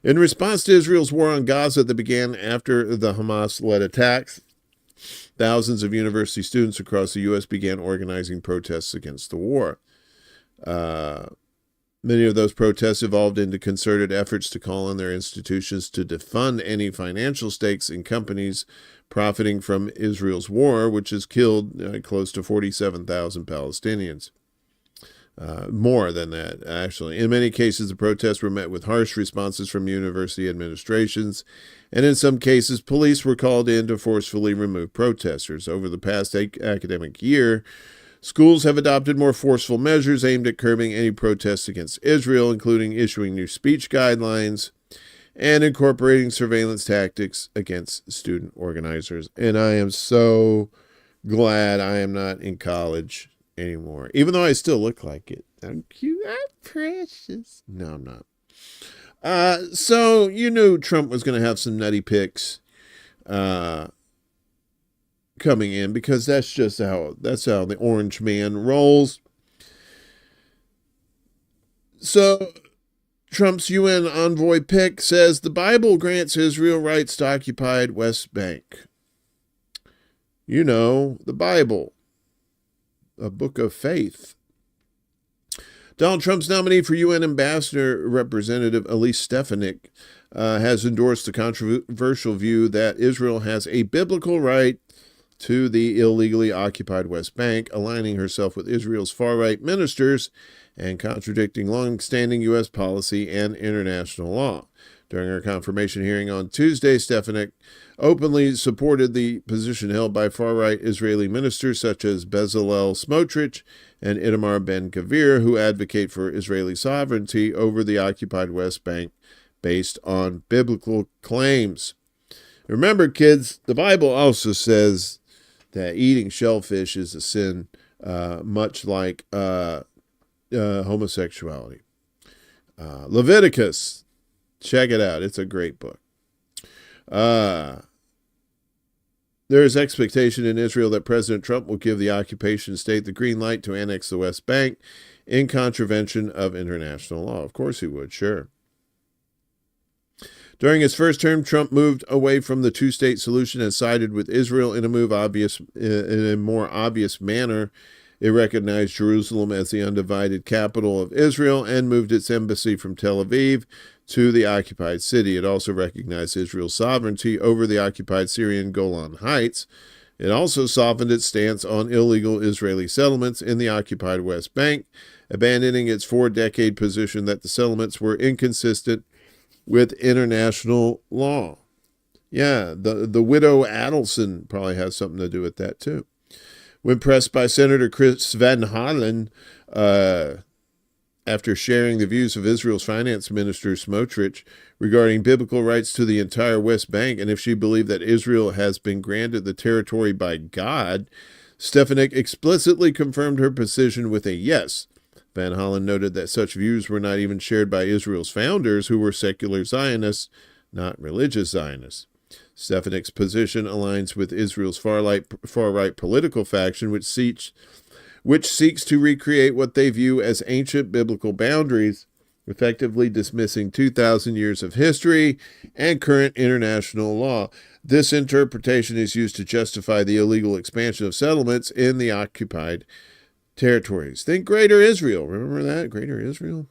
In response to Israel's war on Gaza that began after the Hamas-led attacks, thousands of university students across the U.S. began organizing protests against the war. Many of those protests evolved into concerted efforts to call on their institutions to defund any financial stakes in companies profiting from Israel's war, which has killed close to 47,000 Palestinians. More than that, actually. In many cases, the protests were met with harsh responses from university administrations, and in some cases, police were called in to forcefully remove protesters. Over the past academic year, schools have adopted more forceful measures aimed at curbing any protests against Israel, including issuing new speech guidelines and incorporating surveillance tactics against student organizers. And I am so glad I am not in college anymore, even though I still look like it. I'm cute. I'm precious. No, I'm not. So you knew Trump was going to have some nutty picks coming in, because that's how the orange man rolls. So Trump's UN envoy pick says the Bible grants Israel rights to occupied West Bank. You know, the Bible, a book of faith. Donald Trump's nominee for UN Ambassador Representative Elise Stefanik has endorsed the controversial view that Israel has a biblical right to the illegally occupied West Bank, aligning herself with Israel's far-right ministers and contradicting long-standing U.S. policy and international law. During her confirmation hearing on Tuesday, Stefanik openly supported the position held by far-right Israeli ministers such as Bezalel Smotrich and Itamar Ben-Gvir, who advocate for Israeli sovereignty over the occupied West Bank based on biblical claims. Remember, kids, the Bible also says that eating shellfish is a sin, much like homosexuality. Leviticus, check it out. It's a great book. There is expectation in Israel that President Trump will give the occupation state the green light to annex the West Bank in contravention of international law. Of course he would, sure. During his first term, Trump moved away from the two-state solution and sided with Israel in a more obvious manner. It recognized Jerusalem as the undivided capital of Israel and moved its embassy from Tel Aviv to the occupied city. It also recognized Israel's sovereignty over the occupied Syrian Golan Heights. It also softened its stance on illegal Israeli settlements in the occupied West Bank, abandoning its 4-decade position that the settlements were inconsistent with international law. Yeah, the widow Adelson probably has something to do with that too. When pressed by Senator Chris Van Hollen, after sharing the views of Israel's finance minister Smotrich regarding biblical rights to the entire West Bank, and if she believed that Israel has been granted the territory by God, Stefanik explicitly confirmed her position with a yes. Van Hollen noted that such views were not even shared by Israel's founders, who were secular Zionists, not religious Zionists. Stefanik's position aligns with Israel's far-right political faction, which seeks to recreate what they view as ancient biblical boundaries, effectively dismissing 2,000 years of history and current international law. This interpretation is used to justify the illegal expansion of settlements in the occupied territories. Think Greater Israel. Remember that? Greater Israel?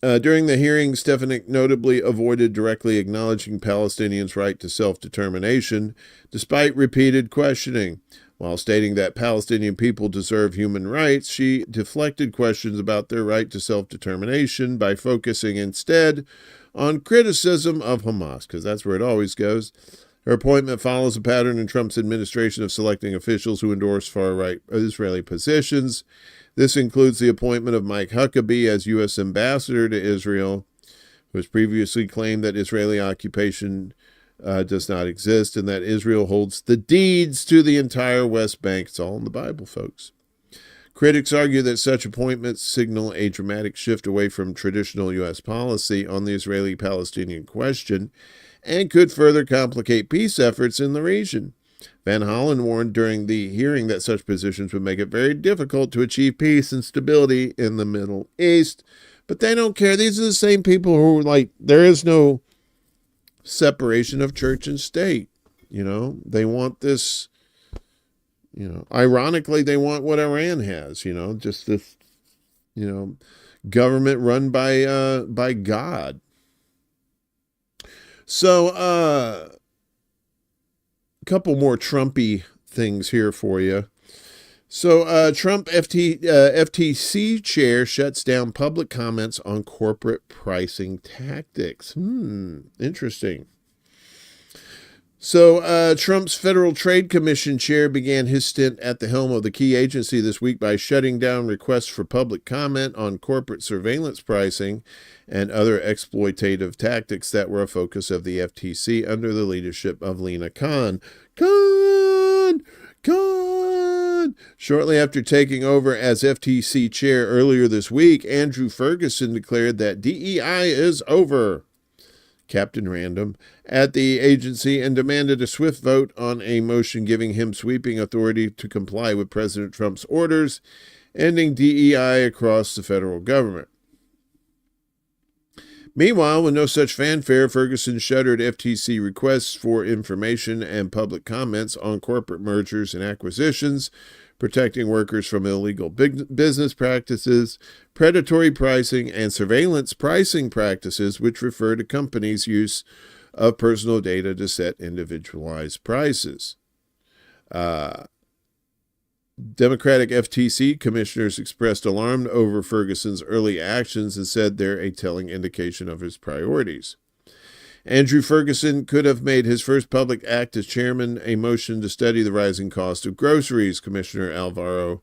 During the hearing, Stefanik notably avoided directly acknowledging Palestinians' right to self-determination, despite repeated questioning. While stating that Palestinian people deserve human rights, she deflected questions about their right to self-determination by focusing instead on criticism of Hamas, because that's where it always goes. Her appointment follows a pattern in Trump's administration of selecting officials who endorse far-right Israeli positions. This includes the appointment of Mike Huckabee as U.S. ambassador to Israel, who has previously claimed that Israeli occupation does not exist and that Israel holds the deeds to the entire West Bank. It's all in the Bible, folks. Critics argue that such appointments signal a dramatic shift away from traditional U.S. policy on the Israeli-Palestinian question and could further complicate peace efforts in the region. Van Hollen warned during the hearing that such positions would make it very difficult to achieve peace and stability in the Middle East. But they don't care. These are the same people who are like, there is no separation of church and state. You know, they want this, you know, ironically, they want what Iran has, you know, just this, you know, government run by God. So, a couple more Trumpy things here for you. So, Trump FTC chair shuts down public comments on corporate pricing tactics. Interesting. So, Trump's Federal Trade Commission chair began his stint at the helm of the key agency this week by shutting down requests for public comment on corporate surveillance pricing and other exploitative tactics that were a focus of the FTC under the leadership of Lina Khan. Shortly after taking over as FTC chair earlier this week, Andrew Ferguson declared that DEI is over. Captain Random at the agency and demanded a swift vote on a motion giving him sweeping authority to comply with President Trump's orders, ending DEI across the federal government. Meanwhile, with no such fanfare, Ferguson shuttered FTC requests for information and public comments on corporate mergers and acquisitions, protecting workers from illegal business practices, predatory pricing, and surveillance pricing practices, which refer to companies' use of personal data to set individualized prices. Democratic FTC commissioners expressed alarm over Ferguson's early actions and said they're a telling indication of his priorities. Andrew Ferguson could have made his first public act as chairman a motion to study the rising cost of groceries, Commissioner Alvaro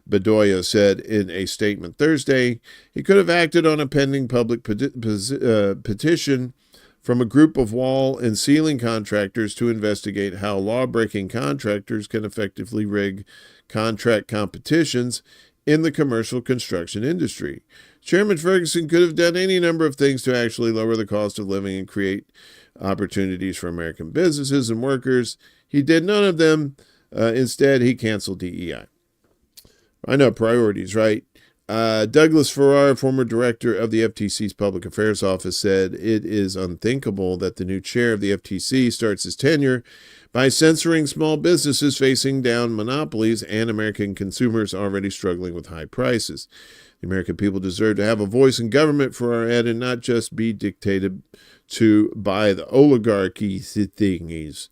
Bedoya said in a statement Thursday. He could have acted on a pending public petition from a group of wall and ceiling contractors to investigate how law-breaking contractors can effectively rig contract competitions in the commercial construction industry. Chairman Ferguson could have done any number of things to actually lower the cost of living and create opportunities for American businesses and workers. He did none of them. Instead, he canceled DEI. I know, priorities, right? Douglas Farrar, former director of the FTC's Public Affairs Office, said it is unthinkable that the new chair of the FTC starts his tenure by censoring small businesses facing down monopolies and American consumers already struggling with high prices. The American people deserve to have a voice in government, Farrar added, and not just be dictated to by the oligarchy thingies.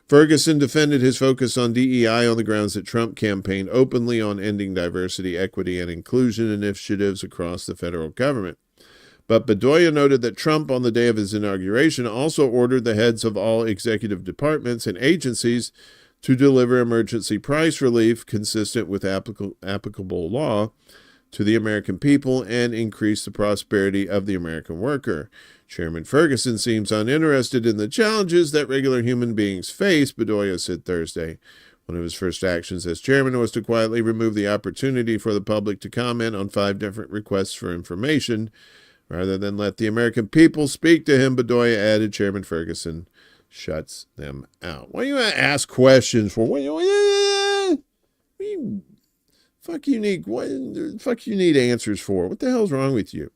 Ferguson defended his focus on DEI on the grounds that Trump campaigned openly on ending diversity, equity, and inclusion initiatives across the federal government. But Bedoya noted that Trump, on the day of his inauguration, also ordered the heads of all executive departments and agencies to deliver emergency price relief consistent with applicable law to the American people and increase the prosperity of the American worker. Chairman Ferguson seems uninterested in the challenges that regular human beings face, Bedoya said Thursday. One of his first actions as chairman was to quietly remove the opportunity for the public to comment on 5 different requests for information. Rather than let the American people speak to him, Bedoya added, Chairman Ferguson shuts them out. Why do you ask questions for? What fuck you need answers for? What the hell's wrong with you?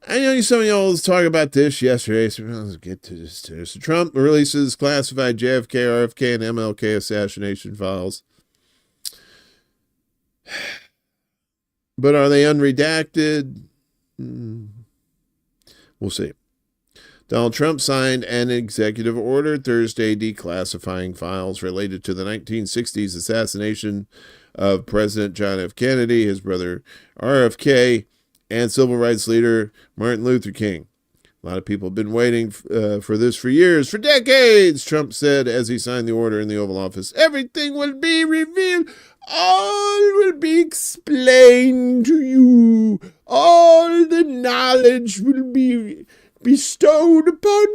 I know some of y'all was talking about this yesterday, so let's get to this too. So Trump releases classified JFK, RFK, and MLK assassination files. But are they unredacted? We'll see. Donald Trump signed an executive order Thursday declassifying files related to the 1960s assassination of President John F. Kennedy, his brother RFK, and civil rights leader Martin Luther King. A lot of people have been waiting for this for years, for decades, Trump said as he signed the order in the Oval Office. Everything will be revealed. All will be explained to you. All the knowledge will be bestowed upon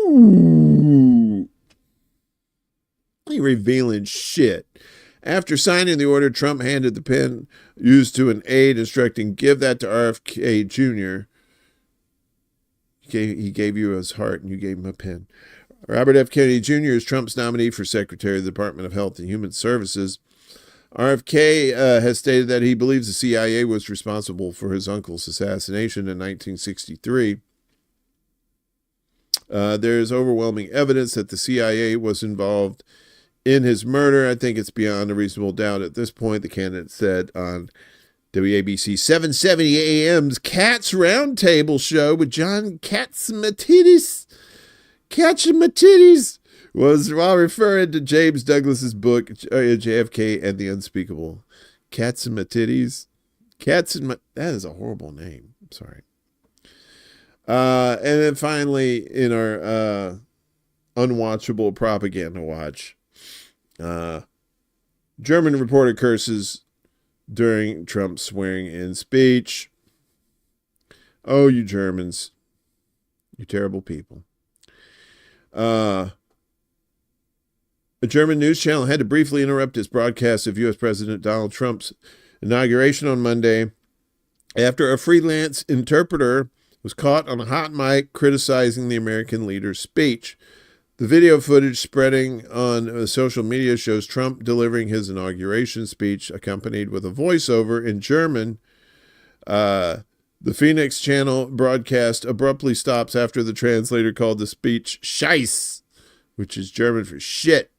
you. He revealing shit. After signing the order, Trump handed the pen used to an aide, instructing, "Give that to RFK Jr." He gave you his heart and you gave him a pen. Robert F. Kennedy Jr. is Trump's nominee for Secretary of the Department of Health and Human Services. RFK has stated that he believes the CIA was responsible for his uncle's assassination in 1963. There is overwhelming evidence that the CIA was involved in his murder. I think it's beyond a reasonable doubt at this point, the candidate said on WABC 770 AM's Cats Roundtable show with John Katzimatidis. Katzimatidis was while referring to James Douglas's book, JFK and the Unspeakable. Katzimatidis. That is a horrible name. I'm sorry. And then finally, in our unwatchable propaganda watch, German reporter curses during Trump's swearing-in speech. Oh, you Germans. You terrible people. A German news channel had to briefly interrupt its broadcast of U.S. President Donald Trump's inauguration on Monday after a freelance interpreter was caught on a hot mic criticizing the American leader's speech. The video footage spreading on social media shows Trump delivering his inauguration speech accompanied with a voiceover in German. The Phoenix channel broadcast abruptly stops after the translator called the speech Scheiß, which is German for shit.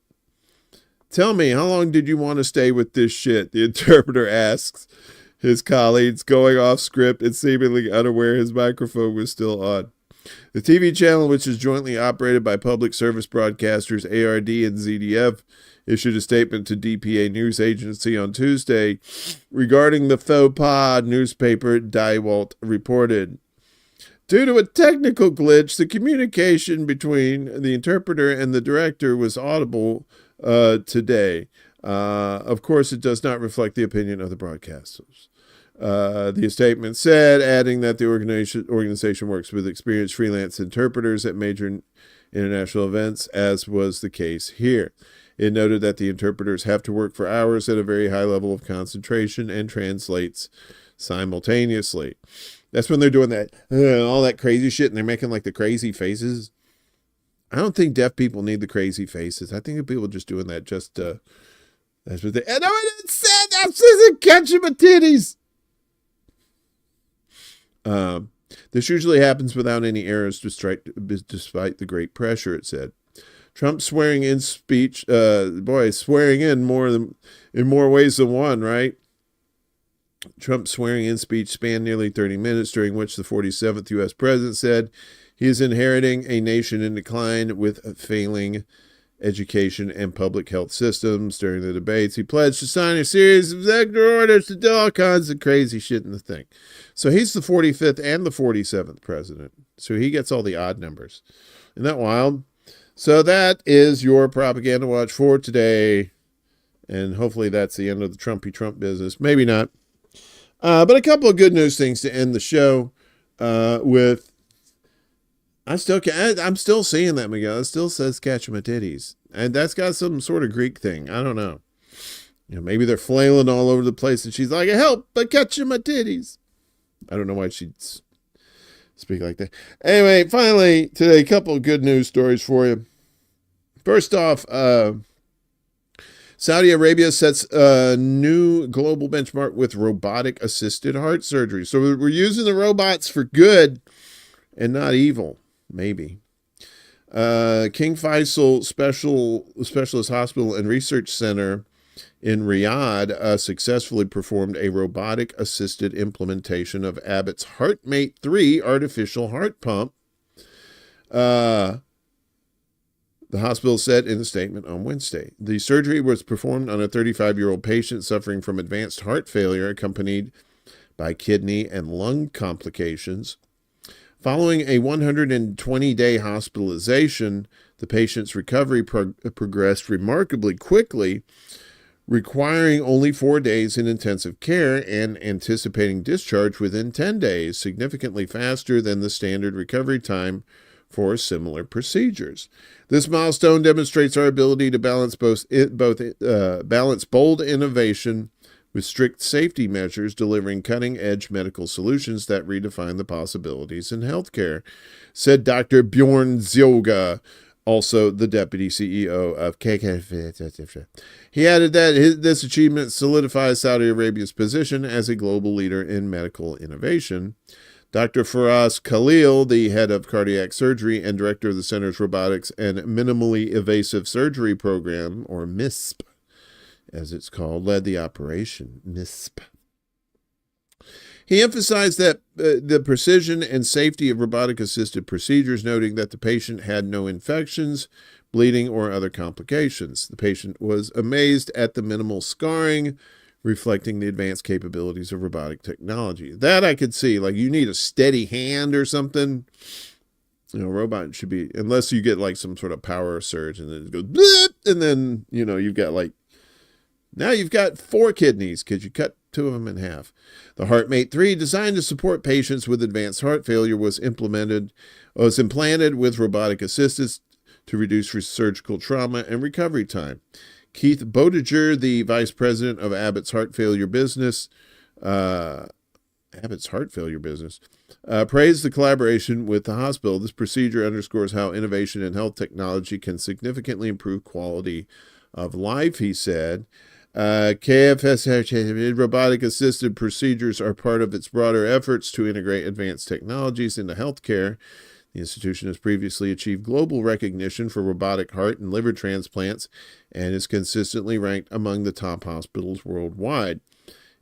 "Tell me, how long did you want to stay with this shit?" the interpreter asks his colleagues, going off script and seemingly unaware his microphone was still on. The TV channel, which is jointly operated by public service broadcasters ARD and ZDF, issued a statement to DPA news agency on Tuesday regarding the faux pas, newspaper Die Welt reported. Due to a technical glitch, the communication between the interpreter and the director was audible today. Of course, it does not reflect the opinion of the broadcasters. The statement said, adding that the organization works with experienced freelance interpreters at major international events, as was the case here. It noted that the interpreters have to work for hours at a very high level of concentration and translates simultaneously. That's when they're doing that, all that crazy shit, and they're making like the crazy faces. I don't think deaf people need the crazy faces. I think that people just doing that just, that's what they, and I didn't say that, isn't catching my titties. This usually happens without any errors despite the great pressure, it said. Trump's swearing in speech, swearing in more ways than one, right? Trump's swearing in speech spanned nearly 30 minutes, during which the 47th U.S. president said he is inheriting a nation in decline with failing education and public health systems. During the debates, he pledged to sign a series of executive orders to do all kinds of crazy shit in the thing. So he's the 45th and the 47th president. So he gets all the odd numbers. Isn't that wild? So that is your propaganda watch for today. And hopefully that's the end of the Trumpy Trump business. Maybe not. But a couple of good news things to end the show with. I'm still seeing that, Miguel. It still says catch my titties. And that's got some sort of Greek thing. I don't know. Maybe they're flailing all over the place and she's like, help, but catch my titties. I don't know why she'd speak like that. Anyway, finally, today, a couple of good news stories for you. First off, Saudi Arabia sets a new global benchmark with robotic-assisted heart surgery. So we're using the robots for good and not evil, maybe. King Faisal Specialist Hospital and Research Center in Riyadh successfully performed a robotic-assisted implementation of Abbott's HeartMate 3 artificial heart pump. The hospital said in a statement on Wednesday. The surgery was performed on a 35-year-old patient suffering from advanced heart failure accompanied by kidney and lung complications. Following a 120-day hospitalization, the patient's recovery progressed remarkably quickly, requiring only 4 days in intensive care and anticipating discharge within 10 days, significantly faster than the standard recovery time for similar procedures. This milestone demonstrates our ability to balance balance bold innovation with strict safety measures, delivering cutting-edge medical solutions that redefine the possibilities in healthcare, said Dr. Bjorn Zjoga, also the deputy CEO of KK. He added that this achievement solidifies Saudi Arabia's position as a global leader in medical innovation. Dr. Faraz Khalil, the head of cardiac surgery and director of the Center's Robotics and Minimally Invasive Surgery Program, or MISP, as it's called, led the operation. MISP. He emphasized that the precision and safety of robotic-assisted procedures, noting that the patient had no infections, bleeding, or other complications. The patient was amazed at the minimal scarring, reflecting the advanced capabilities of robotic technology. That I could see. Like, you need a steady hand or something. Robot should be, unless you get like some sort of power surge and then it goes, blip, and then, you've got like, now you've got 4 kidneys because you cut 2 of them in half. The HeartMate 3, designed to support patients with advanced heart failure, was implanted with robotic assistance to reduce surgical trauma and recovery time. Keith Bodiger, the vice president of Abbott's heart failure business, praised the collaboration with the hospital. This procedure underscores how innovation in health technology can significantly improve quality of life, he said. KFS robotic-assisted procedures are part of its broader efforts to integrate advanced technologies into healthcare. The institution has previously achieved global recognition for robotic heart and liver transplants and is consistently ranked among the top hospitals worldwide.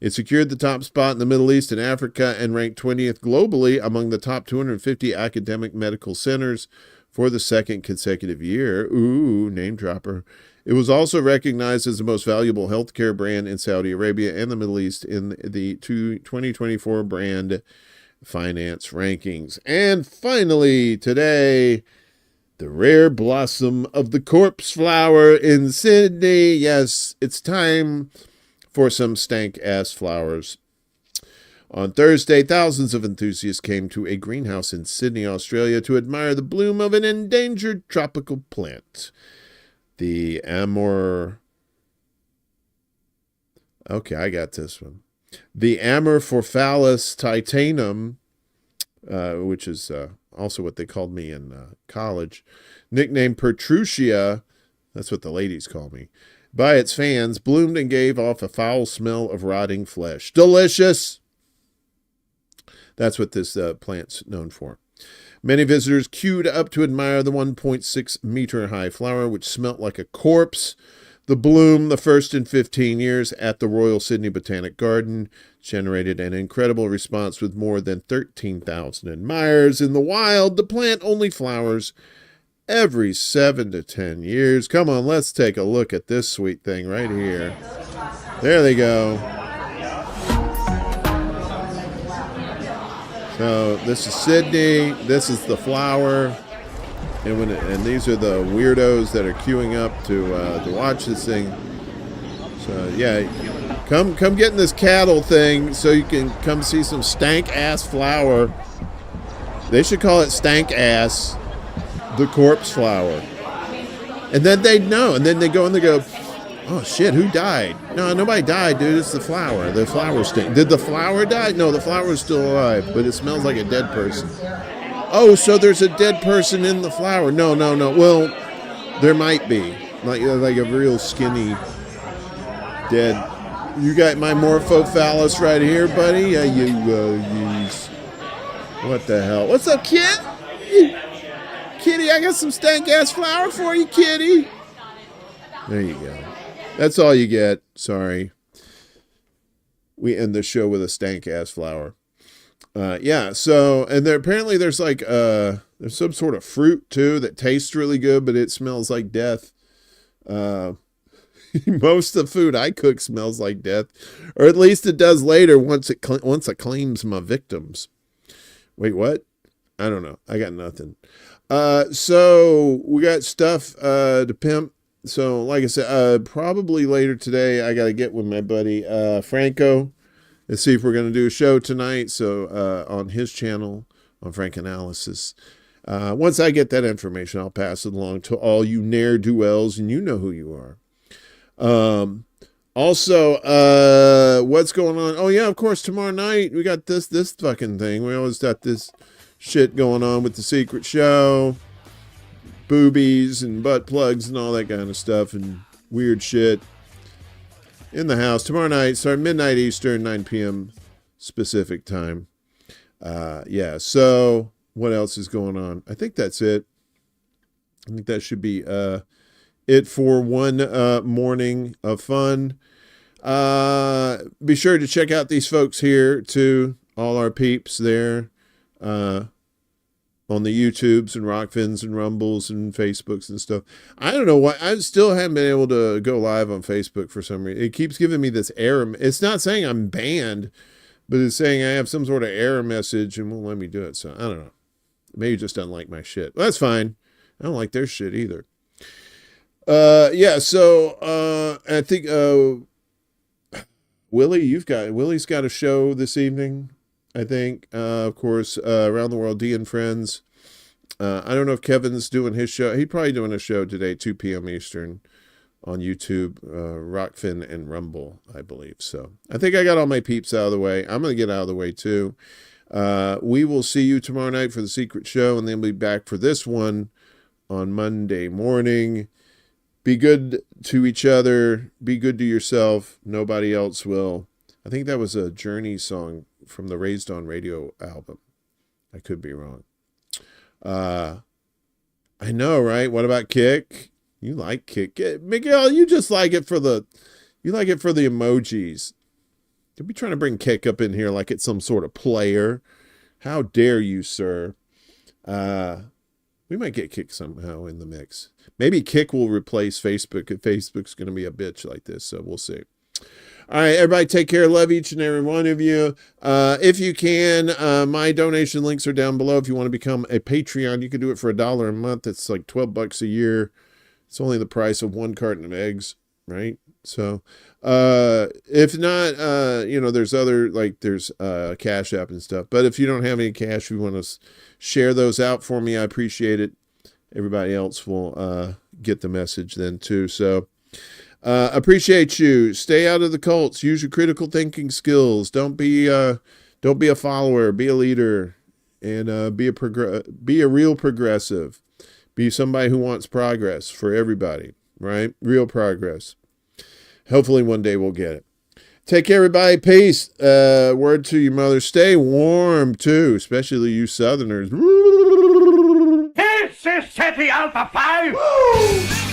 It secured the top spot in the Middle East and Africa and ranked 20th globally among the top 250 academic medical centers for the second consecutive year. Ooh, name dropper. It was also recognized as the most valuable healthcare brand in Saudi Arabia and the Middle East in the 2024 brand finance rankings. And finally, today, the rare blossom of the corpse flower in Sydney. Yes, it's time for some stank-ass flowers. On Thursday, thousands of enthusiasts came to a greenhouse in Sydney, Australia, to admire the bloom of an endangered tropical plant. The Okay, I got this one. The Amorphophallus titanum, which is also what they called me in college, nicknamed Petruchia, that's what the ladies call me, by its fans, bloomed and gave off a foul smell of rotting flesh. Delicious! That's what this plant's known for. Many visitors queued up to admire the 1.6 meter high flower, which smelt like a corpse. The bloom, the first in 15 years at the Royal Sydney Botanic Garden, generated an incredible response with more than 13,000 admirers. In the wild, the plant only flowers every 7 to 10 years. Come on, let's take a look at this sweet thing right here. There they go. So this is Sydney. This is the flower. And these are the weirdos that are queuing up to watch this thing. So yeah, come get in this cattle thing so you can come see some stank ass flower. They should call it stank ass, the corpse flower. And then they'd know. And then they go and they go, oh shit, who died? No, nobody died, dude. It's the flower. The flower stink. Did the flower die? No, the flower's still alive, but it smells like a dead person. Oh, so there's a dead person in the flower. No. Well, there might be. Like a real skinny dead. You got my Morphophallus right here, buddy. What the hell? What's up, kid? Kitty, I got some stank-ass flower for you, kitty. There you go. That's all you get. Sorry. We end the show with a stank-ass flower. Yeah, so, and apparently there's like, there's some sort of fruit too that tastes really good, but it smells like death. Most of the food I cook smells like death, or at least it does later once it claims my victims. Wait, what? I don't know. I got nothing. So we got stuff, to pimp. So like I said, probably later today, I got to get with my buddy, Franco. Let's see if we're going to do a show tonight. So on his channel, on Frank Analysis. Once I get that information, I'll pass it along to all you ne'er-do-wells, and you know who you are. Also, what's going on? Oh yeah, of course, tomorrow night we got this fucking thing. We always got this shit going on with the secret show, boobies and butt plugs and all that kind of stuff and weird shit in the house tomorrow night. Start midnight Eastern, 9 p.m. specific time. Yeah. So what else is going on? I think that's it. I think that should be it for one morning of fun. Be sure to check out these folks here too. All our peeps there on the YouTubes and Rockfins and Rumbles and Facebooks and stuff. I don't know why. I still haven't been able to go live on Facebook for some reason. It keeps giving me this error. It's not saying I'm banned, but it's saying I have some sort of error message and won't let me do it. So I don't know. Maybe it just doesn't like my shit. Well, that's fine. I don't like their shit either. Yeah, so I think Willie's got a show this evening, I think. Of course, Around the World D and Friends. I don't know if Kevin's doing his show. He's probably doing a show today, 2 p.m. Eastern on YouTube, Rockfin and Rumble, I believe. So I think I got all my peeps out of the way. I'm going to get out of the way too. We will see you tomorrow night for the secret show, and then we'll be back for this one on Monday morning. Be good to each other. Be good to yourself. Nobody else will. I think that was a Journey song from the Raised on Radio album. I could be wrong. I know, right? What about Kick? You like Kick. Miguel, you just like it for the emojis. Don't be trying to bring Kick up in here like it's some sort of player. How dare you, sir? We might get Kick somehow in the mix. Maybe Kick will replace Facebook if Facebook's going to be a bitch like this. So we'll see. All right, everybody take care. Love each and every one of you. If you can, my donation links are down below. If you want to become a Patreon, you can do it for $1 a month. It's like $12 a year. It's only the price of one carton of eggs, right? So if not, there's other, like there's Cash App and stuff. But if you don't have any cash, you want to share those out for me, I appreciate it. Everybody else will get the message then too. So appreciate you. Stay out of the cults. Use your critical thinking skills. Don't be a follower. Be a leader, and be a real progressive. Be somebody who wants progress for everybody. Right? Real progress. Hopefully one day we'll get it. Take care, everybody. Peace. Word to your mother. Stay warm too, especially you Southerners. This is City Alpha 5. Woo!